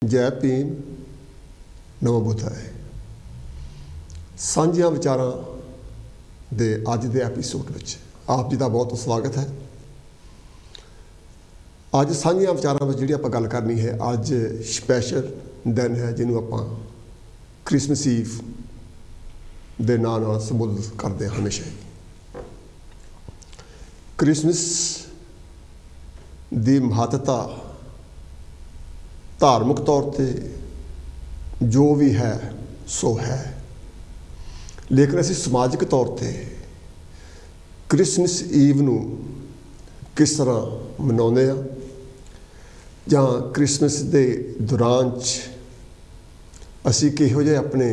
जय भीम नमो बुद्धाय। सांझियां विचारां दे अज दे एपीसोड विच आप जी का बहुत स्वागत है। अज सांझियां विचारां विच जिहड़ी आपां गल करनी है, अज स्पैशल दिन है जिन्हों आपां क्रिसमस ईव दे नाम नाल संबोधित करते हैं। हमेशा ही क्रिसमस दी महत्ता धार्मिक तौर पर जो भी है सो है, लेकिन असी समाजिक तौर पर क्रिसमस ईव नूं किस तरह मनाउंदे आ जां क्रिसमस दे दौरान असी किहो जिहे अपने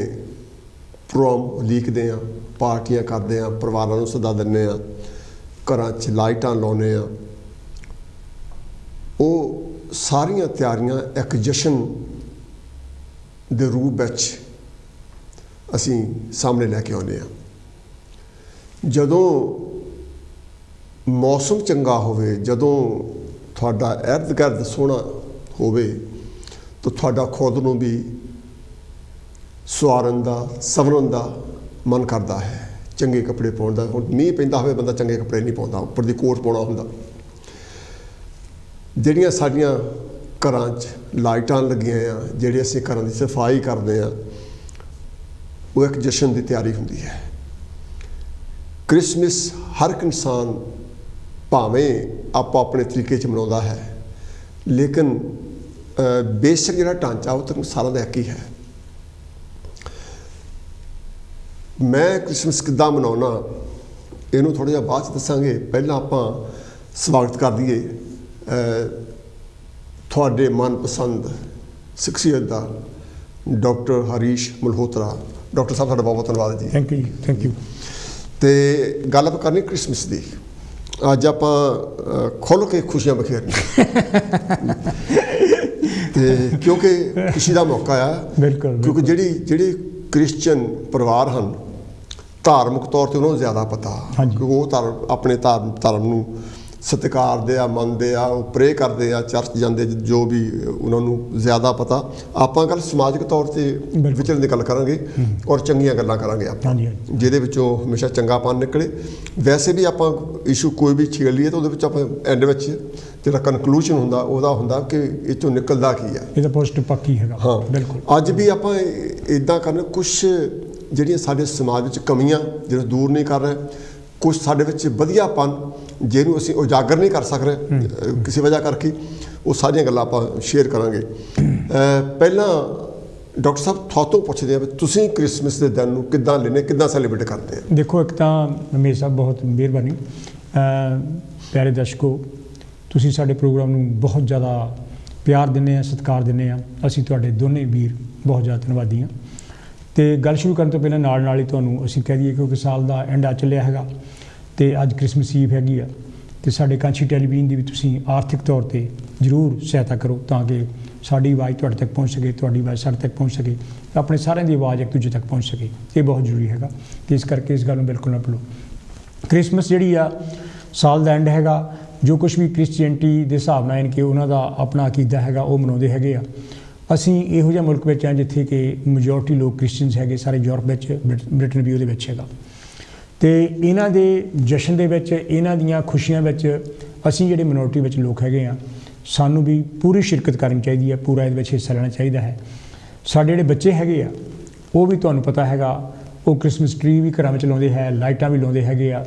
प्रोग्राम लीकदे आ, पार्टियां करदे आ, परिवारां नूं सदा दिंदे आ, घरां 'च लाइटां लाउने आ। वो सारियां तैयारियां एक जशन दे रूप विच असी सामने लैके आउने आ। जदों मौसम चंगा होवे, जदों तुहाडा इर्द गिर्द सोहना होवे, तो तुहाडा खुद नूं भी सवारन दा सवरन दा मन करदा है, चंगे कपड़े पाउण दा। हुण मींह पैंदा होवे, बंदा चंगे कपड़े नहीं पाउंदा, उपर दी कोट पाउणा हुंदा। ਜਿਹੜੀਆਂ ਸਾਡੀਆਂ ਘਰਾਂ 'ਚ ਲਾਈਟਾਂ ਲੱਗੀਆਂ ਆ, ਜਿਹੜੇ ਅਸੀਂ ਘਰਾਂ ਦੀ ਸਫਾਈ ਕਰਦੇ ਆ, ਉਹ ਇੱਕ ਜਸ਼ਨ ਦੀ ਤਿਆਰੀ ਹੁੰਦੀ ਹੈ। ਕ੍ਰਿਸਮਸ ਹਰ ਇੱਕ ਇਨਸਾਨ ਭਾਵੇਂ ਆਪੋ ਆਪਣੇ ਤਰੀਕੇ 'ਚ ਮਨਾਉਂਦਾ ਹੈ, ਲੇਕਿਨ ਬੇਸਿਕ ਜਿਹੜਾ ਢਾਂਚਾ ਉਹ ਤੱਕ ਸਾਰਿਆਂ ਦਾ ਇੱਕ ਹੀ ਹੈ। ਮੈਂ ਕ੍ਰਿਸਮਸ ਕਿੱਦਾਂ ਮਨਾਉਣਾ ਇਹਨੂੰ ਥੋੜ੍ਹਾ ਜਿਹਾ ਬਾਅਦ 'ਚ ਦੱਸਾਂਗੇ। ਪਹਿਲਾਂ ਆਪਾਂ ਸਵਾਗਤ ਕਰ ਦਈਏ ਤੁਹਾਡੇ ਮਨਪਸੰਦ ਸ਼ਖਸੀਅਤ ਦਾ, ਡਾਕਟਰ ਹਰੀਸ਼ ਮਲਹੋਤਰਾ। ਡਾਕਟਰ ਸਾਹਿਬ ਤੁਹਾਡਾ ਬਹੁਤ ਬਹੁਤ ਧੰਨਵਾਦ ਜੀ। ਥੈਂਕ ਯੂ ਜੀ, ਥੈਂਕ ਯੂ। ਅਤੇ ਗੱਲ ਆਪਾਂ ਕਰਨੀ ਕ੍ਰਿਸਮਸ ਦੀ। ਅੱਜ ਆਪਾਂ ਖੁੱਲ੍ਹ ਕੇ ਖੁਸ਼ੀਆਂ ਬਖੇਰਨੀਆਂ ਅਤੇ ਕਿਉਂਕਿ ਖੁਸ਼ੀ ਦਾ ਮੌਕਾ ਆ। ਬਿਲਕੁਲ। ਕਿਉਂਕਿ ਜਿਹੜੇ ਕ੍ਰਿਸਚਨ ਪਰਿਵਾਰ ਹਨ, ਧਾਰਮਿਕ ਤੌਰ 'ਤੇ ਉਹਨਾਂ ਨੂੰ ਜ਼ਿਆਦਾ ਪਤਾ, ਕਿਉਂਕਿ ਉਹ ਆਪਣੇ ਧਰਮ ਨੂੰ ਸਤਿਕਾਰਦੇ ਆ, ਮੰਨਦੇ ਆ, ਉਹ ਪ੍ਰੇ ਕਰਦੇ ਆ, ਚਰਚ ਜਾਂਦੇ, ਜੋ ਵੀ ਉਹਨਾਂ ਨੂੰ ਜ਼ਿਆਦਾ ਪਤਾ। ਆਪਾਂ ਗੱਲ ਸਮਾਜਿਕ ਤੌਰ 'ਤੇ ਵਿਚਰਨ ਦੀ ਗੱਲ ਕਰਾਂਗੇ ਔਰ ਚੰਗੀਆਂ ਗੱਲਾਂ ਕਰਾਂਗੇ ਆਪਾਂ, ਜਿਹਦੇ ਵਿੱਚੋਂ ਹਮੇਸ਼ਾ ਚੰਗਾਪਨ ਨਿਕਲੇ। ਵੈਸੇ ਵੀ ਆਪਾਂ ਇਸ਼ੂ ਕੋਈ ਵੀ ਛੇੜ ਲਈਏ ਤਾਂ ਉਹਦੇ ਵਿੱਚ ਆਪਾਂ ਐਂਡ ਵਿੱਚ ਜਿਹੜਾ ਕਨਕਲੂਜਨ ਹੁੰਦਾ ਉਹਦਾ ਹੁੰਦਾ ਕਿ ਇਹ 'ਚੋਂ ਨਿਕਲਦਾ ਕੀ ਹੈ। ਇਹਦਾ ਪੋਜ਼ਿਟਿਵ ਪੱਕ ਹੀ ਹੈਗਾ। ਹਾਂ, ਬਿਲਕੁਲ। ਅੱਜ ਵੀ ਆਪਾਂ ਇੱਦਾਂ ਕਰਨਾ, ਕੁਛ ਜਿਹੜੀਆਂ ਸਾਡੇ ਸਮਾਜ ਵਿੱਚ ਕਮੀਆਂ ਜਿਹੜੀਆਂ ਦੂਰ ਨਹੀਂ ਕਰ ਰਹੇ, ਕੁਛ ਸਾਡੇ ਵਿੱਚ ਵਧੀਆਪਨ ਜਿਹਨੂੰ ਅਸੀਂ ਉਜਾਗਰ ਨਹੀਂ ਕਰ ਸਕ ਰਹੇ ਕਿਸੇ ਵਜ੍ਹਾ ਕਰਕੇ, ਉਹ ਸਾਰੀਆਂ ਗੱਲਾਂ ਆਪਾਂ ਸ਼ੇਅਰ ਕਰਾਂਗੇ। ਪਹਿਲਾਂ ਡਾਕਟਰ ਸਾਹਿਬ ਤੁਹਾਤੋਂ ਪੁੱਛਦੇ ਹਾਂ ਵੀ ਤੁਸੀਂ ਕ੍ਰਿਸਮਸ ਦੇ ਦਿਨ ਨੂੰ ਕਿੱਦਾਂ ਲੈਂਦੇ, ਕਿੱਦਾਂ ਸੈਲੀਬ੍ਰੇਟ ਕਰਦੇ ਆ? ਦੇਖੋ, ਇੱਕ ਤਾਂ ਹਮੇਸ਼ਾ ਸਾਹਿਬ ਬਹੁਤ ਮਿਹਰਬਾਨੀ। ਪਿਆਰੇ ਦਰਸ਼ਕੋ, ਤੁਸੀਂ ਸਾਡੇ ਪ੍ਰੋਗਰਾਮ ਨੂੰ ਬਹੁਤ ਜ਼ਿਆਦਾ ਪਿਆਰ ਦਿੰਦੇ ਆ, ਸਤਿਕਾਰ ਦਿੰਦੇ ਆ। ਅਸੀਂ ਤੁਹਾਡੇ ਦੋਨੇ ਵੀਰ ਬਹੁਤ ਜ਼ਿਆਦਾ ਧੰਨਵਾਦੀ ਹਾਂ। ਅਤੇ ਗੱਲ ਸ਼ੁਰੂ ਕਰਨ ਤੋਂ ਪਹਿਲਾਂ ਨਾਲ ਹੀ ਤੁਹਾਨੂੰ ਅਸੀਂ ਕਹਿ ਦਈਏ, ਕਿਉਂਕਿ ਸਾਲ ਦਾ ਐਂਡ ਆ ਚੱਲਿਆ ਹੈਗਾ ਅਤੇ ਅੱਜ ਕ੍ਰਿਸਮਸ ਈਵ ਹੈਗੀ ਆ, ਅਤੇ ਸਾਡੇ ਕਾਂਛੀ ਟੈਲੀਵਿਜ਼ਨ ਦੀ ਵੀ ਤੁਸੀਂ ਆਰਥਿਕ ਤੌਰ 'ਤੇ ਜ਼ਰੂਰ ਸਹਾਇਤਾ ਕਰੋ ਤਾਂ ਕਿ ਸਾਡੀ ਆਵਾਜ਼ ਤੁਹਾਡੇ ਤੱਕ ਪਹੁੰਚ ਸਕੇ, ਤੁਹਾਡੀ ਆਵਾਜ਼ ਸਾਡੇ ਤੱਕ ਪਹੁੰਚ ਸਕੇ, ਆਪਣੇ ਸਾਰਿਆਂ ਦੀ ਆਵਾਜ਼ ਇੱਕ ਦੂਜੇ ਤੱਕ ਪਹੁੰਚ ਸਕੇ। ਇਹ ਬਹੁਤ ਜ਼ਰੂਰੀ ਹੈਗਾ ਅਤੇ ਇਸ ਕਰਕੇ ਇਸ ਗੱਲ ਨੂੰ ਬਿਲਕੁਲ ਨਾ ਭੁੱਲੋ। ਕ੍ਰਿਸਮਸ ਜਿਹੜੀ ਆ ਸਾਲ ਦਾ ਐਂਡ ਹੈਗਾ, ਜੋ ਕੁਛ ਵੀ ਕ੍ਰਿਸਚੀਅਨਟੀ ਦੇ ਹਿਸਾਬ ਨਾਲ ਯਾਨੀ ਕਿ ਉਹਨਾਂ ਦਾ ਆਪਣਾ ਅਕੀਦਾ ਹੈਗਾ ਉਹ ਮਨਾਉਂਦੇ ਹੈਗੇ ਆ। ਅਸੀਂ ਇਹੋ ਜਿਹਾ ਮੁਲਕ ਵਿੱਚ ਹਾਂ ਜਿੱਥੇ ਕਿ ਮੈਜੋਰਟੀ ਲੋਕ ਕ੍ਰਿਸਚਨਸ ਹੈਗੇ, ਸਾਰੇ ਯੂਰਪ ਵਿੱਚ, ਬ੍ਰਿਟਨ ਵੀ ਉਹਦੇ ਵਿੱਚ ਹੈਗਾ। ਅਤੇ ਇਹਨਾਂ ਦੇ ਜਸ਼ਨ ਦੇ ਵਿੱਚ, ਇਹਨਾਂ ਦੀਆਂ ਖੁਸ਼ੀਆਂ ਵਿੱਚ ਅਸੀਂ ਜਿਹੜੇ ਮਿਨੋਰਟੀ ਵਿੱਚ ਲੋਕ ਹੈਗੇ ਆ, ਸਾਨੂੰ ਵੀ ਪੂਰੀ ਸ਼ਿਰਕਤ ਕਰਨੀ ਚਾਹੀਦੀ ਹੈ, ਪੂਰਾ ਇਹਦੇ ਵਿੱਚ ਹਿੱਸਾ ਲੈਣਾ ਚਾਹੀਦਾ ਹੈ। ਸਾਡੇ ਜਿਹੜੇ ਬੱਚੇ ਹੈਗੇ ਆ ਉਹ ਵੀ ਤੁਹਾਨੂੰ ਪਤਾ ਹੈਗਾ, ਉਹ ਕ੍ਰਿਸਮਸ ਟਰੀ ਵੀ ਘਰਾਂ ਵਿੱਚ ਲਾਉਂਦੇ ਹੈ, ਲਾਈਟਾਂ ਵੀ ਲਾਉਂਦੇ ਹੈਗੇ ਆ।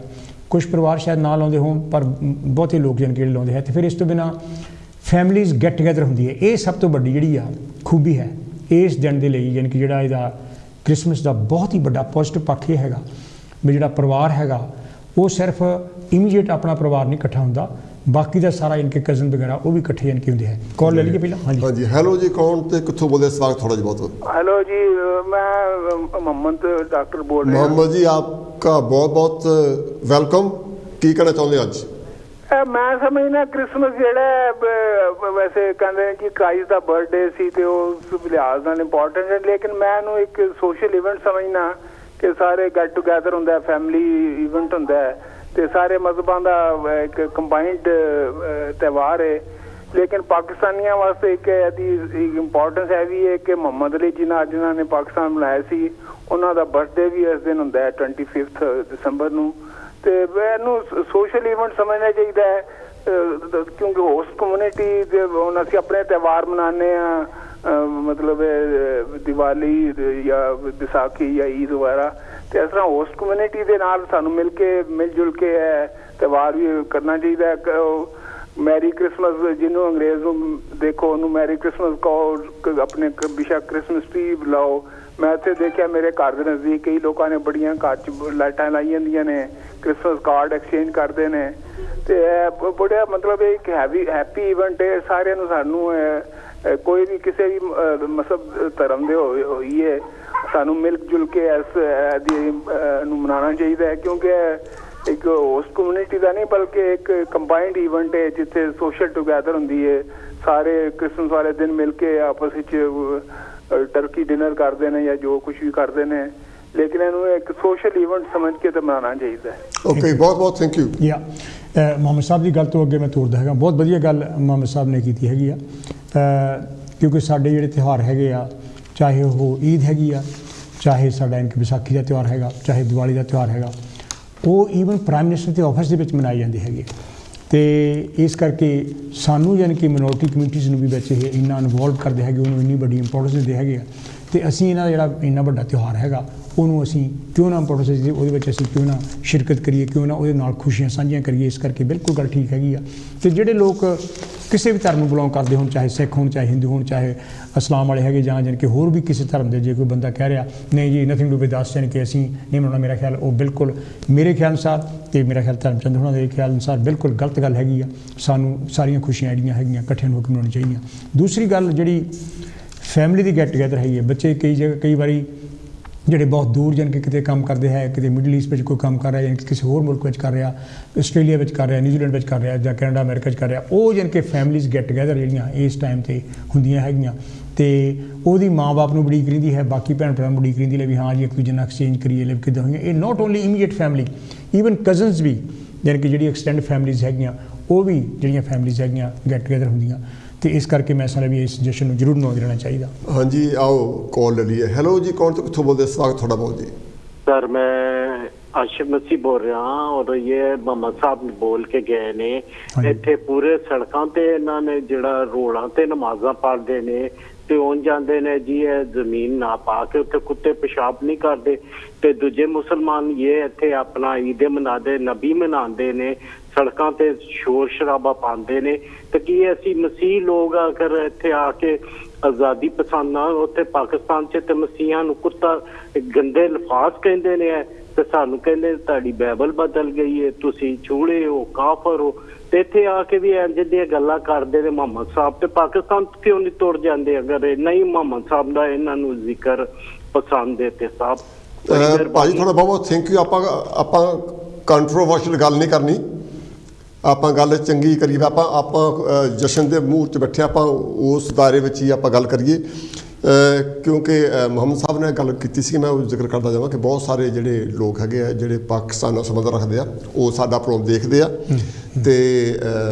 ਕੁਛ ਪਰਿਵਾਰ ਸ਼ਾਇਦ ਨਾ ਲਾਉਂਦੇ ਹੋਣ, ਪਰ ਬਹੁਤੇ ਲੋਕ ਜਾਣੀ ਕਿ ਲਾਉਂਦੇ ਹੈ। ਅਤੇ ਫਿਰ ਇਸ ਤੋਂ ਬਿਨਾਂ ਫੈਮਲੀਜ਼ ਗੈਟ ਟੂਗੈਦਰ ਹੁੰਦੀ ਹੈ। ਇਹ ਸਭ ਤੋਂ ਵੱਡੀ ਜਿਹੜੀ ਆ ਖੂਬੀ ਹੈ ਇਸ ਦਿਨ ਦੇ ਲਈ, ਯਾਨੀ ਕਿ ਜਿਹੜਾ ਇਹਦਾ ਕ੍ਰਿਸਮਸ ਦਾ ਬਹੁਤ ਹੀ ਵੱਡਾ ਪੋਜ਼ੀਟਿਵ ਪੱਖ ਇਹ ਹੈਗਾ ਵੀ ਜਿਹੜਾ ਪਰਿਵਾਰ ਹੈਗਾ ਉਹ ਸਿਰਫ ਇਮੀਡੀਏਟ ਆਪਣਾ ਪਰਿਵਾਰ ਨਹੀਂ ਇਕੱਠਾ ਹੁੰਦਾ, ਬਾਕੀ ਦਾ ਸਾਰਾ ਯਾਨੀ ਕਿ ਕਜ਼ਨ ਵਗੈਰਾ ਉਹ ਵੀ ਇਕੱਠੇ ਯਾਨੀ ਕਿ ਹੁੰਦੇ ਹੈ। ਕਾਲ ਲੈ ਲਈਏ ਪਹਿਲਾਂ। ਹਾਂਜੀ, ਹੈਲੋ ਜੀ, ਕੌਣ ਤੇ ਕਿੱਥੋਂ ਬੋਲਦੇ? ਸਵਾਗਤ ਥੋੜਾ ਜਿਹਾ ਬਹੁਤ। हेलो जी, मैं मोहम्मद डॉक्टर बोल रहा हूँ। मोहम्मद जी, आपका बहुत बहुत वेलकम। की कहना चाहते आज? मैं समझना क्रिसमस ਜਿਹੜਾ ਵੈਸੇ ਕਹਿੰਦੇ ਜੀ ਕ੍ਰਾਈਸਟ ਦਾ ਬਰਥਡੇ ਸੀ ਤੇ ਉਸ ਲਿਹਾਜ਼ ਨਾਲ ਇੰਪੋਰਟੈਂਟ ਹੈ, ਲੇਕਿਨ ਮੈਂ ਇਹਨੂੰ ਇੱਕ ਸੋਸ਼ਲ ਇਵੈਂਟ ਸਮਝਣਾ ਕਿ ਸਾਰੇ ਗੈਟ ਟੂਗੈਦਰ ਹੁੰਦਾ, ਫੈਮਿਲੀ ਇਵੈਂਟ ਹੁੰਦਾ ਤੇ ਸਾਰੇ ਮਜ਼ਹਬਾਂ ਦਾ ਇੱਕ ਕੰਬਾਈਨਡ ਤਿਉਹਾਰ ਹੈ। ਲੇਕਿਨ ਪਾਕਿਸਤਾਨੀਆਂ ਵਾਸਤੇ ਇੱਕ ਇਹਦੀ ਇੰਪੋਰਟੈਂਸ ਹੈ ਵੀ ਹੈ ਕਿ ਮੁਹੰਮਦ ਅਲੀ ਜਿਨਾਹ ਜਿਨ੍ਹਾਂ ਨੇ ਪਾਕਿਸਤਾਨ ਬਣਾਇਆ ਸੀ, ਉਹਨਾਂ ਦਾ ਬਰਥਡੇ ਵੀ ਇਸ ਦਿਨ ਹੁੰਦਾ ਹੈ 25 ਦਸੰਬਰ ਨੂੰ। ਤੇ ਇਹਨੂੰ ਸੋਸ਼ਲ ਇਵੈਂਟ ਸਮਝਣਾ ਚਾਹੀਦਾ ਹੈ, ਕਿਉਂਕਿ ਹੋਸਟ ਕਮਿਊਨਿਟੀ ਦੇ ਹੁਣ ਅਸੀਂ ਆਪਣੇ ਤਿਉਹਾਰ ਮਨਾਉਂਦੇ ਹਾਂ, ਮਤਲਬ ਦੀਵਾਲੀ ਜਾਂ ਵਿਸਾਖੀ ਜਾਂ ਈਦ ਵਗੈਰਾ, ਤੇ ਇਸ ਤਰ੍ਹਾਂ ਹੋਸਟ ਕਮਿਊਨਿਟੀ ਦੇ ਨਾਲ ਸਾਨੂੰ ਮਿਲ ਜੁਲ ਕੇ ਤਿਉਹਾਰ ਵੀ ਕਰਨਾ ਚਾਹੀਦਾ ਹੈ। ਮੈਰੀ ਕ੍ਰਿਸਮਸ ਜਿਹਨੂੰ ਅੰਗਰੇਜ਼ ਨੂੰ ਦੇਖੋ ਉਹਨੂੰ ਮੈਰੀ ਕ੍ਰਿਸਮਸ ਕਹੋ, ਆਪਣੇ ਬੇਸ਼ੱਕ ਕ੍ਰਿਸਮਸ ਟਰੀ ਲਾਓ। ਮੈਂ ਇੱਥੇ ਦੇਖਿਆ ਮੇਰੇ ਘਰ ਦੇ ਨਜ਼ਦੀਕ ਕਈ ਲੋਕਾਂ ਨੇ ਬੜੀਆਂ ਘਰ 'ਚ ਲਾਈਟਾਂ ਲਾਈ ਜਾਂਦੀਆਂ ਨੇ, ਕ੍ਰਿਸਮਸ ਕਾਰਡ ਐਕਸਚੇਂਜ ਕਰਦੇ ਨੇ, ਤੇ ਬੜਾ ਮਤਲਬ ਇੱਕ ਹੈਪੀ ਇਵੈਂਟ ਹੈ। ਸਾਰਿਆਂ ਨੂੰ ਸਾਨੂੰ ਕੋਈ ਵੀ ਕਿਸੇ ਵੀ ਮਜ਼ਹਬ ਧਰਮ ਦੇ ਹੋਈਏ, ਸਾਨੂੰ ਮਿਲ ਜੁਲ ਕੇ ਇਸ ਨੂੰ ਮਨਾਉਣਾ ਚਾਹੀਦਾ ਹੈ, ਕਿਉਂਕਿ ਇੱਕ ਹੋਸਟ ਕਮਿਊਨਿਟੀ ਦਾ ਨਹੀਂ ਬਲਕਿ ਇੱਕ ਕੰਬਾਈਨਡ ਇਵੈਂਟ ਹੈ ਜਿੱਥੇ ਸੋਸ਼ਲ ਟੂਗੈਦਰ ਹੁੰਦੀ ਹੈ। ਸਾਰੇ ਕ੍ਰਿਸਮਸ ਵਾਲੇ ਦਿਨ ਮਿਲ ਕੇ ਆਪਸ ਵਿੱਚ ਟਰਕੀ ਡਿਨਰ ਕਰਦੇ ਨੇ ਜਾਂ ਜੋ ਕੁਝ ਵੀ ਕਰਦੇ ਨੇ, ਲੇਕਿਨ ਇਹਨੂੰ ਇੱਕ ਸੋਸ਼ਲ ਇਵੈਂਟ ਸਮਝ ਕੇ ਤੇ ਮਨਾਉਣਾ ਚਾਹੀਦਾ ਹੈ। ਓਕੇ, ਬਹੁਤ ਬਹੁਤ ਥੈਂਕ ਯੂ। ਮੁਹੰਮਦ ਸਾਹਿਬ ਦੀ ਗੱਲ ਤੋਂ ਅੱਗੇ ਮੈਂ ਤੋਰਦਾ ਹੈਗਾ, ਬਹੁਤ ਵਧੀਆ ਗੱਲ ਮੁਹੰਮਦ ਸਾਹਿਬ ਨੇ ਕੀਤੀ ਹੈਗੀ ਆ, ਕਿਉਂਕਿ ਸਾਡੇ ਜਿਹੜੇ ਤਿਉਹਾਰ ਹੈਗੇ ਆ, ਚਾਹੇ ਉਹ ਈਦ ਹੈਗੀ ਆ, ਚਾਹੇ ਸਾਡਾ ਇਨਕੀ ਵਿਸਾਖੀ ਦਾ ਤਿਉਹਾਰ ਹੈਗਾ, ਚਾਹੇ ਦੀਵਾਲੀ ਦਾ ਤਿਉਹਾਰ ਹੈਗਾ, ਉਹ ਈਵਨ ਪ੍ਰਾਈਮ ਮਿਨਿਸਟਰ ਦੇ ਆਫਿਸ ਦੇ ਵਿੱਚ ਮਨਾਏ ਜਾਂਦੇ ਹੈਗੇ। ਅਤੇ ਇਸ ਕਰਕੇ ਸਾਨੂੰ ਯਾਨੀ ਕਿ ਮਿਨੋਰਟੀ ਕਮਿਊਨਿਟੀਜ਼ ਨੂੰ ਵੀ ਵਿੱਚ ਇਹ ਇੰਨਾ ਇਨਵੋਲਵ ਕਰਦੇ ਹੈਗੇ, ਉਹਨੂੰ ਇੰਨੀ ਵੱਡੀ ਇੰਪੋਰਟੈਂਸ ਦਿੰਦੇ ਹੈਗੇ ਆ, ਅਤੇ ਅਸੀਂ ਇਹਨਾਂ ਦਾ ਜਿਹੜਾ ਇੰਨਾ ਵੱਡਾ ਤਿਉਹਾਰ ਹੈਗਾ ਉਹਨੂੰ ਅਸੀਂ ਕਿਉਂ ਨਾ ਇੰਪੋਰਟੈਂਸ ਦੇਈਏ, ਉਹਦੇ ਵਿੱਚ ਅਸੀਂ ਕਿਉਂ ਨਾ ਸ਼ਿਰਕਤ ਕਰੀਏ, ਕਿਉਂ ਨਾ ਉਹਦੇ ਨਾਲ ਖੁਸ਼ੀਆਂ ਸਾਂਝੀਆਂ ਕਰੀਏ। ਇਸ ਕਰਕੇ ਬਿਲਕੁਲ ਗੱਲ ਠੀਕ ਹੈਗੀ ਆ। ਅਤੇ ਜਿਹੜੇ ਲੋਕ ਕਿਸੇ ਵੀ ਧਰਮ ਨੂੰ ਬਿਲੋਂਗ ਕਰਦੇ ਹੋਣ, ਚਾਹੇ ਸਿੱਖ ਹੋਣ, ਚਾਹੇ ਹਿੰਦੂ ਹੋਣ, ਚਾਹੇ ਇਸਲਾਮ ਵਾਲੇ ਹੈਗੇ, ਜਾਂ ਜਾਣੀ ਕਿ ਹੋਰ ਵੀ ਕਿਸੇ ਧਰਮ ਦੇ, ਜੇ ਕੋਈ ਬੰਦਾ ਕਹਿ ਰਿਹਾ ਨਹੀਂ ਜੀ ਨਥਿੰਗ ਟੂ ਵਿਦ ਅਸ, ਜਾਣੀ ਕਿ ਅਸੀਂ ਨਹੀਂ ਮਨਾਉਣਾ, ਮੇਰਾ ਖਿਆਲ ਉਹ ਬਿਲਕੁਲ ਮੇਰੇ ਖਿਆਲ ਅਨੁਸਾਰ ਅਤੇ ਮੇਰਾ ਖਿਆਲ ਧਰਮਚੰਦ ਹੋਣਾ ਦੇ ਖਿਆਲ ਅਨੁਸਾਰ ਬਿਲਕੁਲ ਗਲਤ ਗੱਲ ਹੈਗੀ ਆ। ਸਾਨੂੰ ਸਾਰੀਆਂ ਖੁਸ਼ੀਆਂ ਜਿਹੜੀਆਂ ਹੈਗੀਆਂ ਇਕੱਠਿਆਂ ਹੋ ਕੇ ਮਨਾਉਣੀਆਂ ਚਾਹੀਦੀਆਂ। ਦੂਸਰੀ ਗੱਲ ਜਿਹੜੀ ਫੈਮਿਲੀ ਦੀ ਗੈਟ ਟੂਗੈਦਰ ਹੈਗੀ ਹੈ, ਬੱਚੇ ਕਈ ਵਾਰੀ ਜਿਹੜੇ ਬਹੁਤ ਦੂਰ ਜਾਣੀ ਕਿ ਕਿਤੇ ਕੰਮ ਕਰਦੇ ਹੈ, ਕਿਤੇ ਮਿਡਲ ਈਸਟ ਵਿੱਚ ਕੋਈ ਕੰਮ ਕਰ ਰਿਹਾ, ਜਾਣੀ ਕਿ ਕਿਸੇ ਹੋਰ ਮੁਲਕ ਵਿੱਚ ਕਰ ਰਿਹਾ, ਆਸਟ੍ਰੇਲੀਆ ਵਿੱਚ ਕਰ ਰਿਹਾ, ਨਿਊਜ਼ੀਲੈਂਡ ਵਿੱਚ ਕਰ ਰਿਹਾ, ਜਾਂ ਕੈਨੇਡਾ ਅਮਰੀਕਾ 'ਚ ਕਰ ਰਿਹਾ, ਉਹ ਜਾਣੀ ਕਿ ਫੈਮਲੀਜ਼ ਗੈਟ ਟੂਗੈਦਰ ਜਿਹੜੀਆਂ ਇਸ ਟਾਈਮ 'ਤੇ ਹੁੰਦੀਆਂ ਹੈਗੀਆਂ, ਅਤੇ ਉਹਦੀ ਮਾਂ ਬਾਪ ਨੂੰ ਬੜੀ ਰਹਿੰਦੀ ਹੈ, ਬਾਕੀ ਭੈਣ ਭਰਾ ਨੂੰ ਬੜੀ ਰਹਿੰਦੀ ਲੈ ਵੀ ਹਾਂ ਜੀ ਇੱਕ ਦੂਜੇ ਨਾਲ ਐਕਸਚੇਂਜ ਕਰੀਏ, ਲੈ ਕਿੱਦਾਂ ਹੋਈਆਂ। ਇਹ not only immediate family, even cousins ਵੀ, ਜਾਣੀ ਕਿ ਜਿਹੜੀ ਐਕਸਟੈਂਡ ਫੈਮਲੀਜ਼ ਹੈਗੀਆਂ, ਉਹ ਵੀ ਜਿਹੜੀਆਂ ਫੈਮਲੀਜ਼ ਹੈਗੀਆਂ ਗੈਟ ਟੂਗੈਦਰ ਹੁੰਦੀਆਂ, ਅਤੇ ਇਸ ਕਰਕੇ ਮੈਂ ਸਮਝਦਾ ਵੀ ਇਸ ਜਸ਼ਨ ਨੂੰ ਜ਼ਰੂਰ ਨੌਂ ਦੇਣਾ ਚਾਹੀਦਾ। ਹਾਂਜੀ, ਆਓ ਕਾਲ ਲੈ ਲਈਏ। ਹੈਲੋ ਜੀ, ਕੌਣ ਤੋਂ ਕਿੱਥੋਂ ਬੋਲਦੇ? ਸਵਾਗਤ ਤੁਹਾਡਾ ਬਹੁਤ ਜੀ। सर मैं आशिफ मसीह बोल रहा और ये मोहम्मद साहब बोल के गए ने इत्थे पूरे सड़कों ते इन्होंने जिहड़ा रोडां ते नमाज़ां पढ़दे ने ते उन जांदे ने जी जमीन ना पा के उत्थे कुत्ते पेशाब नहीं करते, ते दूजे मुसलमान ये इत्थे अपना ईद मनादे नबी मनाते ने, सड़कों ते शोर शराबा पाते ने, तो कि असी मसीह लोग अगर इत्थे आके आज़ादी पसंद ना उत्थे पाकिस्तान च ते मसीहां नूं कुत्ता गंदे लफाज कहंदे ने, ते सानू कहंदे तुहाडी बाइबल बदल गई है, तुसी छूड़े हो, काफर हो, ते इत्थे आके भी इंज दी गल्लां करदे ने मोहम्मद साहब, ते पाकिस्तान क्यों नहीं तुर जांदे अगर नहीं मोहम्मद साहब दा इन्हां नूं जिक्र पसंद है। ते साहब ਭਾਜੀ ਤੁਹਾਡਾ ਬਹੁਤ ਬਹੁਤ ਥੈਂਕ ਯੂ। ਆਪਾਂ ਕੰਟਰੋਵਰਸ਼ੀਅਲ ਗੱਲ ਨਹੀਂ ਕਰਨੀ, ਆਪਾਂ ਗੱਲ ਚੰਗੀ ਕਰੀਏ, ਆਪਾਂ ਜਸ਼ਨ ਦੇ ਮੂੰਹ 'ਚ ਬੈਠੇ, ਆਪਾਂ ਉਸ ਦਾਇਰੇ ਵਿੱਚ ਹੀ ਆਪਾਂ ਗੱਲ ਕਰੀਏ, ਕਿਉਂਕਿ ਮੁਹੰਮਦ ਸਾਹਿਬ ਨੇ ਗੱਲ ਕੀਤੀ ਸੀ, ਮੈਂ ਉਹ ਜ਼ਿਕਰ ਕਰਦਾ ਜਾਵਾਂ ਕਿ ਬਹੁਤ ਸਾਰੇ ਜਿਹੜੇ ਲੋਕ ਹੈਗੇ ਆ ਜਿਹੜੇ ਪਾਕਿਸਤਾਨ ਨਾਲ ਸੰਬੰਧ ਰੱਖਦੇ ਆ, ਉਹ ਸਾਡਾ ਪ੍ਰੋਗਰਾਮ ਦੇਖਦੇ ਆ, ਅਤੇ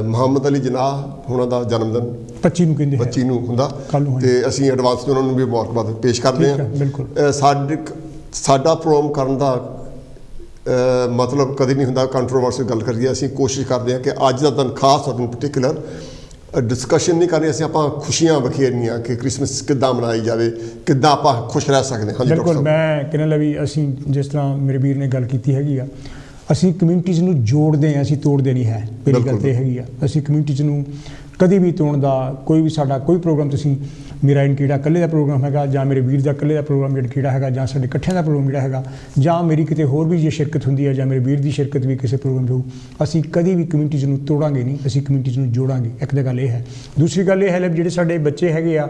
ਮੁਹੰਮਦ ਅਲੀ ਜਿਨਾਹ ਉਹਨਾਂ ਦਾ ਜਨਮ ਦਿਨ 25 ਨੂੰ ਹੁੰਦਾ, ਅਤੇ ਅਸੀਂ ਐਡਵਾਂਸ 'ਚ ਉਹਨਾਂ ਨੂੰ ਵੀ ਮੁਬਾਰਕਬਾਦ ਪੇਸ਼ ਕਰਦੇ ਹਾਂ। ਸਾਡਾ ਪ੍ਰੋਗਰਾਮ ਕਰਨ ਦਾ ਮਤਲਬ ਕਦੇ ਨਹੀਂ ਹੁੰਦਾ ਕੰਟਰੋਵਰਸ਼ੀਅਲ ਗੱਲ ਕਰੀਏ। ਅਸੀਂ ਕੋਸ਼ਿਸ਼ ਕਰਦੇ ਹਾਂ ਕਿ ਅੱਜ ਦਾ ਦਿਨ ਖਾਸ ਤੌਰ 'ਤੇ ਪਰਟੀਕੂਲਰ ਡਿਸਕਸ਼ਨ ਨਹੀਂ ਕਰਨੀ, ਅਸੀਂ ਆਪਾਂ ਖੁਸ਼ੀਆਂ ਬਖੇਰਨੀਆਂ ਕਿ ਕ੍ਰਿਸਮਸ ਕਿੱਦਾਂ ਮਨਾਈ ਜਾਵੇ, ਕਿੱਦਾਂ ਆਪਾਂ ਖੁਸ਼ ਰਹਿ ਸਕਦੇ ਹਾਂ। ਬਿਲਕੁਲ, ਮੈਂ ਕਹਿਣਾ ਲਾ ਵੀ ਅਸੀਂ ਜਿਸ ਤਰ੍ਹਾਂ ਮੇਰੇ ਵੀਰ ਨੇ ਗੱਲ ਕੀਤੀ ਹੈਗੀ ਆ, ਅਸੀਂ ਕਮਿਊਨਿਟੀਜ਼ ਨੂੰ ਜੋੜਦੇ ਹਾਂ, ਅਸੀਂ ਤੋੜਦੇ ਨਹੀਂ ਹੈ। ਪਹਿਲੀ ਗੱਲ ਤਾਂ ਇਹ ਹੈਗੀ ਆ, ਅਸੀਂ ਕਮਿਊਨਿਟੀਜ਼ ਨੂੰ ਕਦੇ ਵੀ ਤੋੜਨ ਦਾ ਕੋਈ ਸਾਡਾ ਕੋਈ ਪ੍ਰੋਗਰਾਮ, ਤੁਸੀਂ ਮੇਰਾ ਇਨਕੀੜਾ ਇਕੱਲੇ ਦਾ ਪ੍ਰੋਗਰਾਮ ਹੈਗਾ, ਜਾਂ ਮੇਰੇ ਵੀਰ ਦਾ ਇਕੱਲੇ ਦਾ ਪ੍ਰੋਗਰਾਮ ਇਨਕੀੜਾ ਹੈਗਾ, ਜਾਂ ਸਾਡੇ ਇਕੱਠਿਆਂ ਦਾ ਪ੍ਰੋਗਰਾਮ ਜਿਹੜਾ ਹੈਗਾ, ਜਾਂ ਮੇਰੀ ਕਿਤੇ ਹੋਰ ਵੀ ਜੇ ਸ਼ਿਰਕਤ ਹੁੰਦੀ ਹੈ, ਜਾਂ ਮੇਰੇ ਵੀਰ ਦੀ ਸ਼ਿਰਕਤ ਵੀ ਕਿਸੇ ਪ੍ਰੋਗਰਾਮ 'ਚ ਹੋਊ, ਅਸੀਂ ਕਦੇ ਵੀ ਕਮਿਊਨਿਟੀਜ਼ ਨੂੰ ਤੋੜਾਂਗੇ ਨਹੀਂ, ਅਸੀਂ ਕਮਿਊਨਿਟੀਜ਼ ਨੂੰ ਜੋੜਾਂਗੇ। ਇੱਕ ਤਾਂ ਗੱਲ ਇਹ ਹੈ। ਦੂਸਰੀ ਗੱਲ ਇਹ ਹੈ ਜਿਹੜੇ ਸਾਡੇ ਬੱਚੇ ਹੈਗੇ ਆ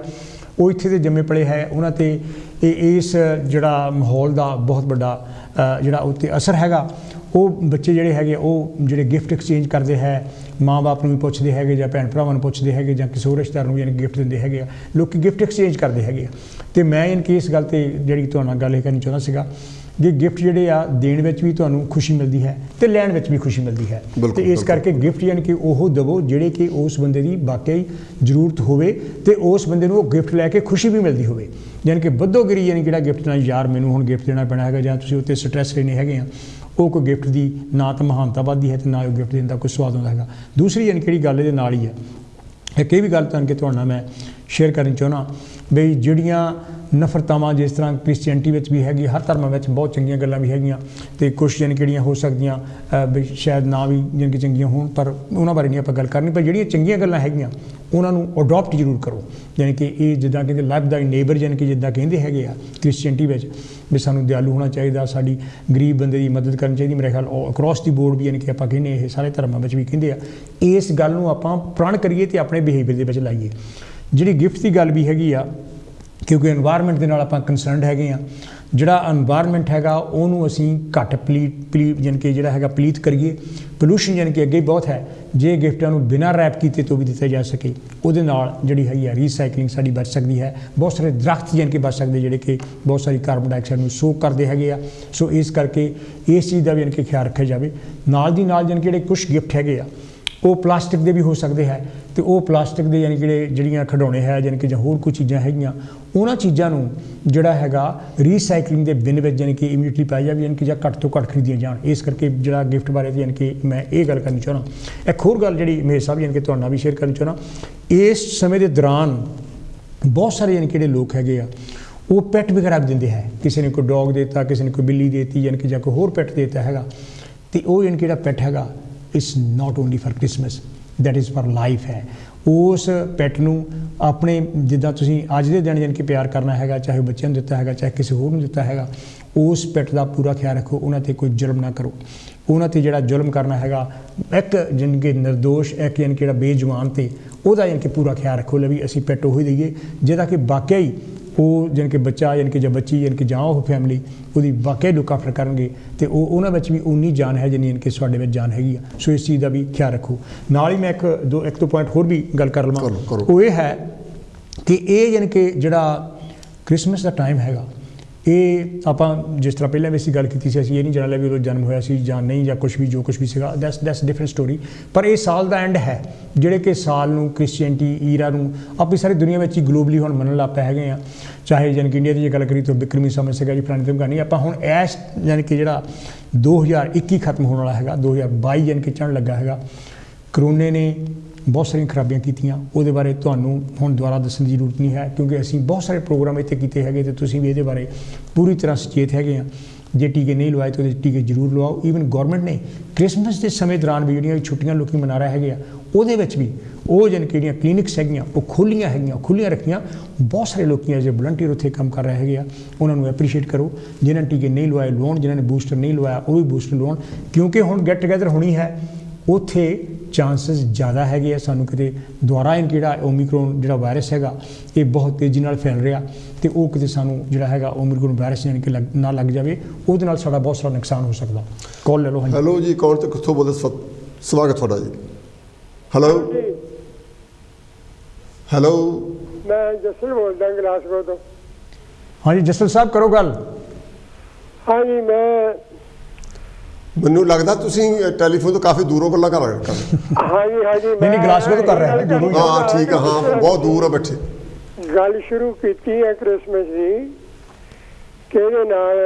ਉਹ ਇੱਥੇ ਦੇ ਜੰਮੇ ਪਲੇ ਹੈ, ਉਹਨਾਂ 'ਤੇ ਇਸ ਜਿਹੜਾ ਮਾਹੌਲ ਦਾ ਬਹੁਤ ਵੱਡਾ ਜਿਹੜਾ ਉੱਤੇ ਅਸਰ ਹੈਗਾ। ਉਹ ਬੱਚੇ ਜਿਹੜੇ ਹੈਗੇ ਉਹ ਜਿਹੜੇ ਗਿਫਟ ਐਕਸਚੇਂਜ ਕਰਦੇ ਹੈ, ਮਾਂ ਬਾਪ ਨੂੰ ਵੀ ਪੁੱਛਦੇ ਹੈਗੇ, ਜਾਂ ਭੈਣ ਭਰਾਵਾਂ ਨੂੰ ਪੁੱਛਦੇ ਹੈਗੇ, ਜਾਂ ਕਿਸੇ ਹੋਰ ਰਿਸ਼ਤੇਦਾਰ ਨੂੰ ਯਾਨੀ ਗਿਫਟ ਦਿੰਦੇ ਹੈਗੇ ਆ, ਲੋਕ ਗਿਫਟ ਐਕਸਚੇਂਜ ਕਰਦੇ ਹੈਗੇ ਆ। ਅਤੇ ਮੈਂ ਯਾਨੀ ਕਿ ਇਸ ਗੱਲ 'ਤੇ ਜਿਹੜੀ ਤੁਹਾਡੇ ਨਾਲ ਗੱਲ ਇਹ ਕਰਨੀ ਚਾਹੁੰਦਾ ਸੀਗਾ कि गिफ्ट ਜਿਹੜੇ ਆ ਦੇਣ ਵਿੱਚ ਵੀ ਤੁਹਾਨੂੰ ਖੁਸ਼ੀ ਮਿਲਦੀ ਹੈ ਤੇ ਲੈਣ ਵਿੱਚ ਵੀ ਖੁਸ਼ੀ ਮਿਲਦੀ ਹੈ ਤੇ ਇਸ ਕਰਕੇ ਗਿਫਟ ਯਾਨੀ ਕਿ ਉਹ ਦੇਵੋ ਜਿਹੜੇ ਕਿ ਉਸ ਬੰਦੇ ਦੀ ਵਾਕਈ ਜ਼ਰੂਰਤ ਹੋਵੇ ਤੇ ਉਸ ਬੰਦੇ ਨੂੰ ਉਹ ਗਿਫਟ ਲੈ ਕੇ ਖੁਸ਼ੀ ਵੀ ਮਿਲਦੀ ਹੋਵੇ ਯਾਨੀ ਕਿ ਬੱਦੋਗਿਰੀ ਯਾਨੀ ਕਿਹੜਾ ਗਿਫਟ ਨਾਲ ਯਾਰ ਮੈਨੂੰ ਹੁਣ ਗਿਫਟ ਦੇਣਾ ਪੈਣਾ ਹੈਗਾ ਜਾਂ ਤੁਸੀਂ ਉੱਤੇ ਸਟ੍ਰੈਸ ਲੈਣੇ ਹੈਗੇ ਆ ਉਹ ਕੋਈ ਗਿਫਟ ਦੀ ਨਾ ਤਾਂ ਮਹਾਨਤਾ ਵੱਧਦੀ ਹੈ ਤੇ ਨਾ ਉਹ ਗਿਫਟ ਦੇਣ ਦਾ ਕੋਈ ਸਵਾਦ ਆਉਂਦਾ ਹੈਗਾ ਦੂਸਰੀ ਯਾਨੀ ਕਿਹੜੀ ਗੱਲ ਇਹਦੇ ਨਾਲ ਹੀ ਹੈ ਇੱਕ ਇਹ ਵੀ ਗੱਲ ਤੁਹਾਨੂੰ ਕਿ ਤੁਹਾਡੇ ਨਾਲ ਮੈਂ ਸ਼ੇਅਰ ਕਰਨੀ ਚਾਹੁੰਦਾ ਬਈ ਜਿਹੜੀਆਂ ਨਫ਼ਰਤਾਵਾਂ ਜਿਸ ਤਰ੍ਹਾਂ ਕ੍ਰਿਸਚੀਅਨਟੀ ਵਿੱਚ ਵੀ ਹੈਗੀ ਹਰ ਧਰਮਾਂ ਵਿੱਚ ਬਹੁਤ ਚੰਗੀਆਂ ਗੱਲਾਂ ਵੀ ਹੈਗੀਆਂ ਅਤੇ ਕੁਛ ਯਾਨੀ ਕਿਹੜੀਆਂ ਹੋ ਸਕਦੀਆਂ ਵੀ ਸ਼ਾਇਦ ਨਾ ਵੀ ਯਾਨੀ ਕਿ ਚੰਗੀਆਂ ਹੋਣ ਪਰ ਉਹਨਾਂ ਬਾਰੇ ਨਹੀਂ ਆਪਾਂ ਗੱਲ ਕਰਨੀ ਪਰ ਜਿਹੜੀਆਂ ਚੰਗੀਆਂ ਗੱਲਾਂ ਹੈਗੀਆਂ ਉਹਨਾਂ ਨੂੰ ਅਡੋਪਟ ਜ਼ਰੂਰ ਕਰੋ ਯਾਨੀ ਕਿ ਇਹ ਜਿੱਦਾਂ ਕਹਿੰਦੇ ਲਵ ਦਾ ਨੇਬਰ ਯਾਨੀ ਕਿ ਜਿੱਦਾਂ ਕਹਿੰਦੇ ਹੈਗੇ ਆ ਕ੍ਰਿਸਚੀਅਨਟੀ ਵਿੱਚ ਵੀ ਸਾਨੂੰ ਦਿਆਲੂ ਹੋਣਾ ਚਾਹੀਦਾ ਸਾਡੀ ਗਰੀਬ ਬੰਦੇ ਦੀ ਮਦਦ ਕਰਨੀ ਚਾਹੀਦੀ ਮੇਰੇ ਖਿਆਲ ਅਕਰੋਸ ਦੀ ਬੋਰਡ ਵੀ ਯਾਨੀ ਕਿ ਆਪਾਂ ਕਹਿੰਦੇ ਇਹ ਸਾਰੇ ਧਰਮਾਂ ਵਿੱਚ ਵੀ ਕਹਿੰਦੇ ਆ ਇਸ ਗੱਲ ਨੂੰ ਆਪਾਂ ਪ੍ਰਣ ਕਰੀਏ ਅਤੇ ਆਪਣੇ ਬਿਹੇਵੀਅਰ ਦੇ ਵਿੱਚ ਲਾਈਏ ਜਿਹੜੀ ਗਿਫਟ ਦੀ ਗੱਲ ਵੀ ਹੈਗੀ ਆ ਕਿਉਂਕਿ ਇਨਵਾਇਰਮੈਂਟ ਦੇ ਨਾਲ ਆਪਾਂ ਕੰਸਰਨਡ ਹੈਗੇ ਆ ਜਿਹੜਾ ਇਨਵਾਇਰਮੈਂਟ ਹੈਗਾ ਉਹਨੂੰ ਅਸੀਂ ਘੱਟ ਪਲੀਟ ਯਾਨੀ ਕਿ ਜਿਹੜਾ ਹੈਗਾ ਪਲੀਤ ਕਰੀਏ ਪੋਲੂਸ਼ਨ ਯਾਨੀ ਕਿ ਅੱਗੇ ਬਹੁਤ ਹੈ ਜੇ ਗਿਫਟਾਂ ਨੂੰ ਬਿਨਾਂ ਰੈਪ ਕੀਤੇ ਤੋਂ ਵੀ ਦਿੱਤਾ ਜਾ ਸਕੇ ਉਹਦੇ ਨਾਲ ਜਿਹੜੀ ਹੈਗੀ ਆ ਰੀਸਾਈਕਲਿੰਗ ਸਾਡੀ ਬਚ ਸਕਦੀ ਹੈ ਬਹੁਤ ਸਾਰੇ ਦਰੱਖਤ ਯਾਨੀ ਕਿ ਬਚ ਸਕਦੇ ਜਿਹੜੇ ਕਿ ਬਹੁਤ ਸਾਰੀ ਕਾਰਬਨ ਡਾਈਆਕਸਾਈਡ ਨੂੰ ਸੋਕ ਕਰਦੇ ਹੈਗੇ ਆ ਸੋ ਇਸ ਕਰਕੇ ਇਸ ਚੀਜ਼ ਦਾ ਵੀ ਯਾਨੀ ਕਿ ਖਿਆਲ ਰੱਖਿਆ ਜਾਵੇ ਨਾਲ ਦੀ ਨਾਲ ਯਾਨੀ ਕਿ ਜਿਹੜੇ ਕੁਛ ਗਿਫਟ ਹੈਗੇ ਆ ਉਹ ਪਲਾਸਟਿਕ ਦੇ ਵੀ ਹੋ ਸਕਦੇ ਹੈ ਅਤੇ ਉਹ ਪਲਾਸਟਿਕ ਦੇ ਯਾਨੀ ਜਿਹੜੀਆਂ ਖਿਡੌਣੇ ਹੈ ਯਾਨੀ ਕਿ ਜਾਂ ਹੋਰ ਕੋਈ ਚੀਜ਼ਾਂ ਹੈਗੀਆਂ ਉਹਨਾਂ ਚੀਜ਼ਾਂ ਨੂੰ ਜਿਹੜਾ ਹੈਗਾ ਰੀਸਾਈਕਲਿੰਗ ਦੇ ਬਿਨ ਵਿੱਚ ਯਾਨੀ ਕਿ ਇਮੀਡੀਏਟਲੀ ਪਾਈ ਜਾਵੇ ਯਾਨੀ ਕਿ ਜਾਂ ਘੱਟ ਤੋਂ ਘੱਟ ਖਰੀਦੀਆਂ ਜਾਣ ਇਸ ਕਰਕੇ ਜਿਹੜਾ ਗਿਫਟ ਬਾਰੇ ਯਾਨੀ ਕਿ ਮੈਂ ਇਹ ਗੱਲ ਕਰਨੀ ਚਾਹੁੰਦਾ ਇੱਕ ਹੋਰ ਗੱਲ ਜਿਹੜੀ ਮੇਰੇ ਸਾਹਿਬ ਯਾਨੀ ਕਿ ਤੁਹਾਡੇ ਨਾਲ ਵੀ ਸ਼ੇਅਰ ਕਰਨੀ ਚਾਹੁੰਦਾ ਇਸ ਸਮੇਂ ਦੇ ਦੌਰਾਨ ਬਹੁਤ ਸਾਰੇ ਯਾਨੀ ਕਿ ਜਿਹੜੇ ਲੋਕ ਹੈਗੇ ਆ ਉਹ ਪੈਟ ਵਗੈਰਾ ਵੀ ਦਿੰਦੇ ਹੈ ਕਿਸੇ ਨੇ ਕੋਈ ਡੌਗ ਦੇ ਦਿੱਤਾ ਕਿਸੇ ਨੇ ਕੋਈ ਬਿੱਲੀ ਦੇ ਦਿੱਤੀ ਯਾਨੀ ਕਿ ਜਾਂ ਕੋਈ ਹੋਰ ਪੈਟ ਦੇ ਦਿੱਤਾ ਹੈਗਾ ਅਤੇ ਉਹ ਯਾਨੀ ਕਿ ਜਿਹੜਾ ਪੈਟ ਹੈਗਾ it's not only for Christmas that is for life ਹੈ ਉਸ ਪੈਟ ਨੂੰ ਆਪਣੇ ਜਿੱਦਾਂ ਤੁਸੀਂ ਅੱਜ ਦੇ ਦਿਨ ਯਾਨੀ ਕਿ ਪਿਆਰ ਕਰਨਾ ਹੈਗਾ ਚਾਹੇ ਬੱਚਿਆਂ ਨੂੰ ਦਿੱਤਾ ਹੈਗਾ ਚਾਹੇ ਕਿਸੇ ਹੋਰ ਨੂੰ ਦਿੱਤਾ ਹੈਗਾ ਉਸ ਪੈਟ ਦਾ ਪੂਰਾ ਖਿਆਲ ਰੱਖੋ ਉਹਨਾਂ 'ਤੇ ਕੋਈ ਜ਼ੁਲਮ ਨਾ ਕਰੋ ਉਹਨਾਂ 'ਤੇ ਜਿਹੜਾ ਜ਼ੁਲਮ ਕਰਨਾ ਹੈਗਾ ਇੱਕ ਯਾਨੀ ਕਿ ਨਿਰਦੋਸ਼ ਇੱਕ ਯਾਨੀ ਕਿ ਜਿਹੜਾ ਬੇਜਵਾਨ 'ਤੇ ਉਹਦਾ ਯਾਨੀ ਕਿ ਪੂਰਾ ਖਿਆਲ ਰੱਖੋ ਲੈ ਵੀ ਅਸੀਂ ਪੈਟ ਉਹੀ ਦਈਏ ਜਿਹਦਾ ਕਿ ਵਾਕਿਆ ਹੀ ਉਹ ਯਾਨੀ ਕਿ ਬੱਚਾ ਯਾਨੀ ਕਿ ਜਾਂ ਬੱਚੀ ਯਾਨੀ ਕਿ ਜਾਂ ਉਹ ਫੈਮਿਲੀ ਉਹਦੀ ਵਾਕਿਆ ਲੋਕ ਆਫਰ ਕਰਨਗੇ ਅਤੇ ਉਹ ਉਹਨਾਂ ਵਿੱਚ ਵੀ ਉਨੀ ਜਾਨ ਹੈ ਜਿੰਨੀ ਯਾਨੀ ਕਿ ਸਾਡੇ ਵਿੱਚ ਜਾਨ ਹੈਗੀ ਆ ਸੋ ਇਸ ਚੀਜ਼ ਦਾ ਵੀ ਖਿਆਲ ਰੱਖੋ ਨਾਲ ਹੀ ਮੈਂ ਇੱਕ ਦੋ ਪੁਆਇੰਟ ਹੋਰ ਵੀ ਗੱਲ ਕਰ ਲਵਾਂ ਉਹ ਇਹ ਹੈ ਕਿ ਇਹ ਯਾਨੀ ਕਿ ਜਿਹੜਾ ਕ੍ਰਿਸਮਸ ਦਾ ਟਾਈਮ ਹੈਗਾ ਇਹ ਆਪਾਂ ਜਿਸ ਤਰ੍ਹਾਂ ਪਹਿਲਾਂ ਵੀ ਅਸੀਂ ਗੱਲ ਕੀਤੀ ਸੀ ਅਸੀਂ ਇਹ ਨਹੀਂ ਜਾਣ ਲਿਆ ਵੀ ਉਦੋਂ ਜਨਮ ਹੋਇਆ ਸੀ ਜਾਂ ਨਹੀਂ ਜਾਂ ਕੁਛ ਵੀ ਜੋ ਕੁਛ ਵੀ ਸੀਗਾ ਦੈਟਸ ਡਿਫਰੈਂਟ ਸਟੋਰੀ ਪਰ ਇਹ ਸਾਲ ਦਾ ਐਂਡ ਹੈ ਜਿਹੜੇ ਕਿ ਸਾਲ ਨੂੰ ਕ੍ਰਿਸਚੀਅਨਟੀ ਈਰਾ ਨੂੰ ਆਪਣੀ ਸਾਰੀ ਦੁਨੀਆ ਵਿੱਚ ਹੀ ਗਲੋਬਲੀ ਹੁਣ ਮੰਨਣ ਲੱਗ ਪਏ ਹੈਗੇ ਆ ਚਾਹੇ ਯਾਨੀ ਕਿ ਇੰਡੀਆ ਦੀ ਜੇ ਗੱਲ ਕਰੀਏ ਤਾਂ ਬਿਕਰਮੀ ਸਮੇਂ ਸੀਗਾ ਜੀ ਫਲਾਣੀ ਧਮਕਾ ਨਹੀਂ ਆਪਾਂ ਹੁਣ ਐਸ਼ ਯਾਨੀ ਕਿ ਜਿਹੜਾ 2021 ਖਤਮ ਹੋਣ ਵਾਲਾ ਹੈਗਾ 2022 ਯਾਨੀ ਕਿ ਚੜ੍ਹਨ ਲੱਗਾ ਹੈਗਾ ਕਰੋਨੇ ਨੇ ਬਹੁਤ ਸਾਰੀਆਂ ਖਰਾਬੀਆਂ ਕੀਤੀਆਂ ਉਹਦੇ ਬਾਰੇ ਤੁਹਾਨੂੰ ਹੁਣ ਦੁਬਾਰਾ ਦੱਸਣ ਦੀ ਜ਼ਰੂਰਤ ਨਹੀਂ ਹੈ ਕਿਉਂਕਿ ਅਸੀਂ ਬਹੁਤ ਸਾਰੇ ਪ੍ਰੋਗਰਾਮ ਇੱਥੇ ਕੀਤੇ ਹੈਗੇ ਅਤੇ ਤੁਸੀਂ ਵੀ ਇਹਦੇ ਬਾਰੇ ਪੂਰੀ ਤਰ੍ਹਾਂ ਸੁਚੇਤ ਹੈਗੇ ਆ ਜੇ ਟੀਕੇ ਨਹੀਂ ਲਵਾਏ ਤਾਂ ਉਹਦੇ ਟੀਕੇ ਜ਼ਰੂਰ ਲਵਾਓ ਈਵਨ ਗੌਰਮੈਂਟ ਨੇ ਕ੍ਰਿਸਮਸ ਦੇ ਸਮੇਂ ਦੌਰਾਨ ਵੀ ਜਿਹੜੀਆਂ ਛੁੱਟੀਆਂ ਲੋਕ ਮਨਾ ਰਹੇ ਹੈਗੇ ਆ ਉਹਦੇ ਵਿੱਚ ਵੀ ਉਹ ਯਾਨੀ ਕਿ ਜਿਹੜੀਆਂ ਕਲੀਨਿਕਸ ਹੈਗੀਆਂ ਉਹ ਖੁੱਲ੍ਹੀਆਂ ਰੱਖੀਆਂ ਬਹੁਤ ਸਾਰੇ ਲੋਕ ਜੇ ਵਲੰਟੀਅਰ ਉੱਥੇ ਕੰਮ ਕਰ ਰਹੇ ਹੈਗੇ ਆ ਉਹਨਾਂ ਨੂੰ ਐਪਰੀਸ਼ੀਏਟ ਕਰੋ ਜਿਨ੍ਹਾਂ ਨੇ ਟੀਕੇ ਨਹੀਂ ਲਵਾਏ ਲਵਾਉਣ ਜਿਨ੍ਹਾਂ ਨੇ ਬੂਸਟਰ ਨਹੀਂ ਲਵਾਇਆ ਉਹ ਵੀ ਬੂਸਟਰ ਲਵਾਉਣ ਕਿਉਂਕਿ ਹੁਣ ਗੈਟ ਟੂਗੈਦਰ ਹੋਣੀ ਹੈ ਉੱਥੇ ਚਾਂਸਿਸ ਜ਼ਿਆਦਾ ਹੈਗੇ ਆ ਸਾਨੂੰ ਕਿਤੇ ਦੁਬਾਰਾ ਇਹ ਜਿਹੜਾ ਓਮੀਕਰੋਨ ਜਿਹੜਾ ਵਾਇਰਸ ਹੈਗਾ ਇਹ ਬਹੁਤ ਤੇਜ਼ੀ ਨਾਲ ਫੈਲ ਰਿਹਾ ਅਤੇ ਉਹ ਕਿਤੇ ਸਾਨੂੰ ਜਿਹੜਾ ਹੈਗਾ ਓਮੀਕਰੋਨ ਵਾਇਰਸ ਯਾਨੀ ਕਿ ਨਾ ਲੱਗ ਜਾਵੇ ਉਹਦੇ ਨਾਲ ਸਾਡਾ ਬਹੁਤ ਸਾਰਾ ਨੁਕਸਾਨ ਹੋ ਸਕਦਾ ਕਾਲ ਲੈ ਲਓ ਹੈਲੋ ਜੀ ਕੌਣ ਤੇ ਕਿੱਥੋਂ ਬੋਲਦੇ ਸਵਾਗਤ ਤੁਹਾਡਾ ਜੀ ਹੈਲੋ ਮੈਂ ਜਸਲ ਬੋਲਦਾ ਗਲਾਸਗੋ ਤੋਂ ਹਾਂਜੀ ਜਸਲ ਸਾਹਿਬ ਕਰੋ ਗੱਲ ਹਾਂਜੀ ਮੈਨੂੰ ਲੱਗਦਾ ਤੁਸੀਂ ਟੈਲੀਫੋਨ ਤੋਂ ਕਾਫੀ ਦੂਰੋਂ ਗੱਲਾਂ ਕਰ ਰਹੇ ਹਾਂਜੀ ਨਹੀਂ ਗਲਾਸਗੋ ਤੋਂ ਕਰ ਰਹੇ ਹਾਂ ਠੀਕ ਹੈ ਹਾਂ ਬਹੁਤ ਦੂਰ ਆ ਬੈਠੇ ਗੱਲ ਸ਼ੁਰੂ ਕੀਤੀ ਹੈ ਕ੍ਰਿਸਮਸ ਦੀ ਕਿਹਦੇ ਨਾਲ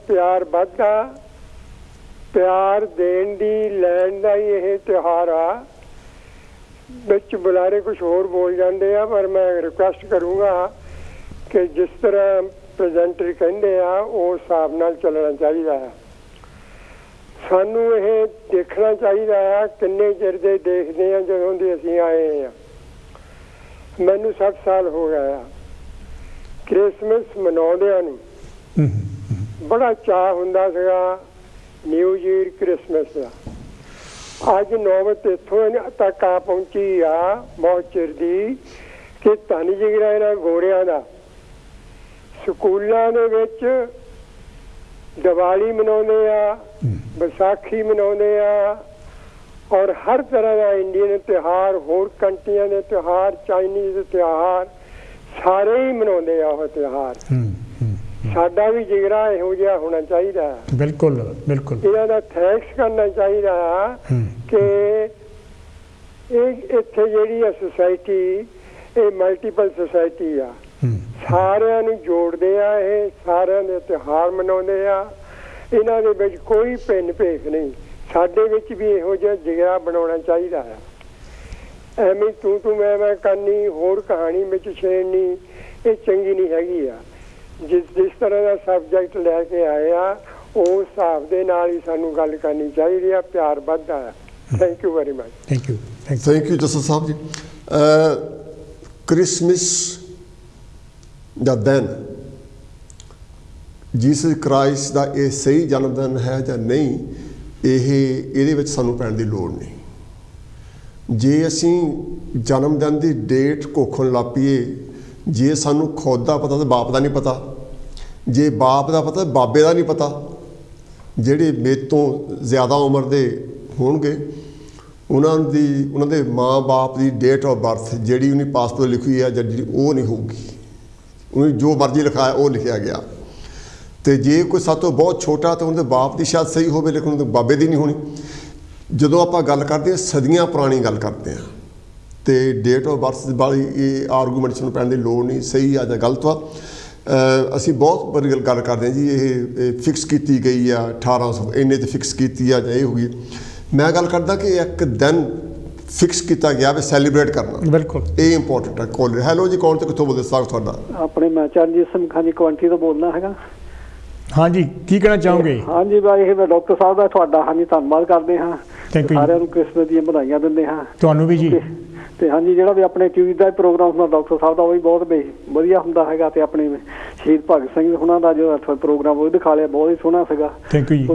ਪਿਆਰ ਵੱਧਦਾ ਪਿਆਰ ਦੇਣ ਦੀ ਲੈਣ ਦਾ ਹੀ ਇਹ ਤਿਉਹਾਰ ਆ ਵਿੱਚ ਬੁਲਾਰੇ ਕੁਝ ਹੋਰ ਬੋਲ ਜਾਂਦੇ ਆ ਪਰ ਮੈਂ ਰਿਕੁਐਸਟ ਕਰੂੰਗਾ ਕਿ ਜਿਸ ਤਰ੍ਹਾਂ ਪ੍ਰੈਜ਼ੈਂਟਰ ਕਹਿੰਦੇ ਆ ਉਸ ਹਿਸਾਬ ਨਾਲ ਚੱਲਣਾ ਚਾਹੀਦਾ ਹੈ ਸਾਨੂੰ ਇਹ ਦੇਖਣਾ ਚਾਹੀਦਾ ਆ ਕਿੰਨੇ ਚਿਰ ਦੇ ਦੇਖਦੇ ਆ ਜਦੋਂ ਦੀ ਅਸੀਂ ਆਏ ਆ ਮੈਨੂੰ 60 ਸਾਲ ਹੋ ਗਿਆ ਆ ਕ੍ਰਿਸਮਸ ਮਨਾਉਂਦਿਆਂ ਨੂੰ ਬੜਾ ਚਾਅ ਹੁੰਦਾ ਸੀਗਾ ਨਿਊ ਈਅਰ ਕ੍ਰਿਸਮਸ ਦਾ ਅੱਜ ਨੌਬਤ ਇੱਥੋਂ ਤੱਕ ਆ ਪਹੁੰਚੀ ਆ ਬਹੁਤ ਚਿਰ ਦੀ ਕਿ ਧੰਨ ਜਿਗਰਾ ਇਹਨਾਂ ਗੋਰਿਆਂ ਦਾ ਸਕੂਲਾਂ ਦੇ ਵਿੱਚ ਦੀਵਾਲੀ ਮਨਾਉਂਦੇ ਆ ਵਿਸਾਖੀ ਮਨਾਉਂਦੇ ਆ ਔਰ ਹਰ ਤਰ੍ਹਾਂ ਦਾ ਇੰਡੀਅਨ ਤਿਉਹਾਰ ਹੋਰ ਕੰਟਰੀਆਂ ਦੇ ਤਿਉਹਾਰ ਚਾਈਨੀਜ਼ ਤਿਉਹਾਰ ਸਾਰੇ ਹੀ ਮਨਾਉਂਦੇ ਆ ਉਹ ਤਿਉਹਾਰ ਸਾਡਾ ਵੀ ਜਿਗਰਾ ਇਹੋ ਜਿਹਾ ਹੋਣਾ ਚਾਹੀਦਾ। ਬਿਲਕੁਲ ਬਿਲਕੁਲ ਇਹਨਾਂ ਦਾ ਥੈਂਕਸ ਕਰਨਾ ਚਾਹੀਦਾ ਕਿ ਇਹ ਇੱਥੇ ਜਿਹੜੀ ਆ ਸੁਸਾਇਟੀ, ਇਹ ਮਲਟੀਪਲ ਸੁਸਾਇਟੀ ਆ, ਸਾਰਿਆਂ ਨੂੰ ਜੋੜਦੇ ਆ, ਇਹ ਸਾਰਿਆਂ ਦੇ ਤਿਉਹਾਰ ਮਨਾਉਂਦੇ ਆ, ਇਹਨਾਂ ਦੇ ਵਿੱਚ ਕੋਈ ਭਿੰਨ ਭੇਖ ਨਹੀਂ। ਸਾਡੇ ਵਿੱਚ ਵੀ ਇਹੋ ਜਿਹਾ ਜਿਗਰਾ ਬਣਾਉਣਾ ਚਾਹੀਦਾ ਹੈ। ਐਵੇਂ ਤੂੰ ਮੈਂ ਕਰਨੀ, ਹੋਰ ਕਹਾਣੀ ਵਿੱਚ ਛੇੜਨੀ, ਇਹ ਚੰਗੀ ਨਹੀਂ ਹੈਗੀ ਆ। ਜਿਸ ਤਰ੍ਹਾਂ ਦਾ ਸਬਜੈਕਟ ਲੈ ਕੇ ਆਏ ਆ ਉਸ ਹਿਸਾਬ ਦੇ ਨਾਲ ਹੀ ਸਾਨੂੰ ਗੱਲ ਕਰਨੀ ਚਾਹੀਦੀ ਆ। ਪਿਆਰ ਵੱਧਦਾ ਆ। Thank you very much. Thank you justice Sahib ji. Christmas ਦਾ ਦਿਨ ਜੀਸਸ ਕ੍ਰਾਈਸਟ ਦਾ ਇਹ ਸਹੀ ਜਨਮ ਦਿਨ ਹੈ ਜਾਂ ਨਹੀਂ, ਇਹਦੇ ਵਿੱਚ ਸਾਨੂੰ ਪੈਣ ਦੀ ਲੋੜ ਨਹੀਂ। ਜੇ ਅਸੀਂ ਜਨਮ ਦਿਨ ਦੀ ਡੇਟ ਘੋਖਣ ਲੱਗ ਪਈਏ, ਜੇ ਸਾਨੂੰ ਖੁਦ ਦਾ ਪਤਾ ਤਾਂ ਬਾਪ ਦਾ ਨਹੀਂ ਪਤਾ, ਜੇ ਬਾਪ ਦਾ ਪਤਾ ਬਾਬੇ ਦਾ ਨਹੀਂ ਪਤਾ, ਜਿਹੜੇ ਮੇਰੇ ਤੋਂ ਜ਼ਿਆਦਾ ਉਮਰ ਦੇ ਹੋਣਗੇ ਉਹਨਾਂ ਦੇ ਮਾਂ ਬਾਪ ਦੀ ਡੇਟ ਆਫ ਬਰਥ ਜਿਹੜੀ ਉਹਨੇ ਪਾਸਪੋਰਟ ਲਿਖੀ ਹੈ ਜਾਂ ਜਿਹੜੀ ਉਹ ਨਹੀਂ ਹੋਊਗੀ, ਉਹਨੇ ਜੋ ਮਰਜ਼ੀ ਲਿਖਾਇਆ ਉਹ ਲਿਖਿਆ ਗਿਆ। ਅਤੇ ਜੇ ਕੋਈ ਸਾਡੇ ਤੋਂ ਬਹੁਤ ਛੋਟਾ ਤਾਂ ਉਹਦੇ ਬਾਪ ਦੀ ਸ਼ਾਇਦ ਸਹੀ ਹੋਵੇ, ਲੇਕਿਨ ਉਹਦੇ ਬਾਬੇ ਦੀ ਨਹੀਂ ਹੋਣੀ। ਜਦੋਂ ਆਪਾਂ ਗੱਲ ਕਰਦੇ ਹਾਂ ਸਦੀਆਂ ਪੁਰਾਣੀ ਗੱਲ ਕਰਦੇ ਹਾਂ, ਅਤੇ ਡੇਟ ਆਫ ਬਰਥ ਵਾਲੀ ਇਹ ਆਰਗੂਮੈਂਟ ਸਾਨੂੰ ਪੈਣ ਦੀ ਲੋੜ ਨਹੀਂ, ਸਹੀ ਆ ਜਾਂ ਗਲਤ ਵਾ। ਅਸੀਂ ਬਹੁਤ ਵਾਰੀ ਗੱਲ ਕਰਦੇ ਹਾਂ ਜੀ ਇਹ ਫਿਕਸ ਕੀਤੀ ਗਈ ਆ 1800 ਇੰਨੇ 'ਤੇ ਫਿਕਸ ਕੀਤੀ ਆ ਜਾਂ ਇਹ ਹੋ ਗਈ। ਮੈਂ ਗੱਲ ਕਰਦਾ ਕਿ ਇੱਕ ਦਿਨ ਫਿਕਸ ਕੀਤਾ ਗਿਆ ਵੀ ਸੈਲੀਬ੍ਰੇਟ ਕਰਨਾ, ਬਿਲਕੁਲ ਇਹ ਇੰਪੋਰਟੈਂਟ ਹੈ। ਕੋਲ ਹੈਲੋ ਜੀ, ਕੌਣ ਤੇ ਕਿੱਥੋਂ ਬੋਲਦੇ? ਸਵਾਗਤ ਤੁਹਾਡਾ। ਆਪਣੇ ਮੈਂ ਚਰਨਜੀਤ ਸਿੰਘ ਖਾਨੀ ਕੁਆਂਟੀ ਤੋਂ ਬੋਲਦਾ ਹੈਗਾ। ਹਾਂਜੀ, ਕੀ ਕਹਿਣਾ ਚਾਹੋਗੇ? ਹਾਂਜੀ ਬਾਈ, ਇਹ ਮੈਂ ਡਾਕਟਰ ਸਾਹਿਬ ਦਾ ਤੁਹਾਡਾ ਹਾਂਜੀ ਧੰਨਵਾਦ ਕਰਦੇ ਹਾਂ। ਸਾਰਿਆਂ ਨੂੰ ਕ੍ਰਿਸਮਸ ਦੀਆਂ ਵਧਾਈਆਂ ਦਿੰਦੇ ਹਾਂ। ਤੁਹਾਨੂੰ ਵੀ ਜੀ। ਤੇ ਹਾਂਜੀ, ਜਿਹੜਾ ਵੀ ਆਪਣੇ ਟੀਵੀ ਦਾ ਪ੍ਰੋਗਰਾਮ ਹੁੰਦਾ ਡਾਕਟਰ ਸਾਹਿਬ ਦਾ, ਉਹ ਵੀ ਬਹੁਤ ਵਧੀਆ ਹੁੰਦਾ ਹੈਗਾ। ਤੇ ਆਪਣੇ ਸ਼ਹੀਦ ਭਗਤ ਸਿੰਘ ਉਹਨਾਂ ਦਾ ਜੋ ਪ੍ਰੋਗਰਾਮ ਉਹ ਦਿਖਾ ਲਿਆ, ਬਹੁਤ ਹੀ ਸੋਹਣਾ ਸੀਗਾ।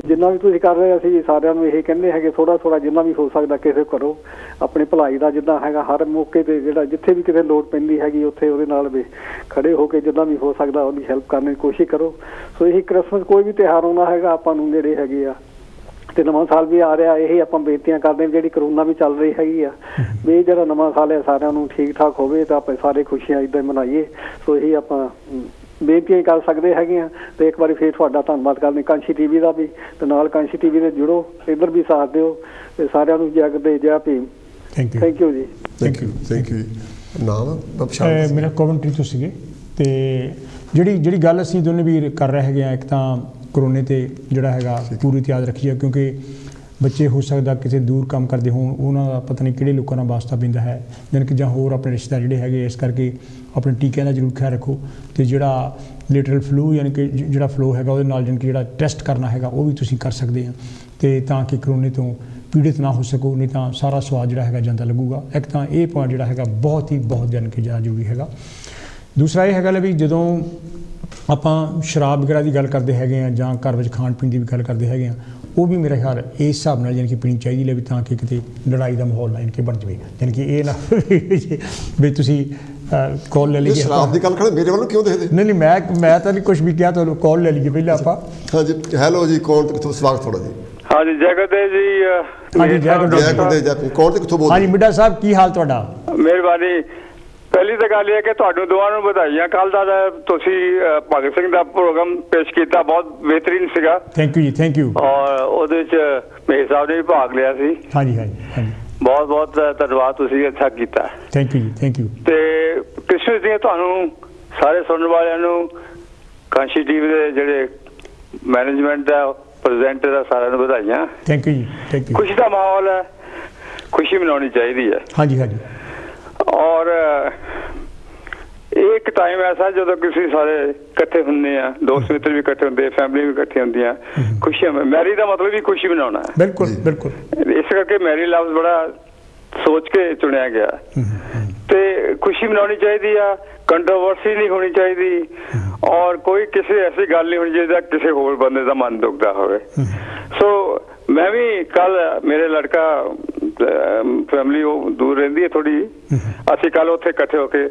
ਜਿੰਨਾ ਵੀ ਤੁਸੀਂ ਕਰ ਰਹੇ, ਅਸੀਂ ਸਾਰਿਆਂ ਨੂੰ ਇਹ ਕਹਿੰਦੇ ਹੈਗੇ ਥੋੜਾ ਜਿੰਨਾ ਵੀ ਹੋ ਸਕਦਾ ਕਿਸੇ ਕਰੋ ਆਪਣੀ ਭਲਾਈ ਦਾ, ਜਿੱਦਾਂ ਹੈਗਾ ਹਰ ਮੌਕੇ ਤੇ ਜਿਹੜਾ ਜਿੱਥੇ ਵੀ ਕਿਤੇ ਲੋੜ ਪੈਂਦੀ ਹੈਗੀ ਉੱਥੇ ਉਹਦੇ ਨਾਲ ਵੀ ਖੜੇ ਹੋ ਕੇ ਜਿੱਦਾਂ ਵੀ ਹੋ ਸਕਦਾ ਉਹਦੀ ਹੈਲਪ ਕਰਨ ਦੀ ਕੋਸ਼ਿਸ਼ ਕਰੋ। ਸੋ ਇਹੀ ਕ੍ਰਿਸਮਸ ਕੋਈ ਵੀ ਤਿਉਹਾਰ ਆਉਂਦਾ ਹੈਗਾ ਆਪਾਂ ਨੂੰ ਜਿਹੜੇ ਹੈਗੇ ਆ, ਤੇ ਨਵਾਂ ਸਾਲ ਵੀ ਆ ਰਿਹਾ, ਇਹ ਆਪਾਂ ਬੇਨਤੀਆਂ ਕਰਦੇ ਹਾਂ। ਜਿਹੜੀ ਕਰੋਨਾ ਵੀ ਚੱਲ ਰਹੀ ਹੈਗੀ ਆ, ਵੀ ਜਿਹੜਾ ਨਵਾਂ ਸਾਲ ਹੈ ਸਾਰਿਆਂ ਨੂੰ ਠੀਕ ਠਾਕ ਹੋਵੇ ਤਾਂ ਆਪਾਂ ਸਾਰੇ ਖੁਸ਼ੀਆਂ ਇੱਦਾਂ ਮਨਾਈਏ। ਸੋ ਇਹੀ ਆਪਾਂ ਬੇਨਤੀਆਂ ਕਰ ਸਕਦੇ ਹੈਗੇ ਆ। ਤੇ ਇੱਕ ਵਾਰੀ ਫਿਰ ਤੁਹਾਡਾ ਧੰਨਵਾਦ ਕਰਦੇ ਕਾਂਸ਼ੀ ਟੀਵੀ ਦਾ ਵੀ, ਤੇ ਨਾਲ ਕਾਂਸ਼ੀ ਟੀਵੀ ਦੇ ਜੁੜੋ, ਇੱਧਰ ਵੀ ਸਾਥ ਦਿਓ, ਤੇ ਸਾਰਿਆਂ ਨੂੰ ਜਗ ਦੇ ਜੈ ਭੀਮ। ਥੈਂਕ ਯੂ ਜੀ। Thank you. ਨਾਮ ਮੇਰਾ ਕੋਵੈਂਟਰੀ ਤੋਂ ਸੀਗੇ। ਤੇ ਜਿਹੜੀ ਗੱਲ ਅਸੀਂ ਦੋਨੇ ਵੀਰ ਕਰ ਰਹੇ ਹੈਗੇ ਆ, ਇੱਕ ਤਾਂ ਕਰੋਨੇ 'ਤੇ ਜਿਹੜਾ ਹੈਗਾ ਪੂਰੀ ਯਾਦ ਰੱਖੀਏ, ਕਿਉਂਕਿ ਬੱਚੇ ਹੋ ਸਕਦਾ ਕਿਸੇ ਦੂਰ ਕੰਮ ਕਰਦੇ ਹੋਣ, ਉਹਨਾਂ ਦਾ ਪਤਾ ਨਹੀਂ ਕਿਹੜੇ ਲੋਕਾਂ ਨਾਲ ਵਾਸਤਾ ਪੈਂਦਾ ਹੈ, ਜਾਣੀ ਕਿ ਜਾਂ ਹੋਰ ਆਪਣੇ ਰਿਸ਼ਤੇਦਾਰ ਜਿਹੜੇ ਹੈਗੇ। ਇਸ ਕਰਕੇ ਆਪਣੇ ਟੀਕਿਆਂ ਦਾ ਜ਼ਰੂਰ ਖਿਆਲ ਰੱਖੋ। ਅਤੇ ਜਿਹੜਾ ਲੇਟਰਲ ਫਲੂ ਯਾਨੀ ਕਿ ਜਿਹੜਾ ਫਲੋ ਹੈਗਾ ਉਹਦੇ ਨਾਲ ਜਾਣੀ ਕਿ ਜਿਹੜਾ ਟੈਸਟ ਕਰਨਾ ਹੈਗਾ ਉਹ ਵੀ ਤੁਸੀਂ ਕਰ ਸਕਦੇ ਆ, ਅਤੇ ਤਾਂ ਕਿ ਕਰੋਨੇ ਤੋਂ ਪੀੜਿਤ ਨਾ ਹੋ ਸਕੋ, ਨਹੀਂ ਤਾਂ ਸਾਰਾ ਸਵਾਦ ਜਿਹੜਾ ਹੈਗਾ ਜਾਂਦਾ ਲੱਗੂਗਾ। ਇੱਕ ਤਾਂ ਇਹ ਪੁਆਇੰਟ ਜਿਹੜਾ ਹੈਗਾ ਬਹੁਤ ਜਾਣੀ ਕਿ ਜ਼ਿਆਦਾ ਜ਼ਰੂਰੀ ਹੈਗਾ। ਦੂਸਰਾ ਇਹ ਹੈਗਾ ਵੀ ਜਦੋਂ ਆਪਾਂ ਸ਼ਰਾਬ ਵਗੈਰਾ ਦੀ ਗੱਲ ਕਰਦੇ ਹੈਗੇ ਆ ਜਾਂ ਘਰ ਵਿੱਚ ਖਾਣ ਪੀਣ ਦੀ ਵੀ ਗੱਲ ਕਰਦੇ ਹੈਗੇ ਆ, ਉਹ ਵੀ ਮੇਰਾ ਖਿਆਲ ਇਸ ਹਿਸਾਬ ਨਾਲ ਯਾਨੀ ਕਿ ਪੀਣੀ ਚਾਹੀਦੀ ਹੈ, ਵੀ ਤਾਂ ਕਿ ਕਿਤੇ ਲੜਾਈ ਦਾ ਮਾਹੌਲ ਨਾ ਯਾਨੀ ਕਿ ਬਣ ਜਾਵੇ। ਯਾਨੀ ਕਿ ਇਹ ਨਾ ਵੀ ਤੁਸੀਂ ਕਾਲ ਲੈ ਲਈਏ। ਸ਼ਰਾਬ ਦੀ ਗੱਲ ਕਰਦੇ ਮੇਰੇ ਵੱਲੋਂ ਕਿਉਂ ਦੇਖਦੇ? ਨਹੀਂ ਮੈਂ ਤਾਂ ਨਹੀਂ ਕੁਛ ਵੀ ਕਿਹਾ, ਤੁਹਾਨੂੰ ਕਾਲ ਲੈ ਲਈਏ ਪਹਿਲਾਂ ਆਪਾਂ। ਹਾਂਜੀ, ਹੈਲੋ ਜੀ, ਕੌਣ ਤੇ ਕਿੱਥੋਂ? ਸਵਾਗਤ ਤੁਹਾਡਾ ਜੀ। ਹਾਂਜੀ, ਜੈ ਗੁਰਦੇਵ ਜੀ। ਹਾਂਜੀ, ਜੈ ਗੁਰਦੇਵ। ਕੌਣ ਤੇ ਕਿੱਥੋਂ ਬੋਲਦੇ? ਹਾਂਜੀ ਮਿੱਡਾ ਸਾਹਿਬ, ਕੀ ਹਾਲ ਤੁਹਾਡਾ? ਮਿਹਰਬਾਨੀ। ਪਹਿਲੀ ਤਾਂ ਗੱਲ ਇਹ ਹੈ ਕਿ ਤੁਹਾਨੂੰ ਦੋਵਾਂ ਨੂੰ ਵਧਾਈਆਂ। ਕੱਲ੍ਹ ਦਾ ਤੁਸੀਂ ਭਗਤ ਸਿੰਘ ਦਾ ਪ੍ਰੋਗਰਾਮ ਪੇਸ਼ ਕੀਤਾ, ਬਹੁਤ ਬਿਹਤਰੀਨ ਸੀਗਾ। ਥੈਂਕ ਯੂ ਜੀ, ਥੈਂਕ ਯੂ। ਔਰ ਉਹਦੇ 'ਚ ਮੇਰ ਸਾਹਿਬ ਨੇ ਵੀ ਭਾਗ ਲਿਆ ਸੀ। ਹਾਂਜੀ। ਬਹੁਤ ਧੰਨਵਾਦ, ਤੁਸੀਂ ਅੱਛਾ ਕੀਤਾ। ਥੈਂਕ ਯੂ ਜੀ, ਥੈਂਕ ਯੂ। ਤੇ ਕ੍ਰਿਸਮਸ ਦੀਆਂ ਤੁਹਾਨੂੰ ਸਾਰੇ ਸੁਣਨ ਵਾਲਿਆਂ ਨੂੰ, ਕਾਂਸ਼ੀ ਟੀਵੀ ਦੇ ਜਿਹੜੇ ਮੈਨੇਜਮੈਂਟ ਦਾ, ਪ੍ਰੈਜ਼ੈਂਟਰ ਦਾ, ਸਾਰਿਆਂ ਨੂੰ ਵਧਾਈਆਂ। ਥੈਂਕ ਯੂ ਜੀ, ਥੈਂਕ ਯੂ। ਖੁਸ਼ੀ ਦਾ ਮਾਹੌਲ ਹੈ, ਖੁਸ਼ੀ ਮਨਾਉਣੀ ਚਾਹੀਦੀ ਹੈ। ਹਾਂਜੀ। ਔਰ ਇੱਕ ਟਾਈਮ ਐਸਾ ਜਦੋਂ ਕਿਸੇ ਸਾਰੇ ਇਕੱਠੇ ਹੁੰਦੇ ਆ, ਦੋਸਤ ਮਿੱਤਰ ਵੀ ਇਕੱਠੇ ਹੁੰਦੇ, ਫੈਮਿਲੀ ਵੀ ਇਕੱਠੀ ਹੁੰਦੀਆਂ, ਖੁਸ਼ੀਆਂ। ਮੈਰੀ ਦਾ ਮਤਲਬ ਵੀ ਖੁਸ਼ੀ ਮਨਾਉਣਾ ਹੈ। ਬਿਲਕੁਲ। ਇਸ ਕਰਕੇ ਮੈਰੀ ਲਫ਼ਜ਼ ਬੜਾ ਸੋਚ ਕੇ ਚੁਣਿਆ ਗਿਆ। ਤੇ ਖੁਸ਼ੀ ਮਨਾਉਣੀ ਚਾਹੀਦੀ ਆ, ਕੰਟਰੋਵਰਸੀ ਨਹੀਂ ਹੋਣੀ ਚਾਹੀਦੀ, ਔਰ ਕੋਈ ਕਿਸੇ ਐਸੀ ਗੱਲ ਨਹੀਂ ਹੋਣੀ ਚਾਹੀਦੀ ਕਿਸੇ ਹੋਰ ਬੰਦੇ ਦਾ ਮਨ ਦੁਖਦਾ ਹੋਵੇ। ਸੋ ਮੈਂ ਵੀ ਕੱਲ, ਮੇਰੇ ਲੜਕਾ ਫੈਮਿਲੀ ਉਹ ਦੂਰ ਰਹਿੰਦੀ ਹੈ ਥੋੜੀ, ਅਸੀਂ ਕੱਲ ਉੱਥੇ ਇਕੱਠੇ ਹੋ ਕੇ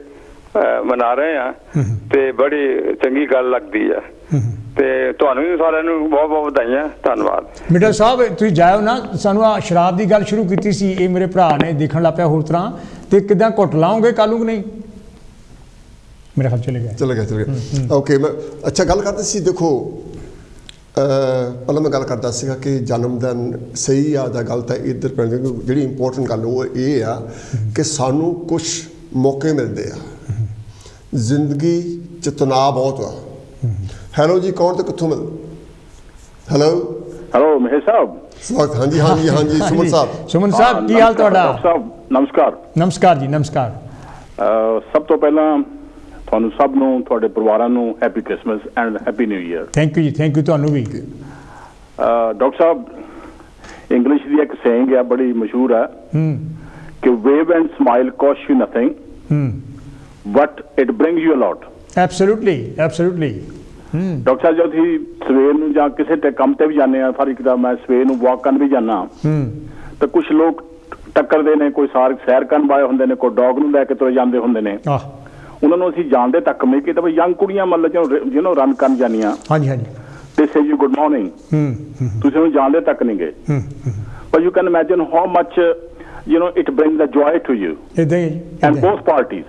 ਮਨਾ ਰਹੇ ਹਾਂ, ਤੇ ਬੜੀ ਚੰਗੀ ਗੱਲ ਲੱਗਦੀ ਆ। ਤੇ ਤੁਹਾਨੂੰ ਵੀ ਸਾਰਿਆਂ ਨੂੰ ਬਹੁਤ ਵਧਾਈਆਂ। ਧੰਨਵਾਦ। ਮਿੱਡਾ ਸਾਹਿਬ, ਤੁਸੀਂ ਜਾਇਓ ਨਾ, ਸਾਨੂੰ ਆ ਸ਼ਰਾਬ ਦੀ ਗੱਲ ਸ਼ੁਰੂ ਕੀਤੀ ਸੀ, ਇਹ ਮੇਰੇ ਭਰਾ ਨੇ ਦੇਖਣ ਲੱਗ ਪਿਆ ਹੋਰ ਤਰ੍ਹਾਂ, ਤੇ ਕਿੱਦਾਂ ਘੁੱਟ ਲਾਓਗੇ ਕੱਲ੍ਹ ਨੂੰ ਕਿ ਨਹੀਂ? मेरे ख्याल चले गए ओके मैं अच्छा गल करते सी देखो ਪਹਿਲਾਂ ਮੈਂ ਗੱਲ ਕਰਦਾ ਸੀਗਾ ਕਿ ਜਨਮ ਦਿਨ ਸਹੀ ਆ ਜਾਂ ਗਲਤ ਹੈ ਇੱਧਰ ਪੈਂਦੀ ਜਿਹੜੀ ਇੰਪੋਰਟੈਂਟ ਗੱਲ ਉਹ ਇਹ ਆ ਕਿ ਸਾਨੂੰ ਕੁਝ ਮੌਕੇ ਮਿਲਦੇ ਆ ਜ਼ਿੰਦਗੀ 'ਚ ਤਣਾਅ ਬਹੁਤ ਆ ਹੈਲੋ ਜੀ ਕੌਣ ਤੇ ਕਿੱਥੋਂ ਮਿਲ ਹੈਲੋ ਮਹੇਸ਼ ਸਾਹਿਬ ਸਵਾਗਤ ਹਾਂਜੀ ਸੁਮਨ ਸਾਹਿਬ ਕੀ ਹਾਲ ਤੁਹਾਡਾ ਸਾਹਿਬ ਨਮਸਕਾਰ ਜੀ ਨਮਸਕਾਰ ਸਭ ਤੋਂ ਪਹਿਲਾਂ ਤੁਹਾਨੂੰ ਸਭ ਨੂੰ ਤੁਹਾਡੇ ਪਰਿਵਾਰਾਂ ਨੂੰ happy Christmas and happy new year thank you ਤੁਹਾਨੂੰ ਵੀ ਡਾਕਟਰ ਸਾਹਿਬ ਇੰਗਲਿਸ਼ ਦੀ ਇੱਕ ਸੇਇੰਗ ਹੈ ਬੜੀ ਮਸ਼ਹੂਰ ਹੈ ਕਿ wave and smile cost you nothing but it brings you a lot absolutely doctor ਸਾਹਿਬ ਜਦੋਂ ਤੁਸੀਂ ਸਵੇਰ ਨੂੰ ਜਾਂ ਕਿਸੇ ਤੇ ਕੰਮ ਤੇ ਵੀ ਜਾਂਦੇ ਆ ਫਰ ਇੱਕ ਮੈਂ ਸਵੇਰ ਨੂੰ ਵਾਕ ਕਰਨ ਵੀ ਜਾਂਦਾ ਤਾਂ ਕੁਝ ਲੋਕ ਟੱਕਰਦੇ ਨੇ ਕੋਈ ਸੈਰ ਕਰਨ ਵਾਲੇ ਹੁੰਦੇ ਨੇ ਕੋਈ ਡੌਗ ਨੂੰ ਲੈ ਕੇ ਤੁਰੇ ਜਾਂਦੇ ਹੁੰਦੇ ਨੇ ਉਹਨਾਂ ਨੂੰ ਅਸੀਂ ਜਾਣਦੇ ਤੱਕ ਨਹੀਂ ਕਿ ਤਾਂ ਯੰਗ ਕੁੜੀਆਂ ਮਤਲਬ ਜਿਹਨੂੰ ਰਨ ਕਰਨ ਜਾਂਦੀਆਂ ਤੇ ਸੇ ਯੂ ਗੁੱਡ ਮਾਰਨਿੰਗ ਤੁਸੀਂ ਉਹਨੂੰ ਜਾਣਦੇ ਤੱਕ ਨਹੀਂ ਗਏ ਪਰ you can imagine how much it brings a joy to you and both parties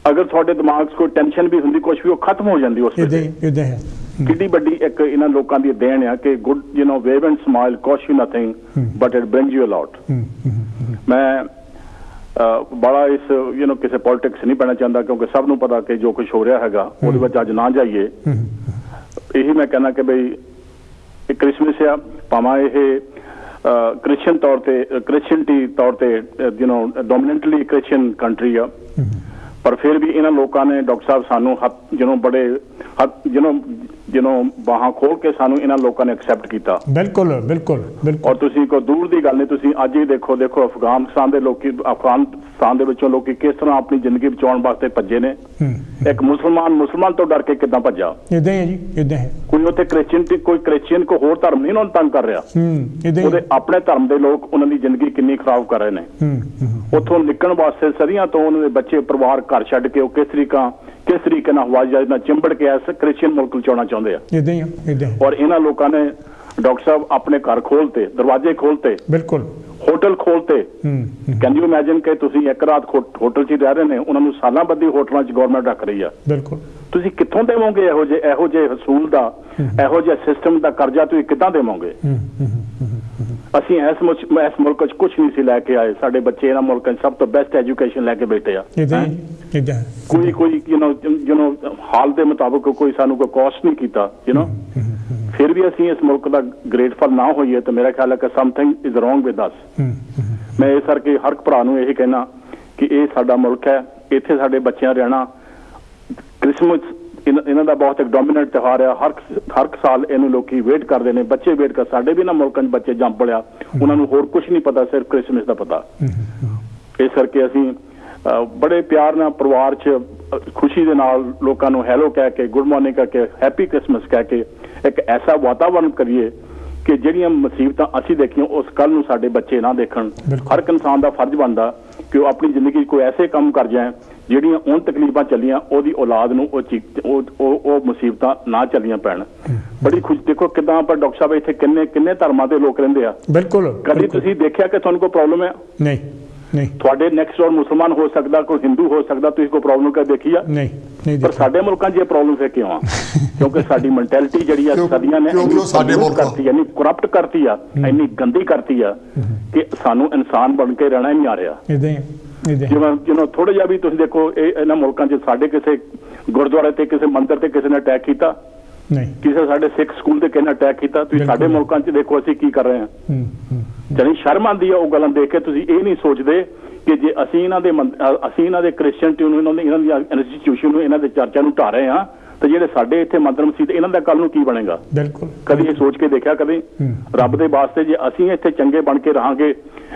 ਅਗਰ ਤੁਹਾਡੇ ਦਿਮਾਗ 'ਚ ਕੋਈ ਟੈਨਸ਼ਨ ਵੀ ਹੁੰਦੀ ਕੁਛ ਵੀ ਉਹ ਖਤਮ ਹੋ ਜਾਂਦੀ ਉਸ ਵੇਲੇ ਕਿੱਡੀ ਵੱਡੀ ਇੱਕ ਇਹਨਾਂ ਲੋਕਾਂ ਦੀ ਦੇਣ ਆ ਕਿ good wave and smile cost you nothing but it brings you a lot ਮੈਂ ਬੜਾ ਇਸ ਕਿਸੇ ਪੋਲਿਟਿਕਸ ਨਹੀਂ ਪੈਣਾ ਚਾਹੁੰਦਾ ਕਿਉਂਕਿ ਸਭ ਨੂੰ ਪਤਾ ਕਿ ਜੋ ਕੁਝ ਹੋ ਰਿਹਾ ਹੈਗਾ ਉਹਦੇ ਵਿੱਚ ਅੱਜ ਨਾ ਜਾਈਏ ਇਹੀ ਮੈਂ ਕਹਿੰਦਾ ਕਿ ਬਈ ਇਹ ਕ੍ਰਿਸਮਸ ਆ ਭਾਵੇਂ ਇਹ ਕ੍ਰਿਸਚਨ ਤੌਰ ਤੇ ਕ੍ਰਿਸਚਨਟੀ ਤੌਰ ਤੇ ਡੋਮੀਨੈਂਟਲੀ ਕ੍ਰਿਸਚਨ ਕੰਟਰੀ ਆ ਪਰ ਫਿਰ ਵੀ ਇਹਨਾਂ ਲੋਕਾਂ ਨੇ ਡਾਕਟਰ ਸਾਹਿਬ ਸਾਨੂੰ ਬੜੇ ਬਾਹਾਂ ਖੋਲ ਕੇ ਸਾਨੂੰ ਇਹਨਾਂ ਲੋਕਾਂ ਨੇ ਐਕਸੈਪਟ ਕੀਤਾ ਬਿਲਕੁਲ ਔਰ ਤੁਸੀਂ ਕੋਈ ਦੂਰ ਦੀ ਗੱਲ ਨਹੀਂ ਤੁਸੀਂ ਅੱਜ ਹੀ ਦੇਖੋ ਅਫਗਾਨਿਸਤਾਨ ਦੇ ਵਿੱਚੋਂ ਲੋਕੀ ਕਿਸ ਤਰ੍ਹਾਂ ਆਪਣੀ ਜ਼ਿੰਦਗੀ ਬਚਾਉਣ ਵਾਸਤੇ ਭੱਜੇ ਨੇ ਇੱਕ ਮੁਸਲਮਾਨ ਤੋਂ ਡਰ ਕੇ ਕਿੱਦਾਂ ਭੱਜਾ ਇਦਾਂ ਹੈ ਕੋਈ ਉੱਥੇ ਕ੍ਰਿਸਚੀਅਨ ਕੋਈ ਹੋਰ ਧਰਮ ਨਹੀਂ ਉਹਨਾਂ ਨੂੰ ਤੰਗ ਕਰ ਰਿਹਾ ਉਹਦੇ ਆਪਣੇ ਧਰਮ ਦੇ ਲੋਕ ਉਹਨਾਂ ਦੀ ਜ਼ਿੰਦਗੀ ਕਿੰਨੀ ਖਰਾਬ ਕਰ ਰਹੇ ਨੇ ਉੱਥੋਂ ਨਿਕਲਣ ਵਾਸਤੇ ਸਦੀਆਂ ਤੋਂ ਉਹਨਾਂ ਦੇ ਬੱਚੇ ਪਰਿਵਾਰ ਘਰ ਛੱਡ ਕੇ ਉਹ ਕਿਸ ਤਰੀਕੇ ਨਾਲ ਹਵਾਈ ਜਹਾਜ਼ ਨਾਲ ਚਿੰਬੜ ਕੇ ਇਸ ਕ੍ਰਿਸਚੀਅਨ ਮੁਲਕ ਨੂੰ ਚਾਉਣਾ ਚਾਹੁੰਦੇ ਆ ਔਰ ਇਹਨਾਂ ਲੋਕਾਂ ਨੇ ਡਾਕਟਰ ਸਾਹਿਬ ਆਪਣੇ ਘਰ ਖੋਲਤੇ ਦਰਵਾਜ਼ੇ ਖੋਲਤੇ ਬਿਲਕੁਲ ਹੋਟਲ ਖੋਲਤੇ ਕੈਨ ਯੂ ਇਮੈਜਿਨ ਕਿ ਤੁਸੀਂ ਇੱਕ ਰਾਤ ਹੋਟਲ 'ਚ ਰਹਿ ਰਹੇ ਨੇ ਉਹਨਾਂ ਨੂੰ ਸਾਲਾਂ ਬੱਧੀ ਹੋਟਲਾਂ 'ਚ ਗਵਰਨਮੈਂਟ ਰੱਖ ਰਹੀ ਆ ਬਿਲਕੁਲ ਤੁਸੀਂ ਕਿੱਥੋਂ ਦੇਵੋਗੇ ਇਹੋ ਜਿਹੇ ਹਸੂਲ ਦਾ ਇਹੋ ਜਿਹੇ ਸਿਸਟਮ ਦਾ ਕਰਜ਼ਾ ਤੁਸੀਂ ਕਿੱਦਾਂ ਦੇਵੋਗੇ ਅਸੀਂ ਇਸ ਮੁਲਕ 'ਚ ਕੁਛ ਨਹੀਂ ਸੀ ਲੈ ਕੇ ਆਏ ਸਾਡੇ ਬੱਚੇ ਇਹਨਾਂ ਮੁਲਕਾਂ 'ਚ ਸਭ ਤੋਂ ਬੈਸਟ ਐਜੂਕੇਸ਼ਨ ਲੈ ਕੇ ਬੈਠੇ ਆ ਕੋਈ ਹਾਲ ਦੇ ਮੁਤਾਬਕ ਕੋਈ ਸਾਨੂੰ ਕੋਈ ਕੋਸਟ ਨਹੀਂ ਕੀਤਾ ਫਿਰ ਵੀ ਅਸੀਂ ਇਸ ਮੁਲਕ ਦਾ ਗ੍ਰੇਟਫੁਲ ਨਾ ਹੋਈਏ ਤਾਂ ਮੇਰਾ ਖਿਆਲ ਹੈ ਕਿ something is wrong with us ਮੈਂ ਇਸ ਕਰਕੇ ਹਰ ਭਰਾ ਨੂੰ ਇਹ ਕਹਿਣਾ ਕਿ ਇਹ ਸਾਡਾ ਮੁਲਕ ਹੈ ਇੱਥੇ ਸਾਡੇ ਬੱਚਿਆਂ ਰਹਿਣਾ ਕ੍ਰਿਸਮਸ ਇਹਨਾਂ ਦਾ ਬਹੁਤ ਇੱਕ ਡੋਮੀਨੈਂਟ ਤਿਉਹਾਰ ਆ ਹਰ ਸਾਲ ਇਹਨੂੰ ਲੋਕੀ ਵੇਟ ਕਰਦੇ ਨੇ ਬੱਚੇ ਵੇਟ ਕਰ ਸਾਡੇ ਵੀ ਨਾ ਮੁਲਕਾਂ 'ਚ ਬੱਚੇ ਜੰਮ ਪੜਿਆ ਉਹਨਾਂ ਨੂੰ ਹੋਰ ਕੁਝ ਨਹੀਂ ਪਤਾ ਸਿਰਫ ਕ੍ਰਿਸਮਸ ਦਾ ਪਤਾ ਇਸ ਕਰਕੇ ਅਸੀਂ ਬੜੇ ਪਿਆਰ ਨਾਲ ਪਰਿਵਾਰ 'ਚ ਖੁਸ਼ੀ ਦੇ ਨਾਲ ਲੋਕਾਂ ਨੂੰ ਹੈਲੋ ਕਹਿ ਕੇ ਗੁੱਡ ਮਾਰਨਿੰਗ ਕਹਿ ਕੇ ਹੈਪੀ ਕ੍ਰਿਸਮਸ ਕਹਿ ਕੇ ਇੱਕ ਐਸਾ ਵਾਤਾਵਰਨ ਕਰੀਏ ਕਿ ਜਿਹੜੀਆਂ ਮੁਸੀਬਤਾਂ ਅਸੀਂ ਦੇਖੀਆਂ ਉਸ ਕੱਲ ਨੂੰ ਸਾਡੇ ਬੱਚੇ ਨਾ ਦੇਖਣ ਹਰ ਇੱਕ ਇਨਸਾਨ ਦਾ ਫਰਜ਼ ਬਣਦਾ ਕਿ ਉਹ ਆਪਣੀ ਜ਼ਿੰਦਗੀ 'ਚ ਕੋਈ ਐਸੇ ਕੰਮ ਕਰ ਜਾਏ ਜਿਹੜੀਆਂ ਹੁਣ ਤਕਲੀਫਾਂ ਚੱਲੀਆਂ ਉਹਦੀ ਔਲਾਦ ਨੂੰ ਉਹ ਮੁਸੀਬਤਾਂ ਨਾ ਚੱਲੀਆਂ ਪੈਣ ਬੜੀ ਖੁਸ਼ ਦੇਖੋ ਕਿੱਦਾਂ ਪਰ ਡਾਕਟਰ ਸਾਹਿਬ ਇੱਥੇ ਕਿੰਨੇ ਧਰਮਾਂ ਦੇ ਲੋਕ ਰਹਿੰਦੇ ਆ ਬਿਲਕੁਲ ਕਦੀ ਤੁਸੀਂ ਦੇਖਿਆ ਕਿ ਤੁਹਾਨੂੰ ਕੋਈ ਪ੍ਰੋਬਲਮ ਹੈ ਨਹੀਂ ਤੁਹਾਡੇ ਨੈਕਸਟ ਡੋਰ ਮੁਸਲਮਾਨ ਹੋ ਸਕਦਾ ਕੋਈ ਹਿੰਦੂ ਹੋ ਸਕਦਾ ਤੁਸੀਂ ਕੋਈ ਪ੍ਰੋਬਲਮ ਕਦੇ ਦੇਖੀ ਆ ਨਹੀਂ ਪਰ ਸਾਡੇ ਮੁਲਕਾਂ 'ਚ ਇਹ ਪ੍ਰੋਬਲਮ ਫਿਰ ਕਿਉਂ ਆ ਕਿਉਂਕਿ ਸਾਡੀ ਮੈਂਟੈਲਿਟੀ ਜਿਹੜੀ ਆ ਸਦੀਆਂ ਨੇ ਕਰਤੀ ਇੰਨੀ ਕਰਪਟ ਕਰਤੀ ਆ ਇੰਨੀ ਗੰਦੀ ਕਰਤੀ ਆ ਕਿ ਸਾਨੂੰ ਇਨਸਾਨ ਬਣ ਕੇ ਰਹਿਣਾ ਹੀ ਨਹੀਂ ਆ ਰਿਹਾ ਜਿਵੇਂ ਥੋੜਾ ਜਿਹਾ ਵੀ ਤੁਸੀਂ ਦੇਖੋ ਇਹਨਾਂ ਮੁਲਕਾਂ 'ਚ ਸਾਡੇ ਕਿਸੇ ਗੁਰਦੁਆਰੇ ਤੇ ਕਿਸੇ ਮੰਦਿਰ ਤੇ ਕਿਸੇ ਨੇ ਅਟੈਕ ਕੀਤਾ ਕਿਸੇ ਸਾਡੇ ਸਿੱਖ ਸਕੂਲ ਤੇ ਕਿਸੇ ਨੇ ਅਟੈਕ ਕੀਤਾ ਤੁਸੀਂ ਸਾਡੇ ਮੁਲਕਾਂ 'ਚ ਦੇਖੋ ਅਸੀਂ ਕੀ ਕਰ ਰਹੇ ਹਾਂ ਜਿਹੜੀ ਸ਼ਰਮ ਆਉਂਦੀ ਆ ਉਹ ਗੱਲਾਂ ਦੇਖ ਕੇ ਤੁਸੀਂ ਇਹ ਨਹੀਂ ਸੋਚਦੇ ਕਿ ਜੇ ਅਸੀਂ ਇਹਨਾਂ ਦੇ ਕ੍ਰਿਸਚਨਟੀ ਨੂੰ ਇਹਨਾਂ ਦੀ ਇੰਸਟੀਟਿਊਸ਼ਨ ਨੂੰ ਇਹਨਾਂ ਦੇ ਚਰਚਾਂ ਨੂੰ ਢਾ ਰਹੇ ਹਾਂ ਤੇ ਜਿਹੜੇ ਸਾਡੇ ਇੱਥੇ ਮੰਦਰ ਮਸੀਤ ਇਹਨਾਂ ਦਾ ਕੱਲ ਨੂੰ ਕੀ ਬਣੇਗਾ ਕਦੀ ਇਹ ਸੋਚ ਕੇ ਦੇਖਿਆ ਕਦੇ ਰੱਬ ਦੇ ਵਾਸਤੇ ਜੇ ਅਸੀਂ ਇੱਥੇ ਚੰਗੇ ਬਣ ਕੇ ਰਹਾਂਗੇ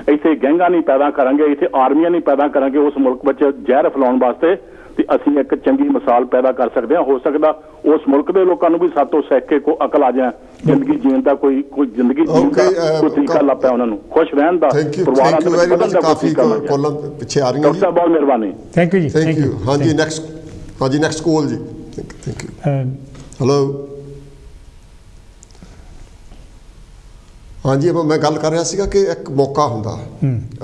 ਇੱਥੇ ਗੈਂਗਾਂ ਨਹੀਂ ਪੈਦਾ ਕਰਾਂਗੇ ਇੱਥੇ ਆਰਮੀਆਂ ਨਹੀਂ ਪੈਦਾ ਕਰਾਂਗੇ ਉਸ ਮੁਲਕ ਵਿੱਚ ਜ਼ਹਿਰ ਫੈਲਾਉਣ ਵਾਸਤੇ ਤੇ ਅਸੀਂ ਇੱਕ ਚੰਗੀ ਮਿਸਾਲ ਪੈਦਾ ਕਰ ਸਕਦੇ ਹਾਂ ਹੋ ਸਕਦਾ ਉਸ ਮੁਲਕ ਦੇ ਲੋਕਾਂ ਨੂੰ ਵੀ ਸਾਤੋਂ ਸਿੱਖ ਕੇ ਕੋਈ ਅਕਲ ਆ ਜਾਏ ਜ਼ਿੰਦਗੀ ਜੀਣ ਦਾ ਕੋਈ ਜ਼ਿੰਦਗੀ ਜੀਣ ਦਾ ਕੋਈ ਤਰੀਕਾ ਲੱਭ ਪਿਆ ਉਹਨਾਂ ਨੂੰ ਖੁਸ਼ ਰਹਿਣ ਦਾ ਪਰਿਵਾਰਾਂ ਦੇ ਵਿੱਚ ਵਧਣ ਦਾ ਕਾਫੀ ਕੋਲਾਂ ਪਿੱਛੇ ਆ ਰਹੀਆਂ ਡਾਕਟਰ ਸਾਹਿਬ ਬਹੁਤ ਮਿਹਰਬਾਨੀ ਥੈਂਕ ਯੂ ਹਾਂਜੀ ਨੈਕਸਟ ਕਾਲ ਜੀ ਥੈਂਕ ਯੂ ਹੈਲੋ ਹਾਂਜੀ ਮੈਂ ਗੱਲ ਕਰ ਰਿਹਾ ਸੀਗਾ ਕਿ ਇੱਕ ਮੌਕਾ ਹੁੰਦਾ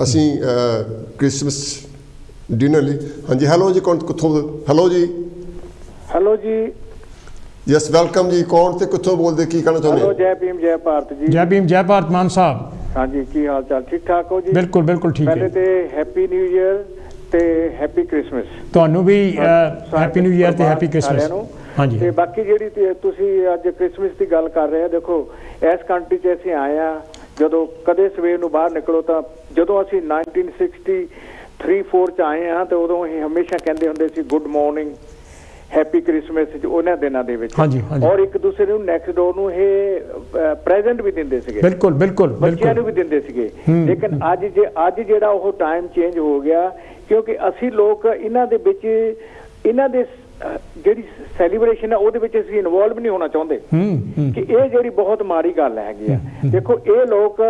ਅਸੀਂ ਕ੍ਰਿਸਮਸ डिनर ਲਈ ਹਾਂਜੀ ਹੈਲੋ ਜੀ ਕੌਣ ਕਿੱਥੋਂ ਹੈਲੋ ਜੀ ਯੈਸ ਵੈਲਕਮ ਜੀ ਕੌਣ ਤੇ ਕਿੱਥੋਂ ਬੋਲਦੇ ਕੀ ਕਹਿਣਾ ਚਾਹੁੰਦੇ ਹੈਲੋ ਜੈ ਭੀਮ ਜੈ ਭਾਰਤ ਜੀ ਜੈ ਭੀਮ ਜੈ ਭਾਰਤ ਮਾਨ ਸਾਹਿਬ ਹਾਂਜੀ ਕੀ ਹਾਲ ਚਾਲ ਠੀਕ ਠਾਕ ਹੋ ਜੀ ਬਿਲਕੁਲ ਬਿਲਕੁਲ ਠੀਕ ਹੈ ਪਹਿਲੇ ਤੇ ਹੈਪੀ ਨਿਊ ਈਅਰ ਤੇ ਹੈਪੀ ਕ੍ਰਿਸਮਸ ਤੁਹਾਨੂੰ ਵੀ ਹੈਪੀ ਨਿਊ ਈਅਰ ਤੇ ਹੈਪੀ ਕ੍ਰਿਸਮਸ ਹਾਂਜੀ ਤੇ ਬਾਕੀ ਜਿਹੜੀ ਤੁਸੀਂ ਅੱਜ ਕ੍ਰਿਸਮਸ ਦੀ ਗੱਲ ਕਰ ਰਹੇ ਹੋ ਦੇਖੋ ਇਸ ਕੰਟਰੀ 'ਚ ਅਸੀਂ ਆਏ ਆ ਜਦੋਂ ਕਦੇ ਸਵੇਰ ਨੂੰ ਬਾਹਰ ਨਿਕਲੋ ਤਾਂ ਜਦੋਂ ਅਸੀਂ 1963-4 'ਚ ਆਏ ਆ ਤੇ ਉਦੋਂ ਅਸੀਂ ਹਮੇਸ਼ਾ ਕਹਿੰਦੇ ਹੁੰਦੇ ਸੀ ਗੁੱਡ ਮਾਰਨਿੰਗ ਹੈਪੀ ਕ੍ਰਿਸਮਸ ਉਹਨਾਂ ਦਿਨਾਂ ਦੇ ਵਿੱਚ ਔਰ ਇੱਕ ਦੂਸਰੇ ਨੂੰ ਨੈਕਸਟ ਡੋਰ ਨੂੰ ਇਹ ਪ੍ਰੈਜ਼ੈਂਟ ਵੀ ਦਿੰਦੇ ਸੀਗੇ ਬਿਲਕੁਲ ਬਿਲਕੁਲ ਬੱਚਿਆਂ ਨੂੰ ਵੀ ਦਿੰਦੇ ਸੀਗੇ ਲੇਕਿਨ ਅੱਜ ਜਿਹੜਾ ਉਹ ਟਾਈਮ ਚੇਂਜ ਹੋ ਗਿਆ ਕਿਉਂਕਿ ਅਸੀਂ ਲੋਕ ਇਹਨਾਂ ਦੇ ਵਿੱਚ ਇਹਨਾਂ ਦੇ ਜਿਹੜੀ ਸੈਲੀਬ੍ਰੇਸ਼ਨ ਹੈ ਉਹਦੇ ਵਿੱਚ ਅਸੀਂ ਇਨਵੋਲਵ ਨਹੀਂ ਹੋਣਾ ਚਾਹੁੰਦੇ ਕਿ ਇਹ ਜਿਹੜੀ ਬਹੁਤ ਮਾੜੀ ਗੱਲ ਹੈਗੀ ਆ ਦੇਖੋ ਇਹ ਲੋਕ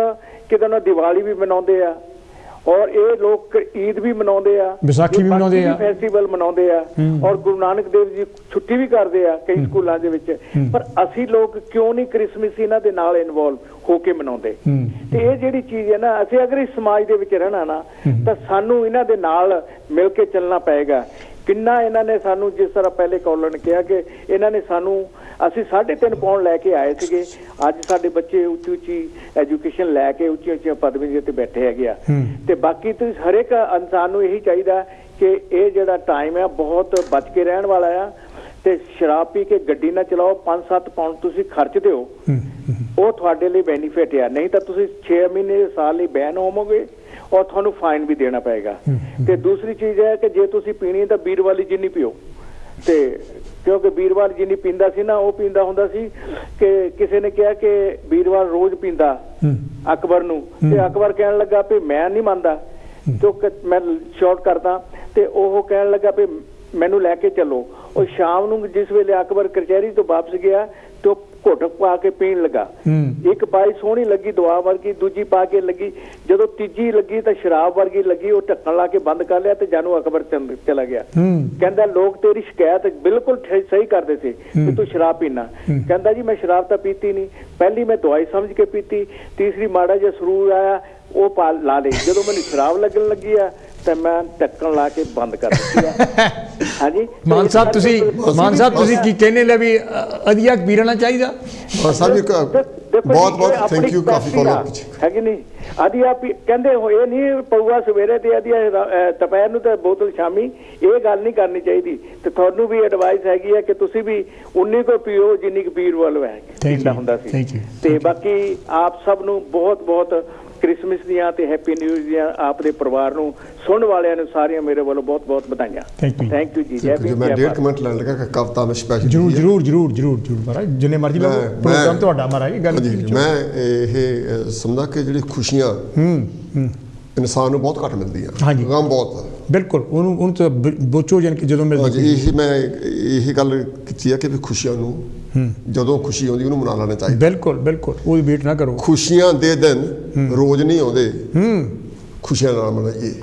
ਕਿਤੇ ਨਾ ਦੀਵਾਲੀ ਵੀ ਮਨਾਉਂਦੇ ਆ ਔਰ ਇਹ ਲੋਕ ਈਦ ਵੀ ਮਨਾਉਂਦੇ ਆ ਵਿਸਾਖੀ ਵੀ ਮਨਾਉਂਦੇ ਆ ਫੈਸਟੀਵਲ ਮਨਾਉਂਦੇ ਆ ਔਰ ਗੁਰੂ ਨਾਨਕ ਦੇਵ ਜੀ ਛੁੱਟੀ ਵੀ ਕਰਦੇ ਆ ਕਈ ਸਕੂਲਾਂ ਦੇ ਵਿੱਚ ਪਰ ਅਸੀਂ ਲੋਕ ਕਿਉਂ ਨਹੀਂ ਕ੍ਰਿਸਮਸ ਇਹਨਾਂ ਦੇ ਨਾਲ ਇਨਵੋਲਵ ਹੋ ਕੇ ਮਨਾਉਂਦੇ ਤੇ ਇਹ ਜਿਹੜੀ ਚੀਜ਼ ਹੈ ਨਾ ਅਸੀਂ ਅਗਰ ਇਸ ਸਮਾਜ ਦੇ ਵਿੱਚ ਰਹਿਣਾ ਨਾ ਤਾਂ ਸਾਨੂੰ ਇਹਨਾਂ ਦੇ ਨਾਲ ਮਿਲ ਕੇ ਚੱਲਣਾ ਪਏਗਾ ਕਿੰਨਾ ਇਹਨਾਂ ਨੇ ਸਾਨੂੰ ਜਿਸ ਤਰ੍ਹਾਂ ਪਹਿਲੇ ਕਾਲਰ ਨੇ ਕਿਹਾ ਕਿ ਇਹਨਾਂ ਨੇ ਸਾਨੂੰ ਅਸੀਂ 3.5 ਪਾਉਂਡ ਲੈ ਕੇ ਆਏ ਸੀਗੇ ਅੱਜ ਸਾਡੇ ਬੱਚੇ ਉੱਚੀ ਉੱਚੀ ਐਜੂਕੇਸ਼ਨ ਲੈ ਕੇ ਉੱਚੀਆਂ ਉੱਚੀਆਂ ਪਦਵੀਆਂ ਤੇ ਬੈਠੇ ਹੈਗੇ ਆ ਤੇ ਬਾਕੀ ਤੇ ਹਰੇਕ ਇਨਸਾਨ ਨੂੰ ਇਹੀ ਚਾਹੀਦਾ ਕਿ ਇਹ ਜਿਹੜਾ ਟਾਈਮ ਹੈ ਬਹੁਤ ਬਚ ਕੇ ਰਹਿਣ ਵਾਲਾ ਆ ਤੇ ਸ਼ਰਾਬ ਪੀ ਕੇ ਗੱਡੀ ਨਾ ਚਲਾਓ 5-7 ਪਾਉਂਡ ਤੁਸੀਂ ਖਰਚ ਦਿਓ ਉਹ ਤੁਹਾਡੇ ਲਈ ਬੈਨੀਫਿਟ ਆ ਨਹੀਂ ਤਾਂ ਤੁਸੀਂ 6 ਮਹੀਨੇ ਸਾਲ ਲਈ ਬੈਨ ਹੋਵੋਗੇ ਔਰ ਤੁਹਾਨੂੰ ਫਾਈਨ ਵੀ ਦੇਣਾ ਪਏਗਾ ਤੇ ਦੂਸਰੀ ਚੀਜ਼ ਹੈ ਕਿ ਜੇ ਤੁਸੀਂ ਪੀਣੀ ਤਾਂ ਬੀਰ ਵਾਲੀ ਜਿੰਨੀ ਪੀਓ ਤੇ ਕਿਉਂਕਿ ਵੀਰਵਾਰ ਜਿੰਨੀ ਪੀਂਦਾ ਸੀ ਨਾ ਉਹ ਪੀਂਦਾ ਹੁੰਦਾ ਸੀ ਕਿ ਕਿਸੇ ਨੇ ਕਿਹਾ ਕਿ ਵੀਰਵਾਰ ਰੋਜ਼ ਪੀਂਦਾ ਅਕਬਰ ਨੂੰ ਤੇ ਅਕਬਰ ਕਹਿਣ ਲੱਗਾ ਵੀ ਮੈਂ ਨਹੀਂ ਮੰਨਦਾ ਕਿਉਂਕਿ ਮੈਂ ਸ਼ਾਰਟ ਕਰਦਾ ਤੇ ਉਹ ਕਹਿਣ ਲੱਗਾ ਵੀ ਮੈਨੂੰ ਲੈ ਕੇ ਚੱਲੋ ਉਹ ਸ਼ਾਮ ਨੂੰ ਜਿਸ ਵੇਲੇ ਅਕਬਰ ਕਚਹਿਰੀ ਤੋਂ ਵਾਪਸ ਗਿਆ ਤੇ ਉਹ ਘੁੱਟ ਪਾ ਕੇ ਪੀਣ ਲੱਗਾ ਇੱਕ ਪਾਈ ਸੋਹਣੀ ਲੱਗੀ ਦੁਆ ਵਰਗੀ ਦੂਜੀ ਪਾ ਕੇ ਲੱਗੀ ਜਦੋਂ ਤੀਜੀ ਲੱਗੀ ਤਾਂ ਸ਼ਰਾਬ ਵਰਗੀ ਲੱਗੀ ਉਹ ਢੱਕਣ ਲਾ ਕੇ ਬੰਦ ਕਰ ਲਿਆ ਤੇ ਜਾਨੂ ਅਕਬਰ ਚਲਾ ਗਿਆ ਕਹਿੰਦਾ ਲੋਕ ਤੇਰੀ ਸ਼ਿਕਾਇਤ ਬਿਲਕੁਲ ਸਹੀ ਕਰਦੇ ਸੀ ਕਿ ਤੂੰ ਸ਼ਰਾਬ ਪੀਣਾ ਕਹਿੰਦਾ ਜੀ ਮੈਂ ਸ਼ਰਾਬ ਤਾਂ ਪੀਤੀ ਨਹੀਂ ਪਹਿਲੀ ਮੈਂ ਦਵਾਈ ਸਮਝ ਕੇ ਪੀਤੀ ਤੀਸਰੀ ਮਾੜਾ ਜਿਹਾ ਸਰੂਰ ਆਇਆ ਉਹ ਲਾ ਲਈ ਜਦੋਂ ਮੈਨੂੰ ਸ਼ਰਾਬ ਲੱਗਣ ਲੱਗੀ ਆ ਤੇ ਮੈਂ ਢੱਕਣ ਲਾ ਕੇ ਬੰਦ ਕਰ ਦਿੱਤੀ ਹਾਂਜੀ ਮਾਨ ਸਾਹਿਬ ਤੁਸੀਂ ਕੀ ਕਹਿੰਦੇ ਲੈ ਵੀ ਅਧਿਆ ਪੀਣਾ ਚਾਹੀਦਾ ਬਹੁਤ ਬਹੁਤ ਥੈਂਕ ਯੂ ਕਾਫੀ ਕਾਲਰ ਹੈ ਕਿ ਨਹੀਂ ਅਧਿਆ ਕਹਿੰਦੇ ਹੋਏ ਨਹੀਂ ਪਊਆ ਸਵੇਰੇ ਤੇ ਅਧਿਆ ਦੁਪਹਿਰ ਨੂੰ ਤੇ ਬੋਤਲ ਸ਼ਾਮੀ ਇਹ ਗੱਲ ਨਹੀਂ ਕਰਨੀ ਚਾਹੀਦੀ ਤੇ ਤੁਹਾਨੂੰ ਵੀ ਐਡਵਾਈਸ ਹੈਗੀ ਹੈ ਕਿ ਤੁਸੀਂ ਵੀ ਉਨੀ ਕੋ ਪੀਓ ਜਿੰਨੀ ਕੁ ਪੀਰ ਵੱਲ ਹੈ ਪੀਂਦਾ ਹੁੰਦਾ ਸੀ ਤੇ ਬਾਕੀ ਆਪ ਸਭ ਨੂੰ ਬਹੁਤ ਬਹੁਤ ਕ੍ਰਿਸਮਸ ਦੀਆਂ ਤੇ ਹੈਪੀ ਨਿਊ ਈਅਰ ਦੀਆਂ ਆਪ ਦੇ ਪਰਿਵਾਰ ਨੂੰ ਸੁਣਨ ਵਾਲਿਆਂ ਨੂੰ ਸਾਰੀਆਂ ਮੇਰੇ ਵੱਲੋਂ ਬਹੁਤ ਬਹੁਤ ਵਧਾਈਆਂ ਥੈਂਕ ਯੂ ਜੀ ਮੈਂ 1.5 ਕਮੈਂਟ ਲੈਣ ਲੱਗਾ ਕਿ ਕਵਿਤਾ ਮੈਂ ਸਪੈਸ਼ਲ ਜਰੂਰ ਮਹਾਰਾਜ ਜਿੰਨੇ ਮਰਜ਼ੀ ਲਓ ਪ੍ਰੋਗਰਾਮ ਤੁਹਾਡਾ ਮਹਾਰਾਜ ਗੱਲ ਮੈਂ ਇਹ ਸਮਝਦਾ ਕਿ ਜਿਹੜੀ ਖੁਸ਼ੀਆਂ ਇਨਸਾਨ ਨੂੰ ਬਹੁਤ ਘੱਟ ਮਿਲਦੀਆਂ ਗਮ ਬਹੁਤ ਬਿਲਕੁਲ ਉਹਨੂੰ ਤਾਂ ਬੋਚੋ ਜਾਨ ਕਿ ਜਦੋਂ ਮਿਲਦੀ ਇਹ ਮੈਂ ਇਹ ਗੱਲ ਕੀਤੀ ਹੈ ਕਿ ਵੀ ਖੁਸ਼ੀਆਂ ਨੂੰ ਜਦੋਂ ਖੁਸ਼ੀ ਆਉਂਦੀ ਉਹਨੂੰ ਮਨਾ ਲੈਣਾ ਚਾਹੀਦਾ ਬਿਲਕੁਲ ਉਹਦੀ ਵੇਟ ਨਾ ਕਰੋ ਖੁਸ਼ੀਆਂ ਦੇ ਦਿਨ ਰੋਜ਼ ਨਹੀਂ ਆਉਂਦੇ ਖੁਸ਼ੀਆਂ ਨਾਲ ਮਨਾਈਏ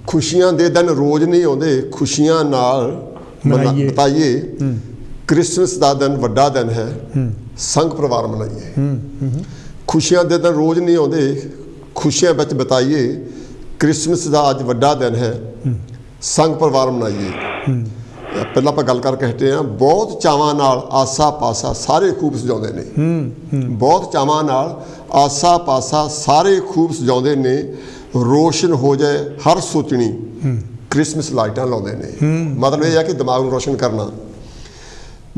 ਖੁਸ਼ੀਆਂ ਦੇ ਦਿਨ ਰੋਜ਼ ਨਹੀਂ ਆਉਂਦੇ ਖੁਸ਼ੀਆਂ ਨਾਲ ਬਿਤਾਈਏ ਕ੍ਰਿਸਮਸ ਦਾ ਦਿਨ ਵੱਡਾ ਦਿਨ ਹੈ ਸੰਗ ਪਰਿਵਾਰ ਮਨਾਈਏ ਖੁਸ਼ੀਆਂ ਦੇ ਦਿਨ ਰੋਜ਼ ਨਹੀਂ ਆਉਂਦੇ ਖੁਸ਼ੀਆਂ ਵਿੱਚ ਬਿਤਾਈਏ ਕ੍ਰਿਸਮਸ ਦਾ ਅੱਜ ਵੱਡਾ ਦਿਨ ਹੈ ਸੰਗ ਪਰਿਵਾਰ ਮਨਾਈਏ ਪਹਿਲਾਂ ਆਪਾਂ ਗੱਲ ਕਰਕੇ ਹਟੇ ਹਾਂ ਬਹੁਤ ਚਾਵਾਂ ਨਾਲ ਆਸਾ ਪਾਸਾ ਸਾਰੇ ਖੂਬ ਸਜਾਉਂਦੇ ਨੇ ਬਹੁਤ ਚਾਵਾਂ ਨਾਲ ਆਸਾ ਪਾਸਾ ਸਾਰੇ ਖੂਬ ਸਜਾਉਂਦੇ ਨੇ ਰੋਸ਼ਨ ਹੋ ਜਾਏ ਹਰ ਸੋਚਣੀ ਕ੍ਰਿਸਮਸ ਲਾਈਟਾਂ ਲਾਉਂਦੇ ਨੇ ਮਤਲਬ ਇਹ ਹੈ ਕਿ ਦਿਮਾਗ ਨੂੰ ਰੋਸ਼ਨ ਕਰਨਾ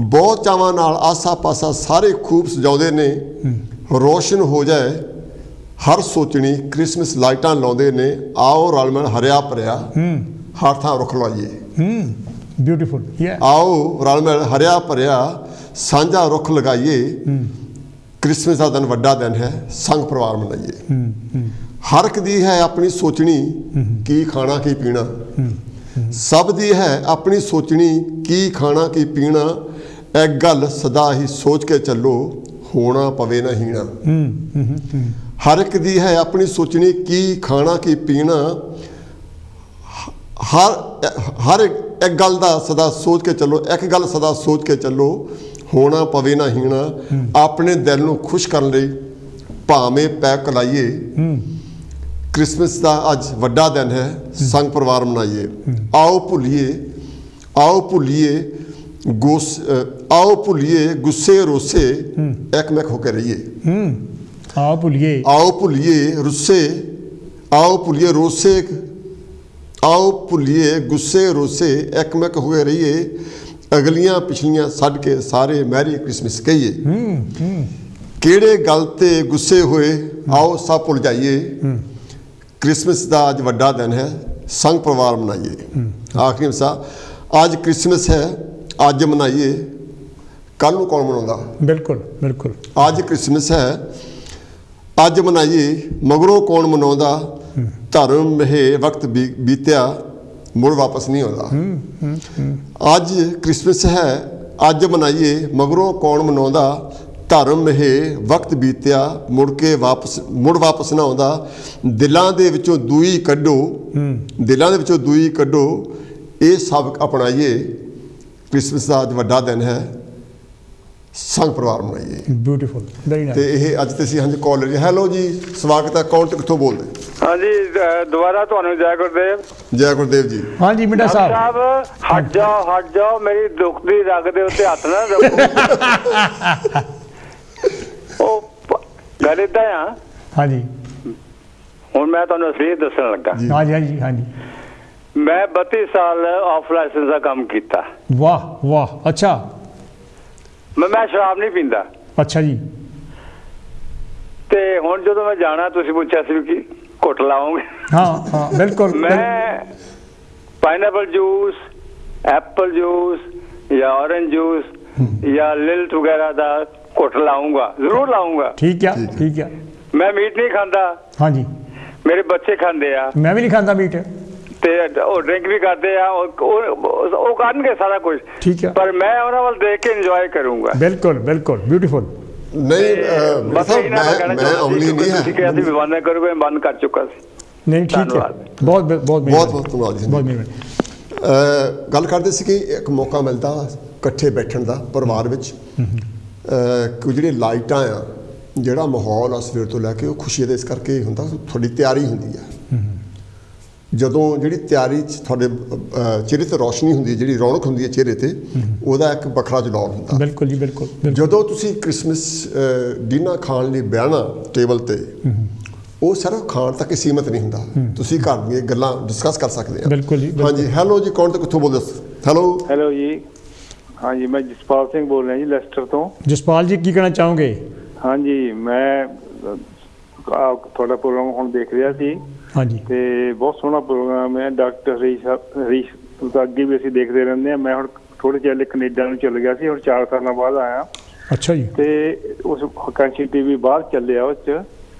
ਬਹੁਤ ਚਾਵਾਂ ਨਾਲ ਆਸਾ ਪਾਸਾ ਸਾਰੇ ਖੂਬ ਸਜਾਉਂਦੇ ਨੇ ਰੋਸ਼ਨ ਹੋ ਜਾਏ ਹਰ ਸੋਚਣੀ ਕ੍ਰਿਸਮਸ ਲਾਈਟਾਂ ਲਾਉਂਦੇ ਨੇ ਆਓ ਰਲ ਮਿਲ ਹਰਿਆ ਭਰਿਆ ਹਰ ਥਾਂ ਰੁੱਖ ਲਾਈਏ ਬਿਊਟੀਫੁਲ ਆਓ ਰਲ ਮਿਲ ਹਰਿਆ ਭਰਿਆ ਸਾਂਝਾ ਰੁੱਖ ਲਗਾਈਏ ਕ੍ਰਿਸਮਸ ਦਾ ਦਿਨ ਵੱਡਾ ਦਿਨ ਹੈ ਸੰਗ ਪਰਿਵਾਰ ਮਨਾਈਏ ਹਰ ਇੱਕ ਦੀ ਹੈ ਆਪਣੀ ਸੋਚਣੀ ਕੀ ਖਾਣਾ ਕੀ ਪੀਣਾ ਸਭ ਦੀ ਹੈ ਆਪਣੀ ਸੋਚਣੀ ਕੀ ਖਾਣਾ ਕੀ ਪੀਣਾ ਇੱਕ ਗੱਲ ਸਦਾ ਹੀ ਸੋਚ ਕੇ ਚੱਲੋ ਹੋਣਾ ਪਵੇ ਨਾ ਹੀਣਾ ਹਰ ਇੱਕ ਦੀ ਹੈ ਆਪਣੀ ਸੋਚਣੀ ਕੀ ਖਾਣਾ ਕੀ ਪੀਣਾ ਹਰ ਇੱਕ ਗੱਲ ਦਾ ਸਦਾ ਸੋਚ ਕੇ ਚੱਲੋ ਇੱਕ ਗੱਲ ਸਦਾ ਸੋਚ ਕੇ ਚੱਲੋ ਹੋਣਾ ਪਵੇ ਨਾ ਹੀਣਾ ਆਪਣੇ ਦਿਲ ਨੂੰ ਖੁਸ਼ ਕਰਨ ਲਈ ਭਾਵੇਂ ਪੈਕ ਲਾਈਏ क्रिसमस का अज वड्डा दिन है, संग परिवार मनाइए। आओ भुलिए गुस्से रोसे एकमक होकर रहिए। आओ भुलिए गुस्से रोसे एकमक होए रहिए। अगलियां पिछलियां छड्ड के सारे मैरी क्रिसमस कहिए। केड़े गल ते गुस्से होए आओ सब भुल जाइए। क्रिसमस का अज वड्डा दिन है, संग परिवार मनाइए। आखिरी हिस्सा, अज क्रिसमस है, अज मनाइए, कल नूं कौन मनाउंदा? बिल्कुल बिल्कुल। अज क्रिसमस है, अज मनाइए, मगरों कौन मनाउंदा? धर्म महे वक्त बीत्या मुड़ वापस नहीं आता। अज क्रिसमस है, अज मनाइए, मगरों कौन मनाउंदा? धर्म महे वक्त बीत्या मुड़ वापस ना आउंदा। दिलों दे विचों दूई कड्डो, ये सबक अपनाइए। क्रिसमस का अज वड्डा दिन है, संग परिवार मनाइए। Beautiful, very nice. ते ये अज ते हाँ जी कॉलर जी, हैलो जी, स्वागत है। कौन ते कित्थों बोलदे? हाँ जी, दोबारा तुहानू जय गुरदेव। जय गुरदेव जी। हाँ जी मिंटा साहब, हट जाओ मेरी दुख दी रग दे उत्ते हथ ना रखो। गल इदां आ। हाँ जी, हुण मैं तुहानू असली दस्सण लगा। हाँ जी हाँ जी हाँ जी। मैं 32 साल ऑफ लाइसेंस का काम किया। वाह वाह, अच्छा। मैं शराब नहीं पींदा। अच्छा जी। ते हुण जदों मैं जाना, तुसीं पुछया सी कि घुट लाओगे? हाँ हाँ बिल्कुल। मैं पाइनएप्पल जूस, एप्पल जूस या ऑरेंज जूस या लिल्ट वगैरह का घुट लाऊंगा, जरूर लाऊंगा। ठीक है ठीक है। मैं मीट नहीं खाता। हाँ जी, मेरे बच्चे खाते आ। मैं भी नहीं खाता मीट। ड्रिंक भी करते हैं, सारा कुछ। ठीक है, पर मैं उन्होंने वाल देख के एंजॉय करूंगा। बिल्कुल बिल्कुल, ब्यूटीफुल। नहीं मैं अमली नहीं है, बंद करूंगा, बंद कर चुका सी। नहीं ठीक है, बहुत बहुत बहुत मेहरबानी। गल करते सी कि एक मौका मिलता इकट्ठे बैठण का परिवार विच। जिहड़ी लाइटां आ, जिहड़ा माहौल आ सवेर तो लैके वो खुशी दे इस करके हुंदा, थोड़ी तैयारी हुंदी है। ਜਦੋਂ ਜਿਹੜੀ ਤਿਆਰੀ 'ਚ ਤੁਹਾਡੇ ਚਿਹਰੇ ਤੇ ਰੌਸ਼ਨੀ ਹੁੰਦੀ ਹੈ, ਜਿਹੜੀ ਰੌਣਕ ਹੁੰਦੀ ਹੈ ਚਿਹਰੇ ਤੇ, ਉਹਦਾ ਇੱਕ ਵੱਖਰਾ ਜਲਾਲ ਹੁੰਦਾ। ਬਿਲਕੁਲ ਜੀ, ਬਿਲਕੁਲ। ਜਦੋਂ ਤੁਸੀਂ ਕ੍ਰਿਸਮਸ ਡਿਨਰ ਖਾਣ ਲਈ ਬਹਿਣਾ ਟੇਬਲ ਤੇ, ਉਹ ਸਿਰਫ ਖਾਣ ਤੱਕ ਹੀ ਸੀਮਤ ਨਹੀਂ ਹੁੰਦਾ, ਤੁਸੀਂ ਘਰ ਦੀਆਂ ਗੱਲਾਂ ਡਿਸਕਸ ਕਰ ਸਕਦੇ ਆ। ਬਿਲਕੁਲ ਜੀ। ਹਾਂਜੀ, ਹੈਲੋ ਜੀ, ਕੌਣ ਤੇ ਕਿੱਥੋਂ ਬੋਲਦੇ? ਹੈਲੋ ਜੀ। हाँ जी, मैं जसपाल सिंह बोल रहा जी, लेस्टर तो। जसपाल जी, की कहना चाहोगे? हाँ जी, मैं थोड़ा प्रोग्राम हुण देख रहा सी। हाँ जी। ते बहुत सोहना प्रोग्राम है। डॉक्टर हरीश अगे भी असीं देखते रहंदे आ। मैं हुण थोड़े चिर कनेडा नूं चल गया सी, हुण 4 साल बाद आया। अच्छा जी। ते उस हकांशी टीवी बाहर चलिया उस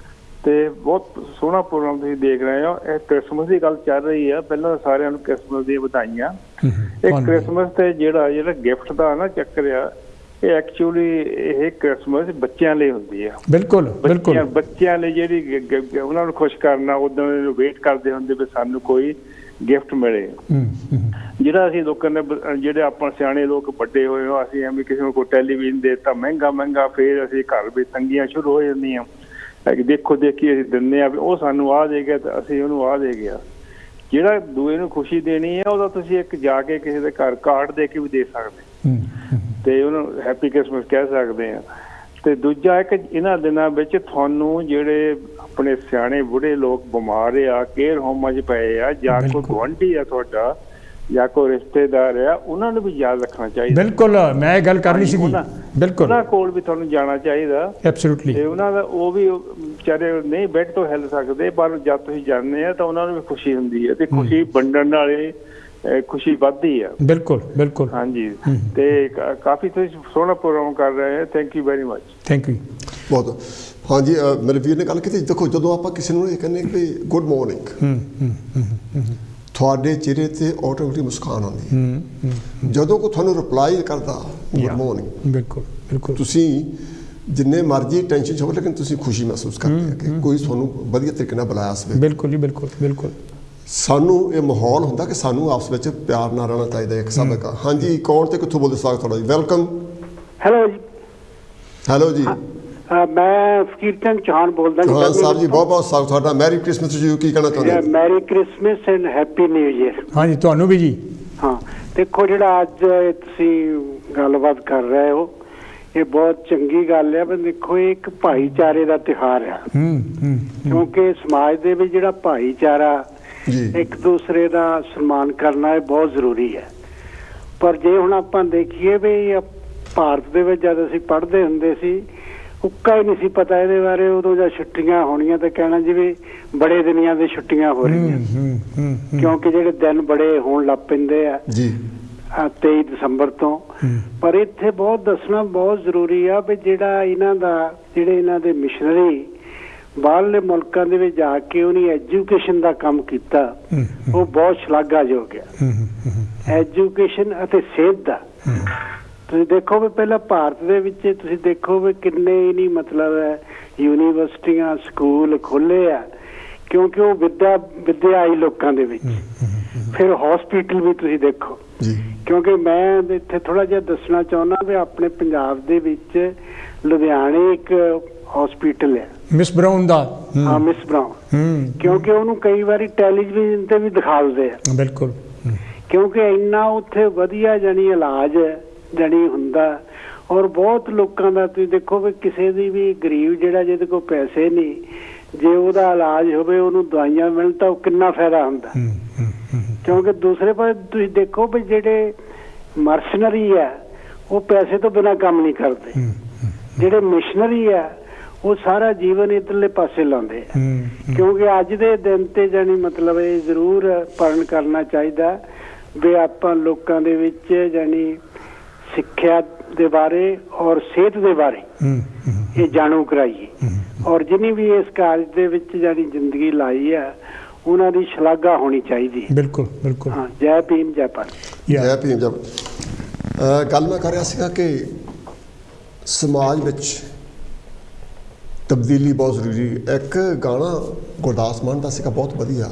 ते बहुत सोहना प्रोग्राम तुसीं देख रहे हो। क्रिसमस की गल चल रही है, पहला सारिਆਂ ਨੂੰ क्रिसमस दी ਵਧਾਈਆਂ। एक क्रिसमस ते ਜਿਹੜਾ गिफ्ट ਦਾ ना ਚੱਕਰ ਆ, ਇਹ ਐਕਚੁਅਲੀ ਇਹ ਕ੍ਰਿਸਮਸ ਬੱਚਿਆਂ ਲਈ ਹੁੰਦੀ ਆ। ਬਿਲਕੁਲ ਬਿਲਕੁਲ। ਬੱਚਿਆਂ ਲਈ ਜਿਹੜੀ ਉਹਨਾਂ ਨੂੰ ਖੁਸ਼ ਕਰਨਾ, ਉਦੋਂ ਵੇਟ ਕਰਦੇ ਹੁੰਦੇ ਵੀ ਸਾਨੂੰ ਕੋਈ ਗਿਫਟ ਮਿਲੇ। ਜਿਹੜਾ ਅਸੀਂ ਲੋਕਾਂ ਨੇ, ਜਿਹੜੇ ਆਪਾਂ ਸਿਆਣੇ ਲੋਕ ਵੱਡੇ ਹੋਏ ਹੋ, ਅਸੀਂ ਐਵੇਂ ਕਿਸੇ ਨੂੰ ਕੋਈ ਟੈਲੀਵਿਜ਼ਨ ਦੇ ਦਿੱਤਾ ਮਹਿੰਗਾ, ਫਿਰ ਅਸੀਂ ਘਰ ਵਿੱਚ ਤੰਗੀਆਂ ਸ਼ੁਰੂ ਹੋ ਜਾਂਦੀਆਂ। ਦੇਖੋ ਦੇਖੀ ਅਸੀਂ ਦਿੰਦੇ ਆ ਵੀ ਉਹ ਸਾਨੂੰ ਆਹ ਦੇ ਗਿਆ ਤੇ ਅਸੀਂ ਉਹਨੂੰ ਆਹ ਦੇ ਗਿਆ। ਜਿਹੜਾ ਦੂਏ ਨੂੰ ਖੁਸ਼ੀ ਦੇਣੀ ਹੈ, ਉਹਦਾ ਤੁਸੀਂ ਇੱਕ ਜਾ ਕੇ ਕਿਸੇ ਦੇ ਘਰ ਕਾਰਡ ਦੇ ਕੇ ਵੀ ਦੇ ਸਕਦੇ ਤੇ ਉਹਨੂੰ ਹੈਪੀ ਕ੍ਰਿਸਮਸ ਕਹਿ ਸਕਦੇ ਆ। ਤੇ ਦੂਜਾ ਇੱਕ ਇਹਨਾਂ ਦਿਨਾਂ ਵਿੱਚ ਤੁਹਾਨੂੰ ਜਿਹੜੇ ਆਪਣੇ ਸਿਆਣੇ ਬੁੜੇ ਲੋਕ ਬਿਮਾਰ ਆ, ਕੇਅਰ ਹੋਮਾਂ 'ਚ ਪਏ ਆ, ਜਾਂ ਕੋਈ ਗੁਆਂਢੀ ਆ ਤੁਹਾਡਾ ਜਾਂ ਕੋਈ ਰਿਸ਼ਤੇਦਾਰ ਆ, ਉਹਨਾਂ ਨੂੰ ਵੀ ਯਾਦ ਰੱਖਣਾ ਚਾਹੀਦਾ। ਬਿਲਕੁਲ, ਮੈਂ ਇਹ ਗੱਲ ਕਰਨੀ ਸੀਗੀ। ਬਿਲਕੁਲ, ਉਹਨਾਂ ਕੋਲ ਵੀ ਤੁਹਾਨੂੰ ਜਾਣਾ ਚਾਹੀਦਾ। ਐਬਸੋਲੂਟਲੀ। ਤੇ ਉਹਨਾਂ ਦਾ ਉਹ ਵੀ ਵਿਚਾਰੇ ਨਹੀਂ ਬੈੱਡ ਤੋਂ ਹਿੱਲ ਸਕਦੇ, ਪਰ ਜਦ ਤੁਸੀਂ ਜਾਂਦੇ ਆ ਤਾਂ ਉਹਨਾਂ ਨੂੰ ਵੀ ਖੁਸ਼ੀ ਹੁੰਦੀ ਹੈ ਤੇ ਖੁਸ਼ੀ ਵੰਡਣ ਨਾਲੇ ਖੁਸ਼ੀ ਵੱਧਦੀ ਆ। ਬਿਲਕੁਲ ਬਿਲਕੁਲ। ਹਾਂਜੀ, ਤੇ ਕਾਫੀ ਤੁਸੀਂ ਸੋਹਣਾ ਪ੍ਰੋਗਰਾਮ ਕਰ ਰਹੇ ਹੋ। Thank you very much. Thank you ਬਹੁਤ। ਹਾਂਜੀ, ਮੇਰੇ ਵੀਰ ਨੇ ਗੱਲ ਕੀਤੀ। ਦੇਖੋ, ਜਦੋਂ ਆਪਾਂ ਕਿਸੇ ਨੂੰ ਇਹ ਕਹਿੰਦੇ ਕਿ ਗੁੱਡ ਮਾਰਨਿੰਗ, ਤੁਹਾਡੇ ਚਿਹਰੇ ਤੇ ਆਟੋਮੈਟਿਕ ਮੁਸਕਾਨ ਆਉਂਦੀ ਹੈ। ਜਦੋਂ ਕੋਈ ਤੁਹਾਨੂੰ ਰਿਪਲਾਈ ਕਰਦਾ ਗੁੱਡ ਮਾਰਨਿੰਗ, ਬਿਲਕੁਲ ਬਿਲਕੁਲ, ਤੁਸੀਂ ਜਿੰਨੇ ਮਰਜ਼ੀ ਟੈਨਸ਼ਨ 'ਚ ਹੋਵੇ, ਲੇਕਿਨ ਤੁਸੀਂ ਖੁਸ਼ੀ ਮਹਿਸੂਸ ਕਰਦੇ ਹੋ ਕਿ ਕੋਈ ਤੁਹਾਨੂੰ ਵਧੀਆ ਤਰੀਕੇ ਨਾਲ ਬੁਲਾਇਆ ਸਵੇ। ਬਿਲਕੁਲ ਜੀ, ਬਿਲਕੁਲ ਬਿਲਕੁਲ। ਸਾਨੂੰ ਇਹ ਮਾਹੌਲ ਹੁੰਦਾ ਕਿ ਸਾਨੂੰ ਆਪਸ ਵਿੱਚ ਪਿਆਰ ਨਾਲ ਰਹਿਣਾ ਚਾਹੀਦਾ ਇੱਕ ਸਭ ਦਾ। ਹਾਂਜੀ, ਕੌਣ ਤੇ ਕਿੱਥੋਂ ਬੋਲਦੇ? ਸਵਾਗਤ ਤੁਹਾਡਾ ਜੀ, ਵੈਲਕਮ। ਹੈਲੋ ਜੀ। ਹੈਲੋ ਜੀ। ਮੈਂ ਫਕੀਰ ਸਿੰਘ ਚੌਹਾਨ ਬੋਲਦਾ ਹਾਂ ਸਾਹਿਬ ਜੀ, ਬਹੁਤ ਬਹੁਤ ਸਵਾਗਤ ਤੁਹਾਡਾ। ਮੈਰੀ ਕ੍ਰਿਸਮਸ ਜੀ, ਕੀ ਕਹਿਣਾ ਚਾਹੁੰਦੇ? Mary Christmas and happy new year. ਹਾਂਜੀ, ਤੁਹਾਨੂੰ ਵੀ ਜੀ। ਹਾਂ, ਦੇਖੋ ਜਿਹੜਾ ਅੱਜ ਤੁਸੀਂ ਗੱਲਬਾਤ ਕਰ ਰਹੇ ਹੋ, ਇਹ ਬਹੁਤ ਚੰਗੀ ਗੱਲ ਹੈ। ਪਰ ਦੇਖੋ, ਇਹ ਇੱਕ ਭਾਈਚਾਰੇ ਦਾ ਤਿਉਹਾਰ ਆ, ਕਿਉਂਕਿ ਸਮਾਜ ਦੇ ਵਿੱਚ ਜਿਹੜਾ ਭਾਈਚਾਰਾ, ਇੱਕ ਦੂਸਰੇ ਦਾ ਸਨਮਾਨ ਕਰਨਾ, ਇਹ ਬਹੁਤ ਜ਼ਰੂਰੀ ਹੈ। ਪਰ ਜੇ ਹੁਣ ਆਪਾਂ ਦੇਖੀਏ ਵੀ ਭਾਰਤ ਦੇ ਵਿੱਚ ਜਦ ਅਸੀਂ ਪੜ੍ਹਦੇ ਹੁੰਦੇ ਸੀ, ਉੱਕਾ ਹੀ ਨਹੀਂ ਸੀ ਪਤਾ ਇਹਦੇ ਬਾਰੇ। ਉਦੋਂ ਜਦ ਛੁੱਟੀਆਂ ਹੋਣੀਆਂ ਤਾਂ ਕਹਿਣਾ ਜਿਵੇਂ ਬੜੇ ਦਿਨੀਆਂ ਦੀ ਛੁੱਟੀਆਂ ਹੋ ਰਹੀਆਂ, ਕਿਉਂਕਿ ਜਿਹੜੇ ਦਿਨ ਬੜੇ ਹੋਣ ਲੱਗ ਪੈਂਦੇ ਆ 23 ਦਸੰਬਰ ਤੋਂ। ਪਰ ਇੱਥੇ ਬਹੁਤ ਦੱਸਣਾ ਬਹੁਤ ਜ਼ਰੂਰੀ ਆ ਵੀ ਜਿਹੜੇ ਇਹਨਾਂ ਦੇ ਮਿਸ਼ਨਰੀ ਬਾਹਰਲੇ ਮੁਲਕਾਂ ਦੇ ਵਿੱਚ ਜਾ ਕੇ ਉਹਨੇ ਐਜੂਕੇਸ਼ਨ ਦਾ ਕੰਮ ਕੀਤਾ, ਉਹ ਬਹੁਤ ਸ਼ਲਾਘਾਯੋਗ ਹੈ। ਐਜੂਕੇਸ਼ਨ ਅਤੇ ਸਿਹਤ ਦਾ ਤੁਸੀਂ ਦੇਖੋ ਵੀ ਪਹਿਲਾਂ ਭਾਰਤ ਦੇ ਵਿੱਚ ਤੁਸੀਂ ਦੇਖੋ ਵੀ ਕਿੰਨੇ ਹੀ ਨਹੀਂ ਮਤਲਬ ਹੈ ਯੂਨੀਵਰਸਿਟੀਆਂ, ਸਕੂਲ ਖੋਲ੍ਹੇ ਆ, ਕਿਉਂਕਿ ਉਹ ਵਿੱਦਿਆ ਆਈ ਲੋਕਾਂ ਦੇ ਵਿੱਚ। ਫਿਰ ਹਸਪੀਟਲ ਵੀ ਤੁਸੀਂ ਦੇਖੋ, ਕਿਉਂਕਿ ਮੈਂ ਇੱਥੇ ਥੋੜਾ ਜਿਹਾ ਦੱਸਣਾ ਚਾਹੁੰਦਾ ਵੀ ਆਪਣੇ ਪੰਜਾਬ ਦੇ ਵਿੱਚ ਲੁਧਿਆਣੇ ਇੱਕ ਹਸਪੀਟਲ ਹੈ, ਮਿਸ ਬਰਾਊਨ ਦਾ। ਹਾਂ, ਮਿਸ ਬਰਾਊਨ, ਕਿਉਂਕਿ ਉਹਨੂੰ ਕਈ ਵਾਰੀ ਟੈਲੀਵਿਜ਼ਨ ਤੇ ਵੀ ਦਿਖਾਉਂਦੇ ਆ। ਬਿਲਕੁਲ, ਕਿਉਂਕਿ ਇੰਨਾ ਉੱਥੇ ਵਧੀਆ ਜਾਨੀ ਇਲਾਜ ਜਾਨੀ ਹੁੰਦਾ। ਔਰ ਬਹੁਤ ਲੋਕਾਂ ਦਾ ਤੁਸੀਂ ਦੇਖੋ ਵੀ ਕਿਸੇ ਦੀ ਵੀ ਗਰੀਬ ਜਿਹੜਾ ਜਿਹਦੇ ਕੋਲ ਪੈਸੇ ਨਹੀਂ, ਜੇ ਉਹਦਾ ਇਲਾਜ ਹੋਵੇ, ਉਹਨੂੰ ਦਵਾਈਆਂ ਮਿਲਣ ਤਾਂ ਉਹ ਕਿੰਨਾ ਫਾਇਦਾ ਹੁੰਦਾ। ਕਿਉਂਕਿ ਦੂਸਰੇ ਪਾਸੇ ਤੁਸੀਂ ਦੇਖੋ ਵੀ ਜਿਹੜੇ ਮਰਸਨਰੀ ਆ, ਉਹ ਪੈਸੇ ਤੋਂ ਬਿਨਾਂ ਕੰਮ ਨਹੀਂ ਕਰਦੇ। ਜਿਹੜੇ ਮਿਸ਼ਨਰੀ ਆ, ਉਹ ਸਾਰਾ ਜੀਵਨ ਇੱਧਰਲੇ ਪਾਸੇ ਲਾਉਂਦੇ ਆ। ਕਿਉਂਕਿ ਅੱਜ ਦੇ ਦਿਨ ਤੇ ਜਾਨੀ ਮਤਲਬ ਇਹ ਜ਼ਰੂਰ ਪਾਲਣ ਕਰਨਾ ਚਾਹੀਦਾ ਵੀ ਆਪਾਂ ਲੋਕਾਂ ਦੇ ਵਿੱਚ ਜਾਨੀ ਸਿੱਖਿਆ ਦੇ ਬਾਰੇ ਔਰ ਸਿਹਤ ਦੇ ਬਾਰੇ ਇਹ ਜਾਣੂ ਕਰਾਈਏ। ਔਰ ਜਿਨੀ ਵੀ ਇਸ ਕਾਰਜ ਦੇ ਵਿੱਚ ਜਾਨੀ ਜ਼ਿੰਦਗੀ ਲਾਈ ਆ, ਉਹਨਾਂ ਦੀ ਸ਼ਲਾਘਾ ਹੋਣੀ ਚਾਹੀਦੀ ਹੈ। ਬਿਲਕੁਲ ਬਿਲਕੁਲ। ਹਾਂ, ਜੈ ਭੀਮ, ਜੈ ਭਾਰਤ। ਜੈ ਭੀਮ। ਗੱਲ ਮੈਂ ਕਰ ਰਿਹਾ ਸੀਗਾ ਕਿ ਸਮਾਜ ਵਿੱਚ ਤਬਦੀਲੀ ਬਹੁਤ ਜ਼ਰੂਰੀ। ਇੱਕ ਗਾਣਾ ਗੁਰਦਾਸ ਮਾਨ ਦਾ ਸੀਗਾ ਬਹੁਤ ਵਧੀਆ,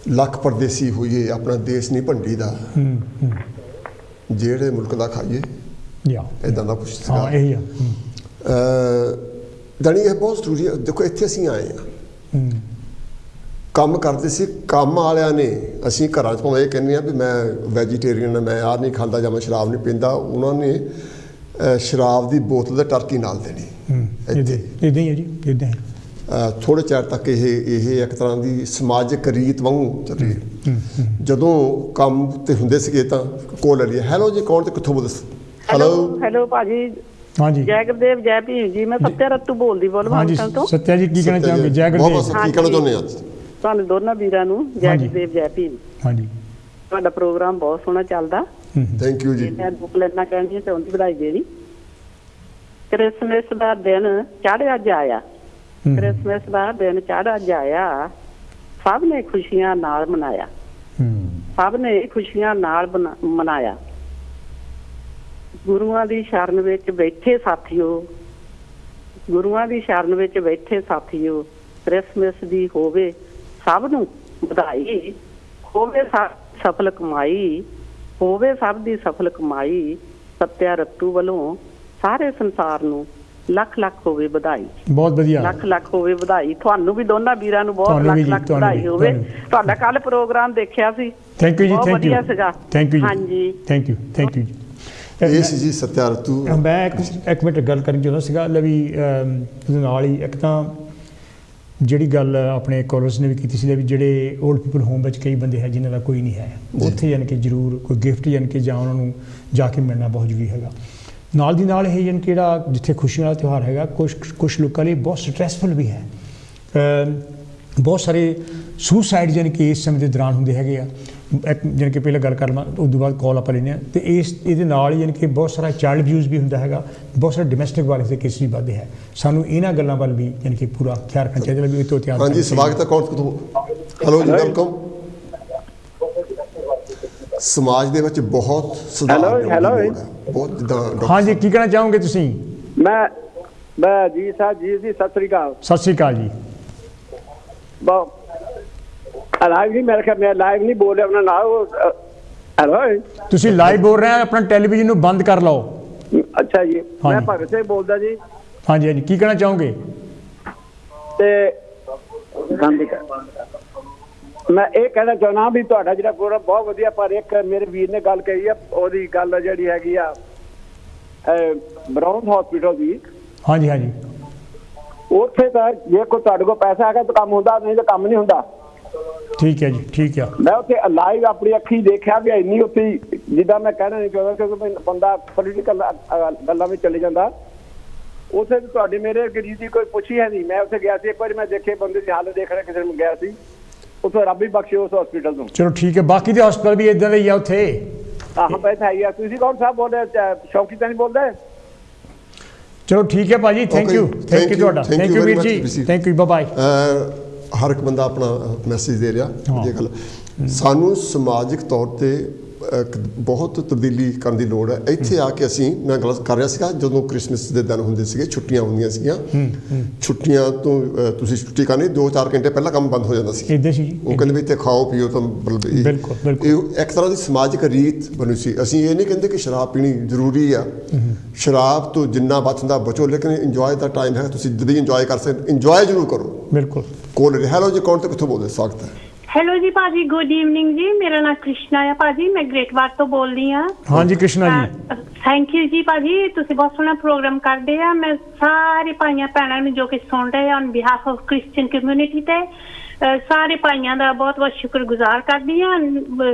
ਲੱਖ ਪਰਦੇਸੀ ਹੋਈਏ ਆਪਣਾ ਦੇਸ਼ ਨਹੀਂ ਭੰਡੀ ਦਾ, ਜਿਹੜੇ ਮੁਲਕ ਦਾ ਖਾਈਏ, ਇੱਦਾਂ ਦਾ ਕੁਛ ਸੀਗਾ। ਜਾਣੀ ਇਹ ਬਹੁਤ ਜ਼ਰੂਰੀ ਹੈ। ਦੇਖੋ, ਇੱਥੇ ਅਸੀਂ ਆਏ ਹਾਂ, ਕੰਮ ਕਰਦੇ ਸੀ, ਕੰਮ ਵਾਲਿਆਂ ਨੇ, ਅਸੀਂ ਘਰਾਂ 'ਚ ਭਾਵੇਂ ਇਹ ਕਹਿੰਦੇ ਹਾਂ ਵੀ ਮੈਂ ਵੈਜੀਟੇਰੀਅਨ, ਮੈਂ ਆਹ ਨਹੀਂ ਖਾਂਦਾ ਜਾਂ ਮੈਂ ਸ਼ਰਾਬ ਨਹੀਂ ਪੀਂਦਾ, ਉਹਨਾਂ ਨੇ ਸ਼ਰਾਬ ਦੀ ਬੋਤਲ ਦੇ ਟਰਕੀ ਨਾਲ ਦੇਣੀ। ਇੱਦਾਂ ਹੀ ਹੈ ਜੀ, ਇੱਦਾਂ ਹੀ। ਥੋੜ੍ਹੇ ਚਿਰ ਤੱਕ ਇਹ ਇੱਕ ਤਰ੍ਹਾਂ ਦੀ ਸਮਾਜਿਕ ਰੀਤ ਵਾਂਗੂ ਚੱਲੀ। ਜਦੋਂ ਕੰਮ ਤੇ ਹੁੰਦੇ ਸੀਗੇ ਤਾਂ ਕੋਲ ਲੈ ਲਈਏ, ਹੈਲੋ ਜੀ, ਕੌਣ ਤੇ ਕਿੱਥੋਂ ਬੋਲਦੇ? ਹੈਲੋ ਭਾਜੀ। ਹਾਂਜੀ, ਜੈ ਗੁਰਦੇਵ, ਜੈ ਭੀਮ ਜੀ। ਮੈਂ ਸੱਤਿਆ ਰੱਤੂ ਬੋਲਦੀ ਬੋਲਵਾਂ ਤੋਂ। ਸੱਤਿਆ ਜੀ, ਕੀ ਕਹਿਣਾ ਚਾਹੋਗੇ? ਜੈ ਗੁਰਦੇਵ। ਕੀ ਕਹਿਣਾ ਚਾਹੁੰਦੇ ਆ ਤੁਹਾਨੂੰ ਦੋਨਾਂ ਵੀਰਾਂ ਨੂੰ? ਜੈ ਗੁਰਦੇਵ, ਜੈ ਭੀਮ। ਹਾਂਜੀ, ਤੁਹਾਡਾ ਪ੍ਰੋਗਰਾਮ ਬਹੁਤ ਸੋਹਣਾ ਚੱਲਦਾ। ਥੈਂਕ ਯੂ ਜੀ। ਮੈਂ ਬੁਕਲੈਟਾਂ ਕਹਿਣੀ ਤੇ ਉਹਦੀ ਵਧਾਈ ਦੇਣੀ। ਕ੍ਰਿਸਮਸ ਦਾ ਦਿਨ ਚੜ੍ਹ ਅੱਜ ਆਇਆ, ਕ੍ਰਿਸਮਸ ਦਾ ਦਿਨ ਚੜ੍ਹ ਅੱਜ ਆਇਆ, ਸਭ ਨੇ ਖੁਸ਼ੀਆਂ ਨਾਲ ਮਨਾਇਆ, ਸਭ ਨੇ ਖੁਸ਼ੀਆਂ ਨਾਲ ਮਨਾਇਆ। ਗੁਰੂਆਂ ਦੀ ਸ਼ਰਨ ਵਿੱਚ ਬੈਠੇ ਸਾਥੀਓ, ਗੁਰੂਆਂ ਦੀ ਸ਼ਰਨ ਵਿੱਚ ਬੈਠੇ ਸਾਥੀਓ, ਕ੍ਰਿਸਮਸ ਦੀ ਹੋਵੇ ਸਭ ਨੂੰ ਵਧਾਈ, ਹੋਵੇ ਸਫਲ ਕਮਾਈ, ਹੋਵੇ ਸਭ ਦੀ ਸਫਲ ਕਮਾਈ। ਸੱਤਿਆ ਰੱਤੂ ਵੱਲੋਂ ਸਾਰੇ ਸੰਸਾਰ ਨੂੰ ਲੱਖ ਲੱਖ ਹੋਵੇ ਵਧਾਈ। ਬਹੁਤ ਵਧੀਆ, ਲੱਖ ਲੱਖ ਹੋਵੇ ਵਧਾਈ। ਤੁਹਾਨੂੰ ਵੀ ਦੋਨਾਂ ਵੀਰਾਂ ਨੂੰ ਬਹੁਤ ਲੱਖ ਲੱਖ ਵਧਾਈ ਹੋਵੇ। ਤੁਹਾਡਾ ਕੱਲ ਪ੍ਰੋਗਰਾਮ ਦੇਖਿਆ ਸੀ, ਥੈਂਕ ਯੂ ਜੀ, ਬਹੁਤ ਵਧੀਆ ਸੀਗਾ। Thank you. ਹਾਂਜੀ, ਥੈਂਕ ਯੂ, ਥੈਂਕ ਯੂ ਜੀ। ਇਹ ਸੀ ਜੀ ਸੱਤਿਆ ਰੱਤੂ। ਮੈਂ ਇੱਕ ਮਿੰਟ ਗੱਲ ਕਰਨ ਚਾਹੁੰਦਾ ਸੀਗਾ ਲੈ ਵੀ ਨਾਲ ਹੀ। ਇੱਕ ਤਾਂ ਜਿਹੜੀ ਗੱਲ ਆਪਣੇ ਕਾਲਰਸ ਨੇ ਵੀ ਕੀਤੀ ਸੀ ਵੀ ਜਿਹੜੇ ਓਲਡ ਪੀਪਲ ਹੋਮ ਵਿੱਚ ਕਈ ਬੰਦੇ ਹੈ ਜਿਨ੍ਹਾਂ ਦਾ ਕੋਈ ਨਹੀਂ ਹੈ, ਉੱਥੇ ਯਾਨੀ ਕਿ ਜ਼ਰੂਰ ਕੋਈ ਗਿਫਟ ਯਾਨੀ ਕਿ ਜਾਂ ਉਹਨਾਂ ਨੂੰ ਜਾ ਕੇ ਮਿਲਣਾ ਬਹੁਤ ਜ਼ਰੂਰੀ ਹੈਗਾ। ਨਾਲ ਦੀ ਨਾਲ ਇਹ ਯਾਨੀ ਕਿ ਜਿਹੜਾ ਜਿੱਥੇ ਖੁਸ਼ੀਆਂ ਵਾਲਾ ਤਿਉਹਾਰ ਹੈਗਾ, ਕੁਛ ਲੋਕਾਂ ਲਈ ਬਹੁਤ ਸਟਰੈਸਫੁਲ ਵੀ ਹੈ। ਬਹੁਤ ਸਾਰੇ ਸੁਸਾਈਡ ਯਾਨੀ ਕਿ ਇਸ ਸਮੇਂ ਦੇ ਦੌਰਾਨ ਹੁੰਦੇ ਹੈਗੇ ਆ। ਜਾਣੀ ਕਿ ਪਹਿਲਾਂ ਗੱਲ ਕਰ ਲਵਾਂ, ਉਸ ਤੋਂ ਬਾਅਦ ਕਾਲ ਆਪਾਂ ਲੈਂਦੇ ਹਾਂ। ਅਤੇ ਇਹਦੇ ਨਾਲ ਹੀ ਯਾਨੀ ਕਿ ਬਹੁਤ ਸਾਰਾ ਚਾਈਲਡ ਅਬਿਊਜ਼ ਵੀ ਹੁੰਦਾ ਹੈਗਾ, ਬਹੁਤ ਸਾਰੇ ਡੋਮੈਸਟਿਕ ਵਾਇਲੈਂਸ ਦੇ ਕੇਸ ਵੀ ਵੱਧਦੇ ਹੈ। ਸਾਨੂੰ ਇਹਨਾਂ ਗੱਲਾਂ ਵੱਲ ਵੀ ਯਾਨੀ ਕਿ ਪੂਰਾ ਖਿਆਲ ਰੱਖਣਾ ਚਾਹੀਦਾ ਵੀ ਇਹ ਤੋਂ ਧਿਆਨ। ਹਾਂਜੀ, ਸਵਾਗਤ ਹੈ। ਕੌਣ ਤੋਂ? ਹੈਲੋ ਜੀ, ਵੈਲਕਮ। ਸਮਾਜ ਦੇ ਵਿੱਚ ਬਹੁਤ ਸੁਧਾਰ ਬਹੁਤ ਜਿੱਦਾਂ। ਹਾਂਜੀ, ਕੀ ਕਹਿਣਾ ਚਾਹੋਗੇ ਤੁਸੀਂ? ਮੈਂ ਜੀ ਸਾਹਿਬ ਜੀ, ਸਤਿ ਸ੍ਰੀ ਅਕਾਲ। ਸਤਿ ਸ੍ਰੀ ਅਕਾਲ ਜੀ। ਲਾਈਵ ਨਹੀਂ, ਮੈਂ ਲਾਈਵ ਨਹੀਂ ਬੋਲ ਰਿਹਾ ਆਪਣਾ ਨਾਮ। ਹੈਲੋ, ਤੁਸੀਂ ਲਾਈਵ ਬੋਲ ਰਹੇ ਆ, ਆਪਣਾ ਟੈਲੀਵਿਜ਼ਨ ਨੂੰ ਬੰਦ ਕਰ ਲਓ। ਅੱਛਾ ਜੀ, ਮੈਂ ਭਗਤ ਸਿੰਘ ਬੋਲਦਾ ਜੀ। ਹਾਂਜੀ ਹਾਂਜੀ, ਕੀ ਕਹਿਣਾ ਚਾਹੋਗੇ? ਤੇ ਮੈਂ ਇਹ ਕਹਿਣਾ ਚਾਹੁੰਦਾ ਵੀ ਤੁਹਾਡਾ ਜਿਹੜਾ ਪ੍ਰੋਗਰਾਮ ਬਹੁਤ ਵਧੀਆ, ਪਰ ਇੱਕ ਮੇਰੇ ਵੀਰ ਨੇ ਗੱਲ ਕਹੀ ਆ, ਉਹਦੀ ਗੱਲ ਜਿਹੜੀ ਹੈਗੀ ਆ ਬਰਾਊਨ ਹਸਪੀਟਲ ਦੀ। ਹਾਂਜੀ ਹਾਂਜੀ, ਉੱਥੇ ਤਾਂ ਜੇ ਕੋਈ ਤੁਹਾਡੇ ਕੋਲ ਪੈਸਾ ਹੈਗਾ ਤਾਂ ਕੰਮ ਹੁੰਦਾ, ਨਹੀਂ ਤਾਂ ਕੰਮ ਨਹੀਂ ਹੁੰਦਾ। ਠੀਕ ਹੈ ਜੀ, ਠੀਕ ਆ। ਮੈਂ ਉੱਥੇ ਲਾਈਵ ਆਪਣੀ ਅੱਖੀ ਦੇਖਿਆ ਵੀ ਇੰਨੀ ਉੱਥੇ, ਜਿੱਦਾਂ ਮੈਂ ਕਹਿਣਾ ਨਹੀਂ ਚਾਹੁੰਦਾ ਕਿਉਂਕਿ ਬੰਦਾ ਪੋਲੀਟੀਕਲ ਗੱਲਾਂ ਵਿੱਚ ਚਲੇ ਜਾਂਦਾ। ਉੱਥੇ ਤੁਹਾਡੀ ਮੇਰੇ ਗਰੀਬ ਦੀ ਕੋਈ ਪੁੱਛੀ ਹੈ ਨਹੀਂ। ਮੈਂ ਉੱਥੇ ਗਿਆ ਸੀ ਇੱਕ ਵਾਰੀ, ਮੈਂ ਦੇਖੇ ਬੰਦੇ ਦੀ ਹਾਲਤ ਦੇਖ ਰਿਹਾ, ਕਿਸੇ ਨੂੰ ਗਿਆ ਸੀ ਉੱਥੇ, ਰੱਬ ਹੀ ਬਖਸ਼ੇ ਉਸ ਹਸਪੀਟਲ ਤੋਂ। ਚਲੋ ਠੀਕ ਹੈ, ਬਾਕੀ ਦੇ ਹਸਪਤਾਲ ਵੀ ਇਦਾਂ ਦੇ ਹੀ ਆ ਉੱਥੇ। ਹਾਂ ਬੈਠਾ ਹੈ ਯਾਰ। ਤੁਸੀਂ ਕੌਣ ਸਾਹਿਬ ਬੋਲ ਰਹੇ? ਸ਼ੌਕੀ ਤਾਂ ਨਹੀਂ ਬੋਲਦੇ? ਚਲੋ ਠੀਕ ਹੈ ਭਾਜੀ, ਥੈਂਕ ਯੂ ਤੁਹਾਡਾ, ਥੈਂਕ ਯੂ ਵੀਰ ਜੀ, ਥੈਂਕ ਯੂ, ਬਾਏ ਬਾਏ। ਹਰ ਇੱਕ ਬੰਦਾ ਆਪਣਾ ਮੈਸੇਜ ਦੇ ਰਿਹਾ। ਇਹ ਗੱਲ ਸਾਨੂੰ ਸਮਾਜਿਕ ਤੌਰ ਤੇ ਬਹੁਤ ਤਬਦੀਲੀ ਕਰਨ ਦੀ ਲੋੜ ਹੈ। ਇੱਥੇ ਆ ਕੇ ਅਸੀਂ, ਮੈਂ ਗੱਲ ਕਰ ਰਿਹਾ ਸੀਗਾ, ਜਦੋਂ ਕ੍ਰਿਸਮਸ ਦੇ ਦਿਨ ਹੁੰਦੇ ਸੀਗੇ, ਛੁੱਟੀਆਂ ਹੁੰਦੀਆਂ ਸੀਗੀਆਂ, ਛੁੱਟੀਆਂ ਤੋਂ ਤੁਸੀਂ ਛੁੱਟੀ ਕਰਨੀ 2-4 ਘੰਟੇ ਪਹਿਲਾਂ ਕੰਮ ਬੰਦ ਹੋ ਜਾਂਦਾ ਸੀ। ਉਹ ਕਹਿੰਦੇ ਵੀ ਇੱਥੇ ਖਾਓ ਪੀਓ, ਤਾਂ ਮਤਲਬ ਇਹ ਇੱਕ ਤਰ੍ਹਾਂ ਦੀ ਸਮਾਜਿਕ ਰੀਤ ਬਣੀ ਸੀ। ਅਸੀਂ ਇਹ ਨਹੀਂ ਕਹਿੰਦੇ ਕਿ ਸ਼ਰਾਬ ਪੀਣੀ ਜ਼ਰੂਰੀ ਆ, ਸ਼ਰਾਬ ਤੋਂ ਜਿੰਨਾ ਬਚਦਾ ਬਚੋ, ਲੇਕਿਨ ਇੰਜੋਏ ਦਾ ਟਾਈਮ ਹੈ, ਤੁਸੀਂ ਜਦੋਂ ਇੰਜੋਏ ਕਰ ਸਕਦੇ ਇੰਜੋਏ ਜ਼ਰੂਰ ਕਰੋ। ਬਿਲਕੁਲ। ਕੋਲ ਹੈਲੋ ਜੀ, ਕੌਣ ਤੇ ਕਿੱਥੋਂ ਬੋਲਦੇ? ਸਵਾਗਤ ਹੈ। ਹੈਲੋ ਜੀ ਭਾਜੀ, ਗੁੱਡ ਈਵਨਿੰਗ ਜੀ। ਮੇਰਾ ਨਾਮ ਕ੍ਰਿਸ਼ਨਾ ਹੈ ਭਾਜੀ, ਮੈਂ ਗ੍ਰੇਟਵਾਰ ਤੋਂ ਬੋਲਦੀ ਹਾਂ। ਹਾਂਜੀ ਕ੍ਰਿਸ਼ਨਾ ਜੀ, ਥੈਂਕ ਯੂ ਜੀ ਭਾਜੀ, ਤੁਸੀਂ ਬਹੁਤ ਸੋਹਣਾ ਪ੍ਰੋਗਰਾਮ ਕਰਦੇ ਆ। ਮੈਂ ਸਾਰੇ ਭਾਈਆਂ ਭੈਣਾਂ ਨੂੰ ਜੋ ਕਿ ਸੁਣ ਰਹੇ ਆ, on behalf of Christian community ਤੇ ਸਾਰੇ ਭਾਈਆਂ ਦਾ ਬਹੁਤ ਬਹੁਤ ਸ਼ੁਕਰਗੁਜ਼ਾਰ ਕਰਦੀ ਹਾਂ।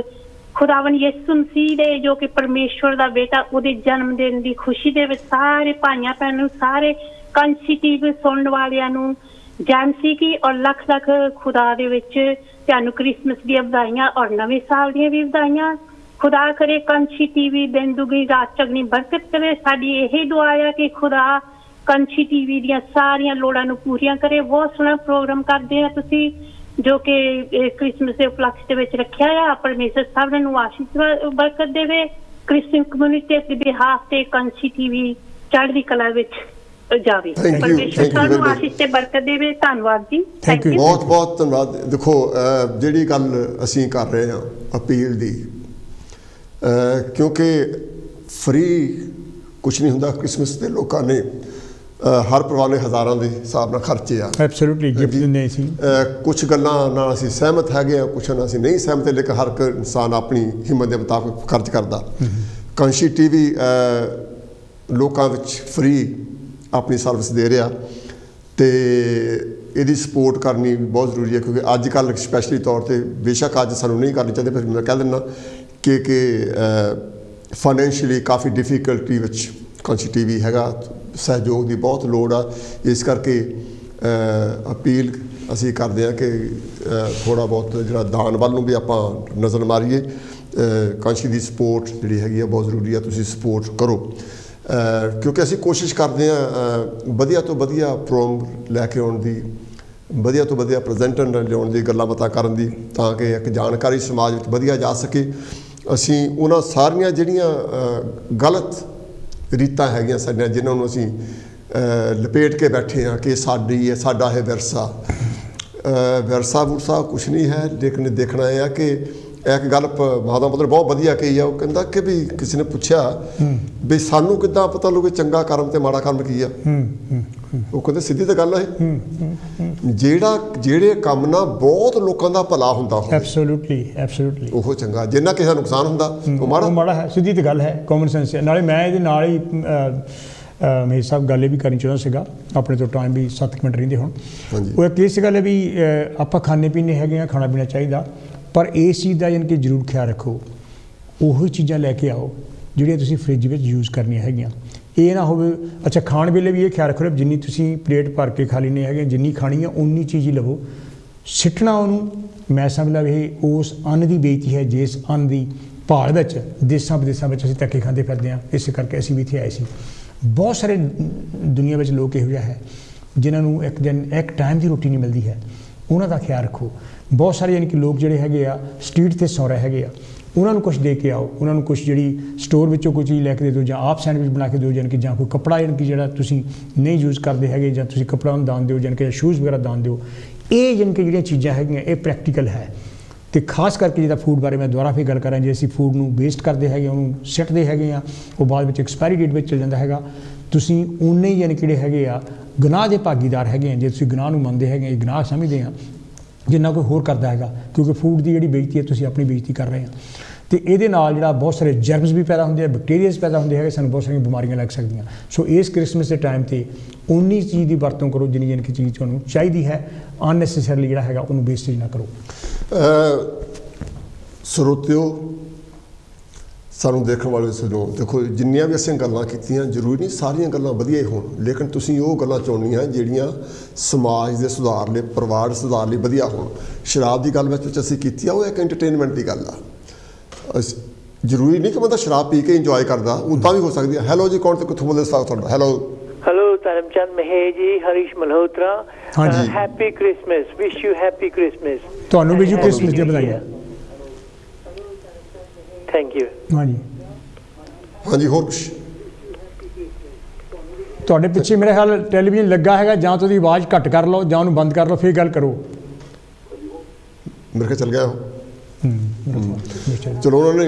ਖੁਦਾਵੰਦ ਯਿਸੂ ਮਸੀਹ ਦੇ, ਜੋ ਕਿ ਪਰਮੇਸ਼ਵਰ ਦਾ ਬੇਟਾ, ਉਹਦੇ ਜਨਮ ਦਿਨ ਦੀ ਖੁਸ਼ੀ ਦੇ ਵਿੱਚ ਸਾਰੇ ਭਾਈਆਂ ਭੈਣਾਂ ਨੂੰ, ਸਾਰੇ ਕੰਚੀ ਟੀਵੀ ਸੁਣਨ ਵਾਲਿਆਂ ਨੂੰ ਜਾਣਸੀ ਕੀ ਔਰ ਲੱਖ ਲੱਖ ਖੁਦਾ ਦੇ ਵਿੱਚ ਤੁਹਾਨੂੰ ਕ੍ਰਿਸਮਸ ਦੀਆਂ ਵਧਾਈਆਂ ਔਰ ਨਵੇਂ ਸਾਲ ਦੀਆਂ ਵੀ ਵਧਾਈਆਂ। ਖੁਦਾ ਕਰੇ ਕੰਚੀ ਟੀਵੀ ਦਿਨ ਦੁਗਣੀ ਰਾਤ ਚੌਗਣੀ ਬਰਕਤ ਕਰੇ। ਸਾਡੀ ਇਹ ਦੁਆ ਆ ਕਿ ਖੁਦਾ ਕੰਚੀ ਟੀਵੀ ਦੀਆਂ ਸਾਰੀਆਂ ਲੋੜਾਂ ਨੂੰ ਪੂਰੀਆਂ ਕਰੇ। ਬਹੁਤ ਸੋਹਣਾ ਪ੍ਰੋਗਰਾਮ ਕਰਦੇ ਆ ਤੁਸੀਂ, ਜੋ ਕਿ ਕ੍ਰਿਸਮਸ ਦੇ ਉਪਲਕਸ਼ ਦੇ ਵਿੱਚ ਰੱਖਿਆ ਆ। ਪਰਮੇਸ਼ਰ ਸਭ ਨੂੰ ਆਸ਼ੀਸ਼ ਬਰਕਤ ਦੇਵੇ। ਕ੍ਰਿਸਚੀਅਨ ਕਮਿਊਨਿਟੀ ਦੇ ਬਿਹਾਫ ਤੇ ਕੰਚੀ ਟੀਵੀ ਚੜ੍ਹਦੀ ਕਲਾ ਵਿੱਚ ਜਾਵੇ। ਪਰਮੇਸ਼ਰ ਸਾਨੂੰ ਆਸ਼ੀਸ਼ ਤੇ ਬਰਕਤ ਦੇਵੇ। ਧੰਨਵਾਦ ਜੀ, ਥੈਂਕ ਯੂ, ਬਹੁਤ ਬਹੁਤ ਧੰਨਵਾਦ। ਦੇਖੋ ਜਿਹੜੀ ਗੱਲ ਅਸੀਂ ਕਰ ਰਹੇ ਹਾਂ ਅਪੀਲ ਦੀ, ਕਿਉਂਕਿ ਫ੍ਰੀ ਕੁਛ ਨਹੀਂ ਹੁੰਦਾ। ਕ੍ਰਿਸਮਸ ਦੇ ਲੋਕਾਂ ਨੇ ਹਰ ਪਰਿਵਾਰ ਨੇ ਹਜ਼ਾਰਾਂ ਦੇ ਹਿਸਾਬ ਨਾਲ ਖਰਚੇ ਆ। ਐਬਸੋਲੂਟਲੀ ਗਿਫਟ ਦਿੰਦੇ ਸੀ। ਕੁਛ ਗੱਲਾਂ ਨਾਲ ਅਸੀਂ ਸਹਿਮਤ ਹੈਗੇ ਆ, ਕੁਛ ਨਾਲ ਅਸੀਂ ਨਹੀਂ ਸਹਿਮਤ, ਲੇਕਿਨ ਹਰ ਇੱਕ ਇਨਸਾਨ ਆਪਣੀ ਹਿੰਮਤ ਦੇ ਮੁਤਾਬਕ ਖਰਚ ਕਰਦਾ। ਕੰਸ਼ੀ ਟੀਵੀ ਲੋਕਾਂ ਵਿੱਚ ਫ੍ਰੀ ਆਪਣੀ ਸਰਵਿਸ ਦੇ ਰਿਹਾ ਤੇ ਇਹਦੀ ਸਪੋਰਟ ਕਰਨੀ ਬਹੁਤ ਜ਼ਰੂਰੀ ਹੈ, ਕਿਉਂਕਿ ਅੱਜ ਕੱਲ੍ਹ ਸਪੈਸ਼ਲੀ ਤੌਰ 'ਤੇ, ਬੇਸ਼ੱਕ ਅੱਜ ਸਾਨੂੰ ਨਹੀਂ ਕਰਨੀ ਚਾਹੀਦੀ, ਪਰ ਮੈਂ ਕਹਿ ਦਿੰਦਾ ਕਿ ਫਾਈਨੈਂਸ਼ੀਅਲੀ ਕਾਫੀ ਡਿਫੀਕਲਟੀ ਵਿੱਚ ਕੰਚੀ ਟੀਵੀ ਹੈਗਾ। ਸਹਿਯੋਗ ਦੀ ਬਹੁਤ ਲੋੜ ਆ। ਇਸ ਕਰਕੇ ਅਪੀਲ ਅਸੀਂ ਕਰਦੇ ਹਾਂ ਕਿ ਥੋੜ੍ਹਾ ਬਹੁਤ ਜਿਹੜਾ ਦਾਨ ਵੱਲ ਨੂੰ ਵੀ ਆਪਾਂ ਨਜ਼ਰ ਮਾਰੀਏ। ਕੰਚੀ ਦੀ ਸਪੋਰਟ ਜਿਹੜੀ ਹੈਗੀ ਆ ਬਹੁਤ ਜ਼ਰੂਰੀ ਆ, ਤੁਸੀਂ ਸਪੋਰਟ ਕਰੋ, ਕਿਉਂਕਿ ਅਸੀਂ ਕੋਸ਼ਿਸ਼ ਕਰਦੇ ਹਾਂ ਵਧੀਆ ਤੋਂ ਵਧੀਆ ਪ੍ਰੋਗਰਾਮ ਲੈ ਕੇ ਆਉਣ ਦੀ, ਵਧੀਆ ਤੋਂ ਵਧੀਆ ਪ੍ਰੈਜ਼ੈਂਟਰ ਲਿਆਉਣ ਦੀ, ਗੱਲਾਂ ਬਾਤਾਂ ਕਰਨ ਦੀ, ਤਾਂ ਕਿ ਇੱਕ ਜਾਣਕਾਰੀ ਸਮਾਜ ਵਿੱਚ ਵਧੀਆ ਜਾ ਸਕੇ। ਅਸੀਂ ਉਹਨਾਂ ਸਾਰੀਆਂ ਜਿਹੜੀਆਂ ਗਲਤ ਰੀਤਾਂ ਹੈਗੀਆਂ ਸਾਡੀਆਂ, ਜਿਨ੍ਹਾਂ ਨੂੰ ਅਸੀਂ ਲਪੇਟ ਕੇ ਬੈਠੇ ਹਾਂ ਕਿ ਸਾਡੀ ਹੈ, ਸਾਡਾ ਹੈ ਵਿਰਸਾ ਵੁਰਸਾ ਕੁਛ ਨਹੀਂ ਹੈ। ਲੇਕਿਨ ਦੇਖਣਾ ਇਹ ਆ ਕਿ ਇੱਕ ਗੱਲ ਮਹਾਤਮਾ ਬੁੱਧ ਨੇ ਬਹੁਤ ਵਧੀਆ ਕਹੀ ਆ। ਉਹ ਕਹਿੰਦਾ ਕਿ ਵੀ ਕਿਸੇ ਨੇ ਪੁੱਛਿਆ ਵੀ ਸਾਨੂੰ ਕਿੱਦਾਂ ਪਤਾ ਲੱਗੇ ਚੰਗਾ ਕਰਮ ਤੇ ਮਾੜਾ ਕਰਮ ਕੀ ਆ। ਉਹ ਕਹਿੰਦੇ ਸਿੱਧੀ ਤਾਂ ਗੱਲ ਹੈ, ਜਿਹੜੇ ਕੰਮ ਨਾਲ ਬਹੁਤ ਲੋਕਾਂ ਦਾ ਭਲਾ ਹੁੰਦਾ ਹੋਵੇ, ਐਬਸੋਲੂਟਲੀ ਉਹ ਚੰਗਾ। ਜਿੰਨਾ ਕਿਸੇ ਦਾ ਨੁਕਸਾਨ ਹੁੰਦਾ ਉਹ ਮਾੜਾ ਹੈ। ਸਿੱਧੀ ਤਾਂ ਗੱਲ ਹੈ, ਕਾਮਨ ਸੈਂਸ ਹੈ। ਨਾਲੇ ਮੈਂ ਇਹਦੇ ਨਾਲ ਹੀ ਮੇਰੇ ਸਾਹਿਬ ਗੱਲ ਇਹ ਵੀ ਕਰਨੀ ਚਾਹੁੰਦਾ ਸੀਗਾ, ਆਪਣੇ ਤੋਂ ਟਾਈਮ ਵੀ 7 ਮਿੰਟ ਰਹਿੰਦੇ ਹੁਣ। ਉਹ ਇੱਕ ਇਸ ਗੱਲ ਹੈ ਵੀ ਆਪਾਂ ਖਾਣੇ ਪੀਣੇ ਹੈਗੇ ਆ, ਖਾਣਾ ਪੀਣਾ ਚਾਹੀਦਾ, ਪਰ ਇਸ ਚੀਜ਼ ਦਾ ਯਾਨੀ ਕਿ ਜ਼ਰੂਰ ਖਿਆਲ ਰੱਖੋ, ਉਹੀ ਚੀਜ਼ਾਂ ਲੈ ਕੇ ਆਓ ਜਿਹੜੀਆਂ ਤੁਸੀਂ ਫਰਿੱਜ ਵਿੱਚ ਯੂਜ਼ ਕਰਨੀਆਂ ਹੈਗੀਆਂ। ਇਹ ਨਾ ਹੋਵੇ, ਅੱਛਾ ਖਾਣ ਵੇਲੇ ਵੀ ਇਹ ਖਿਆਲ ਰੱਖੋ ਜਿੰਨੀ ਤੁਸੀਂ ਪਲੇਟ ਭਰ ਕੇ ਖਾ ਲੈਣੇ ਹੈਗੇ, ਜਿੰਨੀ ਖਾਣੀ ਆ ਉਨੀ ਚੀਜ਼ ਹੀ ਲਵੋ। ਸਿੱਟਣਾ ਉਹਨੂੰ, ਮੈਂ ਸਮਝਦਾ ਇਹ ਉਸ ਅੰਨ ਦੀ ਬੇਇੱਜ਼ਤੀ ਹੈ ਜਿਸ ਅੰਨ ਦੀ ਭਾਲ ਵਿੱਚ ਦੇਸਾਂ ਵਿਦੇਸਾਂ ਵਿੱਚ ਅਸੀਂ ਧੱਕੇ ਖਾਂਦੇ ਫਿਰਦੇ ਹਾਂ। ਇਸੇ ਕਰਕੇ ਅਸੀਂ ਵੀ ਇੱਥੇ ਆਏ ਸੀ। ਬਹੁਤ ਸਾਰੇ ਦੁਨੀਆ ਵਿੱਚ ਲੋਕ ਇਹੋ ਜਿਹਾ ਹੈ ਜਿਨ੍ਹਾਂ ਨੂੰ ਇੱਕ ਦਿਨ ਇੱਕ ਟਾਈਮ ਦੀ ਰੋਟੀ ਨਹੀਂ ਮਿਲਦੀ ਹੈ, ਉਹਨਾਂ ਦਾ ਖਿਆਲ ਰੱਖੋ। ਬਹੁਤ ਸਾਰੇ ਯਾਨੀ ਕਿ ਲੋਕ ਜਿਹੜੇ ਹੈਗੇ ਆ ਸਟਰੀਟ 'ਤੇ ਸੌ ਰਹੇ ਹੈਗੇ ਆ, ਉਹਨਾਂ ਨੂੰ ਕੁਛ ਦੇ ਕੇ ਆਓ, ਉਹਨਾਂ ਨੂੰ ਕੁਛ ਜਿਹੜੀ ਸਟੋਰ ਵਿੱਚੋਂ ਕੋਈ ਚੀਜ਼ ਲੈ ਕੇ ਦੇ ਦਿਓ, ਜਾਂ ਆਪ ਸੈਂਡਵਿਚ ਬਣਾ ਕੇ ਦਿਓ, ਯਾਨੀ ਕਿ ਜਾਂ ਕੋਈ ਕੱਪੜਾ ਯਾਨੀ ਕਿ ਜਿਹੜਾ ਤੁਸੀਂ ਨਹੀਂ ਯੂਜ਼ ਕਰਦੇ ਹੈਗੇ, ਜਾਂ ਤੁਸੀਂ ਕੱਪੜਾ ਉਹਨੂੰ ਦਾਨ ਦਿਓ, ਯਾਨੀ ਕਿ ਸ਼ੂਜ਼ ਵਗੈਰਾ ਦਾਨ ਦਿਓ। ਇਹ ਯਾਨੀ ਕਿ ਜਿਹੜੀਆਂ ਚੀਜ਼ਾਂ ਹੈਗੀਆਂ ਇਹ ਪ੍ਰੈਕਟੀਕਲ ਹੈ। ਤੇ ਖਾਸ ਕਰਕੇ ਜਿਹਦਾ ਫੂਡ ਬਾਰੇ ਮੈਂ ਦੁਬਾਰਾ ਫਿਰ ਗੱਲ ਕਰਾਂ, ਜੇ ਅਸੀਂ ਫੂਡ ਨੂੰ ਵੇਸਟ ਕਰਦੇ ਹੈਗੇ, ਉਹਨੂੰ ਸਿੱਟਦੇ ਹੈਗੇ ਆ, ਉਹ ਬਾਅਦ ਵਿੱਚ ਐਕਸਪਾਇਰੀ ਡੇਟ ਵਿੱਚ ਚਲ ਜਾਂਦਾ ਹੈਗਾ, ਤੁਸੀਂ ਉਨੇ ਹੀ ਯਾਨੀ ਕਿਹੜੇ ਹੈਗੇ ਆ ਗੁਨਾਹ ਦੇ ਭਾਗੀਦਾਰ ਹੈਗੇ ਆ। ਜੇ ਤੁਸੀਂ ਗੁਨਾਹ ਨੂੰ ਮੰਨਦੇ ਹੈਗੇ, ਇਹ ਗੁਨਾਹ ਸਮਝਦੇ ਆ ਜਿੰਨਾ ਕੋਈ ਹੋਰ ਕਰਦਾ ਹੈਗਾ, ਕਿਉਂਕਿ ਫੂਡ ਦੀ ਜਿਹੜੀ ਬੇਇੱਜ਼ਤੀ ਹੈ ਤੁਸੀਂ ਆਪਣੀ ਬੇਇੱਜ਼ਤੀ ਕਰ ਰਹੇ ਆ। ਤੇ ਇਹਦੇ ਨਾਲ ਜਿਹੜਾ ਬਹੁਤ ਸਾਰੇ ਜਰਮਸ ਵੀ ਪੈਦਾ ਹੁੰਦੇ ਆ, ਬੈਕਟੀਰੀਆਜ਼ ਪੈਦਾ ਹੁੰਦੇ ਹੈਗੇ, ਸਾਨੂੰ ਬਹੁਤ ਸਾਰੀਆਂ ਬਿਮਾਰੀਆਂ ਲੱਗ ਸਕਦੀਆਂ। ਸੋ ਇਸ ਕ੍ਰਿਸਮਸ ਦੇ ਟਾਈਮ 'ਤੇ ਉਨੀ ਚੀਜ਼ ਦੀ ਵਰਤੋਂ ਕਰੋ ਜਿੰਨੀ ਯਾਨੀ ਕਿ ਚੀਜ਼ ਤੁਹਾਨੂੰ ਚਾਹੀਦੀ ਹੈ, ਅਨਨੈਸੈਸਰੀਲੀ ਜਿਹੜਾ ਹੈਗਾ ਉਹਨੂੰ ਵੇਸਟੇਜ ਨਾ ਕਰੋ। ਸਰੋਤਿਓ, ਸਾਨੂੰ ਦੇਖਣ ਵਾਲੇ ਸੁਣੋ, ਦੇਖੋ ਜਿੰਨੀਆਂ ਵੀ ਅਸੀਂ ਗੱਲਾਂ ਕੀਤੀਆਂ, ਜ਼ਰੂਰੀ ਨਹੀਂ ਸਾਰੀਆਂ ਗੱਲਾਂ ਵਧੀਆ ਹੀ ਹੋਣ, ਲੇਕਿਨ ਤੁਸੀਂ ਉਹ ਗੱਲਾਂ ਚੁਣਨੀਆਂ ਜਿਹੜੀਆਂ ਸਮਾਜ ਦੇ ਸੁਧਾਰ ਲਈ, ਪਰਿਵਾਰ ਦੇ ਸੁਧਾਰ ਲਈ ਵਧੀਆ ਹੋਣ। ਸ਼ਰਾਬ ਦੀ ਗੱਲ ਵਿੱਚ ਅਸੀਂ ਕੀਤੀ ਆ, ਉਹ ਇੱਕ ਐਂਟਰਟੇਨਮੈਂਟ ਦੀ ਗੱਲ ਆ। ਜ਼ਰੂਰੀ ਨਹੀਂ ਕਿ ਬੰਦਾ ਸ਼ਰਾਬ ਪੀ ਕੇ ਇੰਜੋਏ ਕਰਦਾ, ਉੱਦਾਂ ਵੀ ਹੋ ਸਕਦੀ ਹੈ। ਹੈਲੋ ਜੀ, ਕੌਣ ਤੇ ਕਿੱਥੋਂ ਬੋਲਦੇ ਸਵਾਗਤ ਤੁਹਾਡਾ। ਹੈਲੋ ਧਰਮਚੰਦ ਮਹੇ ਜੀ, ਹਰੀਸ਼ ਮਲਹੋਤਰਾ। ਹਾਂਜੀ, happy Christmas, wish you happy Christmas. ਤੁਹਾਨੂੰ ਵੀ ਜੀ ਕ੍ਰਿਸਮਸ ਦੀਆਂ ਵਧਾਈਆਂ। Thank you. ਹਾਂਜੀ ਹਾਂਜੀ, ਹੋਰ ਕੁਛ ਤੁਹਾਡੇ ਪਿੱਛੇ ਮੇਰੇ ਖਿਆਲ ਟੈਲੀਵਿਜ਼ਨ ਲੱਗਾ ਹੈਗਾ, ਜਾਂ ਤੁਸੀਂ ਆਵਾਜ਼ ਘੱਟ ਕਰ ਲਓ ਜਾਂ ਉਹਨੂੰ ਬੰਦ ਕਰ ਲਓ, ਫਿਰ ਗੱਲ ਕਰੋ। ਮੇਰੇ ਖਿਆਲ ਚੱਲ ਗਿਆ ਉਹ। ਚਲੋ, ਉਹਨਾਂ ਨੇ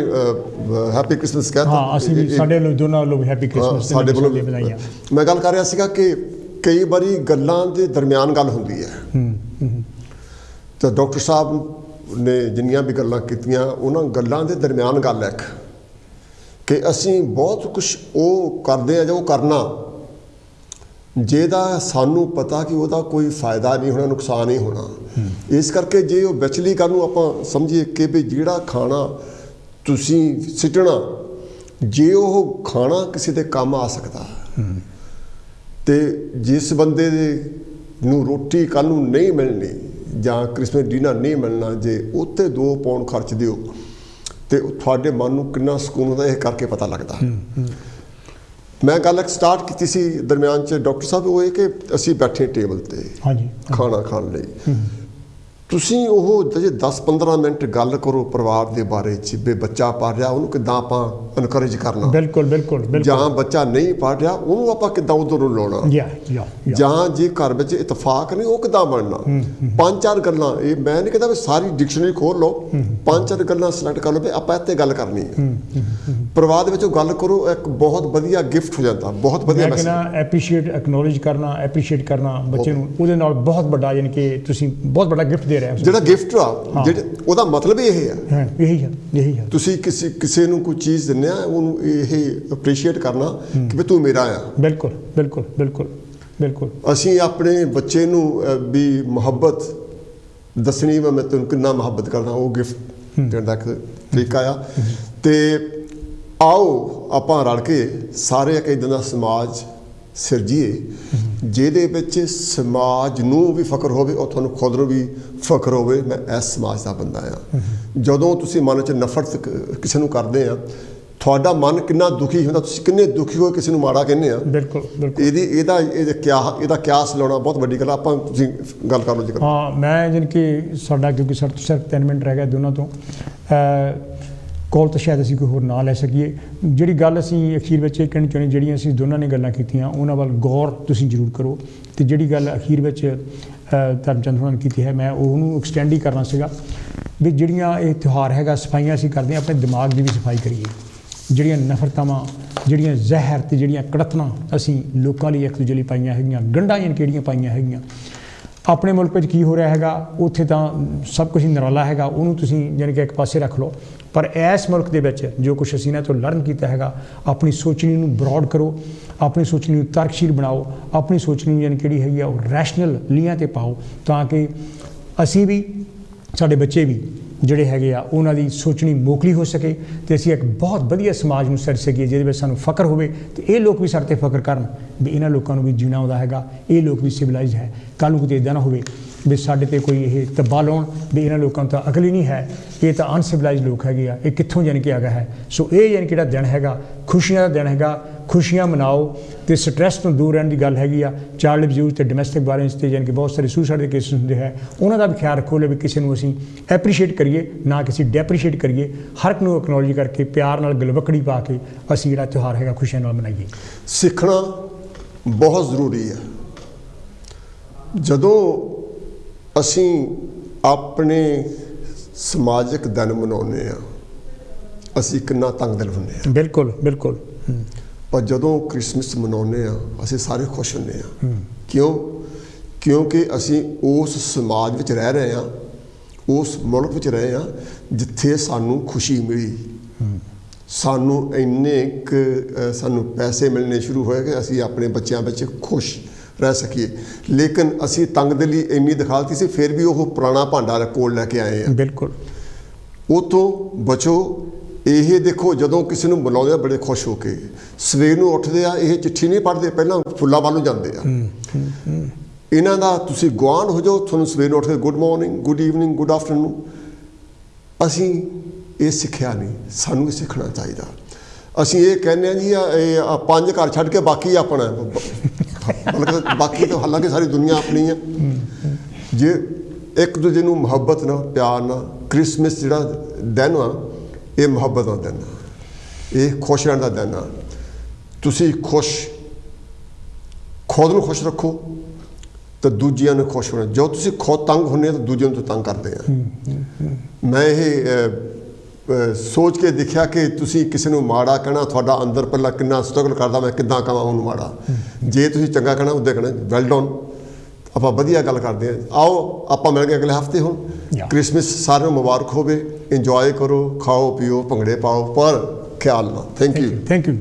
ਹੈਪੀ ਕ੍ਰਿਸਮਸ ਕਹਿ ਦਿੱਤਾ। ਹਾਂ, ਅਸੀਂ ਵੀ ਸਾਡੇ ਦੋਨਾਂ ਵੱਲੋਂ ਵੀ ਹੈਪੀ ਕ੍ਰਿਸਮਸ ਸਾਡੇ ਵੱਲੋਂ ਵਧਾਈਆਂ। ਮੈਂ ਗੱਲ ਕਰ ਰਿਹਾ ਸੀਗਾ ਕਿ ਕਈ ਵਾਰੀ ਗੱਲਾਂ ਦੇ ਦਰਮਿਆਨ ਗੱਲ ਹੁੰਦੀ ਹੈ, ਤਾਂ ਡਾਕਟਰ ਸਾਹਿਬ ਨੇ ਜਿੰਨੀਆਂ ਵੀ ਗੱਲਾਂ ਕੀਤੀਆਂ, ਉਹਨਾਂ ਗੱਲਾਂ ਦੇ ਦਰਮਿਆਨ ਗੱਲ ਹੈ ਕਿ ਅਸੀਂ ਬਹੁਤ ਕੁਛ ਉਹ ਕਰਦੇ ਹਾਂ ਜਾਂ ਉਹ ਕਰਨਾ ਜਿਹਦਾ ਸਾਨੂੰ ਪਤਾ ਕਿ ਉਹਦਾ ਕੋਈ ਫਾਇਦਾ ਨਹੀਂ ਹੋਣਾ, ਨੁਕਸਾਨ ਹੀ ਹੋਣਾ। ਇਸ ਕਰਕੇ ਜੇ ਉਹ ਵਿਚਲੀ ਗੱਲ ਨੂੰ ਆਪਾਂ ਸਮਝੀਏ ਕਿ ਵੀ ਜਿਹੜਾ ਖਾਣਾ ਤੁਸੀਂ ਸਿੱਟਣਾ, ਜੇ ਉਹ ਖਾਣਾ ਕਿਸੇ ਦੇ ਕੰਮ ਆ ਸਕਦਾ, ਤੇ ਜਿਸ ਬੰਦੇ ਨੂੰ ਰੋਟੀ ਕੱਲ੍ਹ ਨੂੰ ਨਹੀਂ ਮਿਲਣੀ ਜਾਂ ਕ੍ਰਿਸਮਸ ਡਿਨਰ ਨਹੀਂ ਮਿਲਣਾ, ਜੇ ਉੱਤੇ 2 ਪਾਉਂਡ ਖਰਚ ਦਿਓ ਤੇ ਤੁਹਾਡੇ ਮਨ ਨੂੰ ਕਿੰਨਾ ਸਕੂਨ ਹੁੰਦਾ, ਇਹ ਕਰਕੇ ਪਤਾ ਲੱਗਦਾ। ਮੈਂ ਗੱਲ ਇੱਕ ਸਟਾਰਟ ਕੀਤੀ ਸੀ ਦਰਮਿਆਨ 'ਚ ਡਾਕਟਰ ਸਾਹਿਬ, ਉਹ ਇਹ ਕਿ ਅਸੀਂ ਬੈਠੇ ਟੇਬਲ 'ਤੇ ਖਾਣਾ ਖਾਣ ਲਈ, ਤੁਸੀਂ ਉਹ ਜੇ 10-15 ਮਿੰਟ ਗੱਲ ਕਰੋ ਪਰਿਵਾਰ ਦੇ ਬਾਰੇ 'ਚ, ਵੀ ਬੱਚਾ ਪੜ੍ਹ ਰਿਹਾ ਉਹਨੂੰ ਕਿੱਦਾਂ ਆਪਾਂ ਇਨਕਰੇਜ ਕਰਨਾ। ਬਿਲਕੁਲ। ਜਾਂ ਬੱਚਾ ਨਹੀਂ ਪੜ੍ਹ ਰਿਹਾ ਉਹਨੂੰ ਆਪਾਂ ਕਿੱਦਾਂ ਉਧਰ ਨੂੰ ਲਾਉਣਾ, ਜਾਂ ਜੇ ਘਰ ਵਿੱਚ ਇਤਫਾਕ ਨਹੀਂ ਉਹ ਕਿੱਦਾਂ ਬਣਨਾ। 5-4 ਗੱਲਾਂ, ਇਹ ਮੈਂ ਨਹੀਂ ਕਹਿੰਦਾ ਵੀ ਸਾਰੀ ਡਿਕਸ਼ਨਰੀ ਖੋਲ ਲਓ, 5-4 ਗੱਲਾਂ ਸਿਲੈਕਟ ਕਰ ਲਓ ਵੀ ਆਪਾਂ ਇੱਥੇ ਗੱਲ ਕਰਨੀ ਹੈ। ਪਰਿਵਾਰ ਦੇ ਵਿੱਚ ਉਹ ਗੱਲ ਕਰੋ, ਇੱਕ ਬਹੁਤ ਵਧੀਆ ਗਿਫਟ ਹੋ ਜਾਂਦਾ, ਬਹੁਤ ਵਧੀਆ ਮੈਸੇਜ। ਐਪਰੀਸ਼ੀਏਟ, ਐਕਨੋਲੇਜ ਕਰਨਾ, ਐਪਰੀਸ਼ੀਏਟ ਕਰਨਾ ਬੱਚੇ ਨੂੰ, ਉਹਦੇ ਨਾਲ ਬਹੁਤ ਵੱਡਾ ਯਾਨੀ ਕਿ ਤੁਸੀਂ ਬਹੁਤ ਵੱਡਾ ਗਿਫਟ ਦੇ ਰਹੇ ਹੋ। ਜਿਹੜਾ ਗਿਫਟ ਆ, ਉਹਦਾ ਮਤਲਬ ਇਹ ਹੈ, ਇਹੀ ਹੈ ਤੁਸੀਂ ਕਿਸੇ ਨੂੰ ਕੋਈ ਚੀਜ਼ ਦਿੰਦੇ ਆ, ਉਹਨੂੰ ਇਹ ਅਪਰੀਸ਼ੀਏਟ ਕਰਨਾ ਕਿ ਵੀ ਤੂੰ ਮੇਰਾ ਆ। ਬਿਲਕੁਲ। ਅਸੀਂ ਆਪਣੇ ਬੱਚੇ ਨੂੰ ਵੀ ਮੁਹੱਬਤ ਦੱਸਣੀ, ਮੈਂ ਤੈਨੂੰ ਕਿੰਨਾ ਮੁਹੱਬਤ ਕਰਦਾ, ਉਹ ਗਿਫਟ ਦੇਣ ਦਾ ਇੱਕ ਤਰੀਕਾ ਆ। ਤੇ ਆਓ ਆਪਾਂ ਰਲ ਕੇ ਸਾਰੇ ਇੱਕ ਇੱਦਾਂ ਦਾ ਸਮਾਜ ਸਿਰਜੀਏ ਜਿਹਦੇ ਵਿੱਚ ਸਮਾਜ ਨੂੰ ਵੀ ਫਖਰ ਹੋਵੇ ਔਰ ਤੁਹਾਨੂੰ ਖੁਦ ਨੂੰ ਵੀ ਫਖਰ ਹੋਵੇ, ਮੈਂ ਇਸ ਸਮਾਜ ਦਾ ਬੰਦਾ ਆ। ਜਦੋਂ ਤੁਸੀਂ ਮਨ 'ਚ ਨਫ਼ਰਤ ਕਿਸੇ ਨੂੰ ਕਰਦੇ ਆ, ਤੁਹਾਡਾ ਮਨ ਕਿੰਨਾ ਦੁਖੀ ਹੁੰਦਾ, ਤੁਸੀਂ ਕਿੰਨੇ ਦੁਖੀ ਹੋਏ ਕਿਸੇ ਨੂੰ ਮਾੜਾ ਕਹਿੰਦੇ ਆ। ਬਿਲਕੁਲ। ਇਹਦਾ ਕਿਆਸ ਲਾਉਣਾ ਬਹੁਤ ਵੱਡੀ ਗੱਲ। ਆਪਾਂ ਤੁਸੀਂ ਗੱਲ ਕਰ ਲਓ ਜੀ। ਹਾਂ, ਮੈਂ ਜਾਣੀ ਕਿ ਸਾਡਾ ਕਿਉਂਕਿ ਸਿਰਫ 3 ਮਿੰਟ ਰਹਿ ਗਏ ਦੋਨਾਂ ਤੋਂ, ਕੋਲ ਤਾਂ ਸ਼ਾਇਦ ਅਸੀਂ ਕੋਈ ਹੋਰ ਨਾ ਲੈ ਸਕੀਏ। ਜਿਹੜੀ ਗੱਲ ਅਸੀਂ ਅਖੀਰ ਵਿੱਚ ਇਹ ਕਹਿਣੀ ਚਾਹੁੰਦੇ, ਜਿਹੜੀਆਂ ਅਸੀਂ ਦੋਨਾਂ ਨੇ ਗੱਲਾਂ ਕੀਤੀਆਂ ਉਹਨਾਂ ਵੱਲ ਗੌਰ ਤੁਸੀਂ ਜ਼ਰੂਰ ਕਰੋ। ਅਤੇ ਜਿਹੜੀ ਗੱਲ ਅਖੀਰ ਵਿੱਚ ਧਰਮਚੰਦ ਹੋਰਾਂ ਨੇ ਕੀਤੀ ਹੈ, ਮੈਂ ਉਹਨੂੰ ਐਕਸਟੈਂਡ ਹੀ ਕਰਨਾ ਸੀਗਾ ਵੀ ਜਿਹੜੀਆਂ ਇਹ ਤਿਉਹਾਰ ਹੈਗਾ, ਸਫਾਈਆਂ ਅਸੀਂ ਕਰਦੇ ਹਾਂ, ਆਪਣੇ ਦਿਮਾਗ ਦੀ ਵੀ ਸਫਾਈ ਕਰੀਏ। ਜਿਹੜੀਆਂ ਨਫ਼ਰਤਾਵਾਂ, ਜਿਹੜੀਆਂ ਜ਼ਹਿਰ ਅਤੇ ਜਿਹੜੀਆਂ ਕੜਤਨਾਂ ਅਸੀਂ ਲੋਕਾਂ ਲਈ ਇੱਕ ਦੂਜੇ ਲਈ ਪਾਈਆਂ ਹੈਗੀਆਂ, ਗੰਢਾਂ ਕਿਹੜੀਆਂ ਪਾਈਆਂ ਹੈਗੀਆਂ। ਆਪਣੇ ਮੁਲਕ ਵਿੱਚ ਕੀ ਹੋ ਰਿਹਾ ਹੈਗਾ, ਉੱਥੇ ਤਾਂ ਸਭ ਕੁਝ ਹੀ ਨਿਰਾਲਾ ਹੈਗਾ, ਉਹਨੂੰ ਤੁਸੀਂ ਯਾਨੀ ਕਿ ਇੱਕ ਪਾਸੇ ਰੱਖ ਲਓ। ਪਰ ਇਸ ਮੁਲਕ ਦੇ ਵਿੱਚ ਜੋ ਕੁਛ ਅਸੀਂ ਇਹਨਾਂ ਤੋਂ ਲਰਨ ਕੀਤਾ ਹੈਗਾ, ਆਪਣੀ ਸੋਚਣੀ ਨੂੰ ਬਰੋਡ ਕਰੋ, ਆਪਣੀ ਸੋਚਣੀ ਨੂੰ ਤਰਕਸ਼ੀਲ ਬਣਾਓ, ਆਪਣੀ ਸੋਚਣੀ ਨੂੰ ਯਾਨੀ ਕਿਹੜੀ ਹੈਗੀ ਆ ਉਹ ਰੈਸ਼ਨਲ ਲੀਹਾਂ 'ਤੇ ਪਾਓ, ਤਾਂ ਕਿ ਅਸੀਂ ਵੀ, ਸਾਡੇ ਬੱਚੇ ਵੀ ਜਿਹੜੇ ਹੈਗੇ ਆ, ਉਹਨਾਂ ਦੀ ਸੋਚਣੀ ਮੋਕਲੀ ਹੋ ਸਕੇ ਅਤੇ ਅਸੀਂ ਇੱਕ ਬਹੁਤ ਵਧੀਆ ਸਮਾਜ ਨੂੰ ਸਿਰਜ ਸਕੀਏ ਜਿਹਦੇ ਵਿੱਚ ਸਾਨੂੰ ਫਖਰ ਹੋਵੇ ਅਤੇ ਇਹ ਲੋਕ ਵੀ ਸਾਡੇ 'ਤੇ ਫਖਰ ਕਰਨ ਵੀ ਇਹਨਾਂ ਲੋਕਾਂ ਨੂੰ ਵੀ ਜੀਣਾ ਆਉਂਦਾ ਹੈਗਾ, ਇਹ ਲੋਕ ਵੀ ਸਿਵਲਾਈਜ਼ ਹੈ। ਕੱਲ੍ਹ ਨੂੰ ਕਿਤੇ ਇੱਦਾਂ ਨਾ ਹੋਵੇ ਵੀ ਸਾਡੇ 'ਤੇ ਕੋਈ ਇਹ ਤੱਬਾ ਲਾਉਣ ਵੀ ਇਹਨਾਂ ਲੋਕਾਂ ਨੂੰ ਤਾਂ ਅਕਲ ਹੀ ਨਹੀਂ ਹੈ, ਇਹ ਤਾਂ ਅਨਸਿਵਲਾਈਜ਼ ਲੋਕ ਹੈਗੇ ਆ, ਇਹ ਕਿੱਥੋਂ ਯਾਨੀ ਕਿ ਆ ਗਿਆ ਹੈ। ਸੋ ਇਹ ਯਾਨੀ ਕਿ ਜਿਹੜਾ ਦਿਨ ਹੈਗਾ, ਖੁਸ਼ੀਆਂ ਦਾ ਦਿਨ ਹੈਗਾ, ਖੁਸ਼ੀਆਂ ਮਨਾਓ ਅਤੇ ਸਟਰੈਸ ਤੋਂ ਦੂਰ ਰਹਿਣ ਦੀ ਗੱਲ ਹੈਗੀ ਆ। ਚਾਈਲਡ ਅਬਿਊਜ਼ ਅਤੇ ਡੋਮੈਸਟਿਕ ਵਾਇਲੈਂਸ 'ਤੇ ਯਾਨੀ ਕਿ ਬਹੁਤ ਸਾਰੇ ਸੁਸਾਈਡ ਦੇ ਕੇਸਿਸ ਹੁੰਦੇ ਹੈ, ਉਹਨਾਂ ਦਾ ਵੀ ਖਿਆਲ ਰੱਖੋ ਲੈ ਵੀ ਕਿਸੇ ਨੂੰ ਅਸੀਂ ਐਪਰੀਸ਼ੀਏਟ ਕਰੀਏ, ਨਾ ਕਿਸੇ ਡੈਪਰੀਸ਼ੀਏਟ ਕਰੀਏ। ਹਰ ਇੱਕ ਨੂੰ ਐਕਨੋਲੋਜੀ ਕਰਕੇ, ਪਿਆਰ ਨਾਲ ਗਲਵੱਕੜੀ ਪਾ ਕੇ ਅਸੀਂ ਜਿਹੜਾ ਤਿਉਹਾਰ ਹੈਗਾ ਖੁਸ਼ੀਆਂ ਨਾਲ ਮਨਾਈਏ। ਸਿੱਖਣਾ ਬਹੁਤ ਜ਼ਰੂਰੀ ਹੈ। ਜਦੋਂ ਅਸੀਂ ਆਪਣੇ ਸਮਾਜਿਕ ਦਿਨ ਮਨਾਉਂਦੇ ਆ ਅਸੀਂ ਕਿੰਨਾ ਤੰਗ ਦਿਲ ਹੁੰਦੇ ਆ। ਬਿਲਕੁਲ ਬਿਲਕੁਲ। ਪਰ ਜਦੋਂ ਕ੍ਰਿਸਮਸ ਮਨਾਉਂਦੇ ਆ ਅਸੀਂ ਸਾਰੇ ਖੁਸ਼ ਹੁੰਦੇ ਆ। ਕਿਉਂ? ਕਿਉਂਕਿ ਅਸੀਂ ਉਸ ਸਮਾਜ ਵਿੱਚ ਰਹਿ ਰਹੇ ਹਾਂ, ਉਸ ਮੁਲਕ ਵਿੱਚ ਰਹੇ ਹਾਂ ਜਿੱਥੇ ਸਾਨੂੰ ਖੁਸ਼ੀ ਮਿਲੀ। ਸਾਨੂੰ ਇੰਨੇ ਕੁ ਸਾਨੂੰ ਪੈਸੇ ਮਿਲਣੇ ਸ਼ੁਰੂ ਹੋਏ ਕਿ ਅਸੀਂ ਆਪਣੇ ਬੱਚਿਆਂ ਵਿੱਚ ਖੁਸ਼ ਰਹਿ ਸਕੀਏ। ਲੇਕਿਨ ਅਸੀਂ ਤੰਗਦਿਲੀ ਇੰਨੀ ਦਿਖਾਤੀ ਸੀ, ਫਿਰ ਵੀ ਉਹ ਪੁਰਾਣਾ ਭਾਂਡਾ ਕੋਲ ਲੈ ਕੇ ਆਏ ਆ। ਬਿਲਕੁਲ। ਉਹ ਤੋਂ ਬਚੋ। ਇਹ ਦੇਖੋ ਜਦੋਂ ਕਿਸੇ ਨੂੰ ਬੁਲਾਉਂਦੇ ਆ ਬੜੇ ਖੁਸ਼ ਹੋ ਕੇ, ਸਵੇਰ ਨੂੰ ਉੱਠਦੇ ਆ ਇਹ ਚਿੱਠੀ ਨਹੀਂ ਪੜ੍ਹਦੇ, ਪਹਿਲਾਂ ਫੁੱਲਾਂ ਵੱਲ ਨੂੰ ਜਾਂਦੇ ਆ। ਇਹਨਾਂ ਦਾ ਤੁਸੀਂ ਗੁਆਂਢ ਹੋ ਜਾਓ, ਤੁਹਾਨੂੰ ਸਵੇਰ ਨੂੰ ਉੱਠ ਕੇ good morning, good evening, good afternoon. ਅਸੀਂ ਇਹ ਸਿੱਖਿਆ ਨਹੀਂ, ਸਾਨੂੰ ਇਹ ਸਿੱਖਣਾ ਚਾਹੀਦਾ। ਅਸੀਂ ਇਹ ਕਹਿੰਦੇ ਹਾਂ ਜੀ ਇਹ 5 ਘਰ ਛੱਡ ਕੇ ਬਾਕੀ ਆਪਣਾ, ਬਲਕਿ ਬਾਕੀ ਤਾਂ ਹਾਲਾਂਕਿ ਸਾਰੀ ਦੁਨੀਆ ਆਪਣੀ ਆ। ਜੇ ਇੱਕ ਦੂਜੇ ਨੂੰ ਮੁਹੱਬਤ ਨਾਲ, ਪਿਆਰ ਨਾਲ, ਕ੍ਰਿਸਮਸ ਜਿਹੜਾ ਦਿਨ ਆ ਇਹ ਮੁਹੱਬਤ ਦਾ ਦਿਨ ਆ, ਇਹ ਖੁਸ਼ ਰਹਿਣ ਦਾ ਦਿਨ ਆ। ਤੁਸੀਂ ਖੁਦ ਨੂੰ ਖੁਸ਼ ਰੱਖੋ ਤਾਂ ਦੂਜਿਆਂ ਨੂੰ ਖੁਸ਼ ਹੋਣਾ। ਜੋ ਤੁਸੀਂ ਖੁਦ ਤੰਗ ਹੁੰਦੇ ਆ ਤਾਂ ਦੂਜਿਆਂ ਨੂੰ ਤੰਗ ਕਰਦੇ ਆ। ਮੈਂ ਇਹ ਸੋਚ ਕੇ ਦੇਖਿਆ ਕਿ ਤੁਸੀਂ ਕਿਸੇ ਨੂੰ ਮਾੜਾ ਕਹਿਣਾ, ਤੁਹਾਡਾ ਅੰਦਰ ਪਹਿਲਾਂ ਕਿੰਨਾ ਸਟਰਗਲ ਕਰਦਾ ਮੈਂ ਕਿੱਦਾਂ ਕਹਾਂ ਉਹਨੂੰ ਮਾੜਾ। ਜੇ ਤੁਸੀਂ ਚੰਗਾ ਕਹਿਣਾ ਉਹਦੇ ਕਹਿਣਾ ਵੈਲ ਡਨ। ਆਪਾਂ ਵਧੀਆ ਗੱਲ ਕਰਦੇ ਹਾਂ। ਆਓ ਆਪਾਂ ਮਿਲ ਗਏ ਅਗਲੇ ਹਫ਼ਤੇ। ਹੁਣ ਕ੍ਰਿਸਮਸ ਸਾਰਿਆਂ ਨੂੰ ਮੁਬਾਰਕ ਹੋਵੇ। ਇੰਜੋਏ ਕਰੋ, ਖਾਓ ਪੀਓ, ਭੰਗੜੇ ਪਾਓ, ਪਰ ਖਿਆਲ ਨਾਲ। Thank you.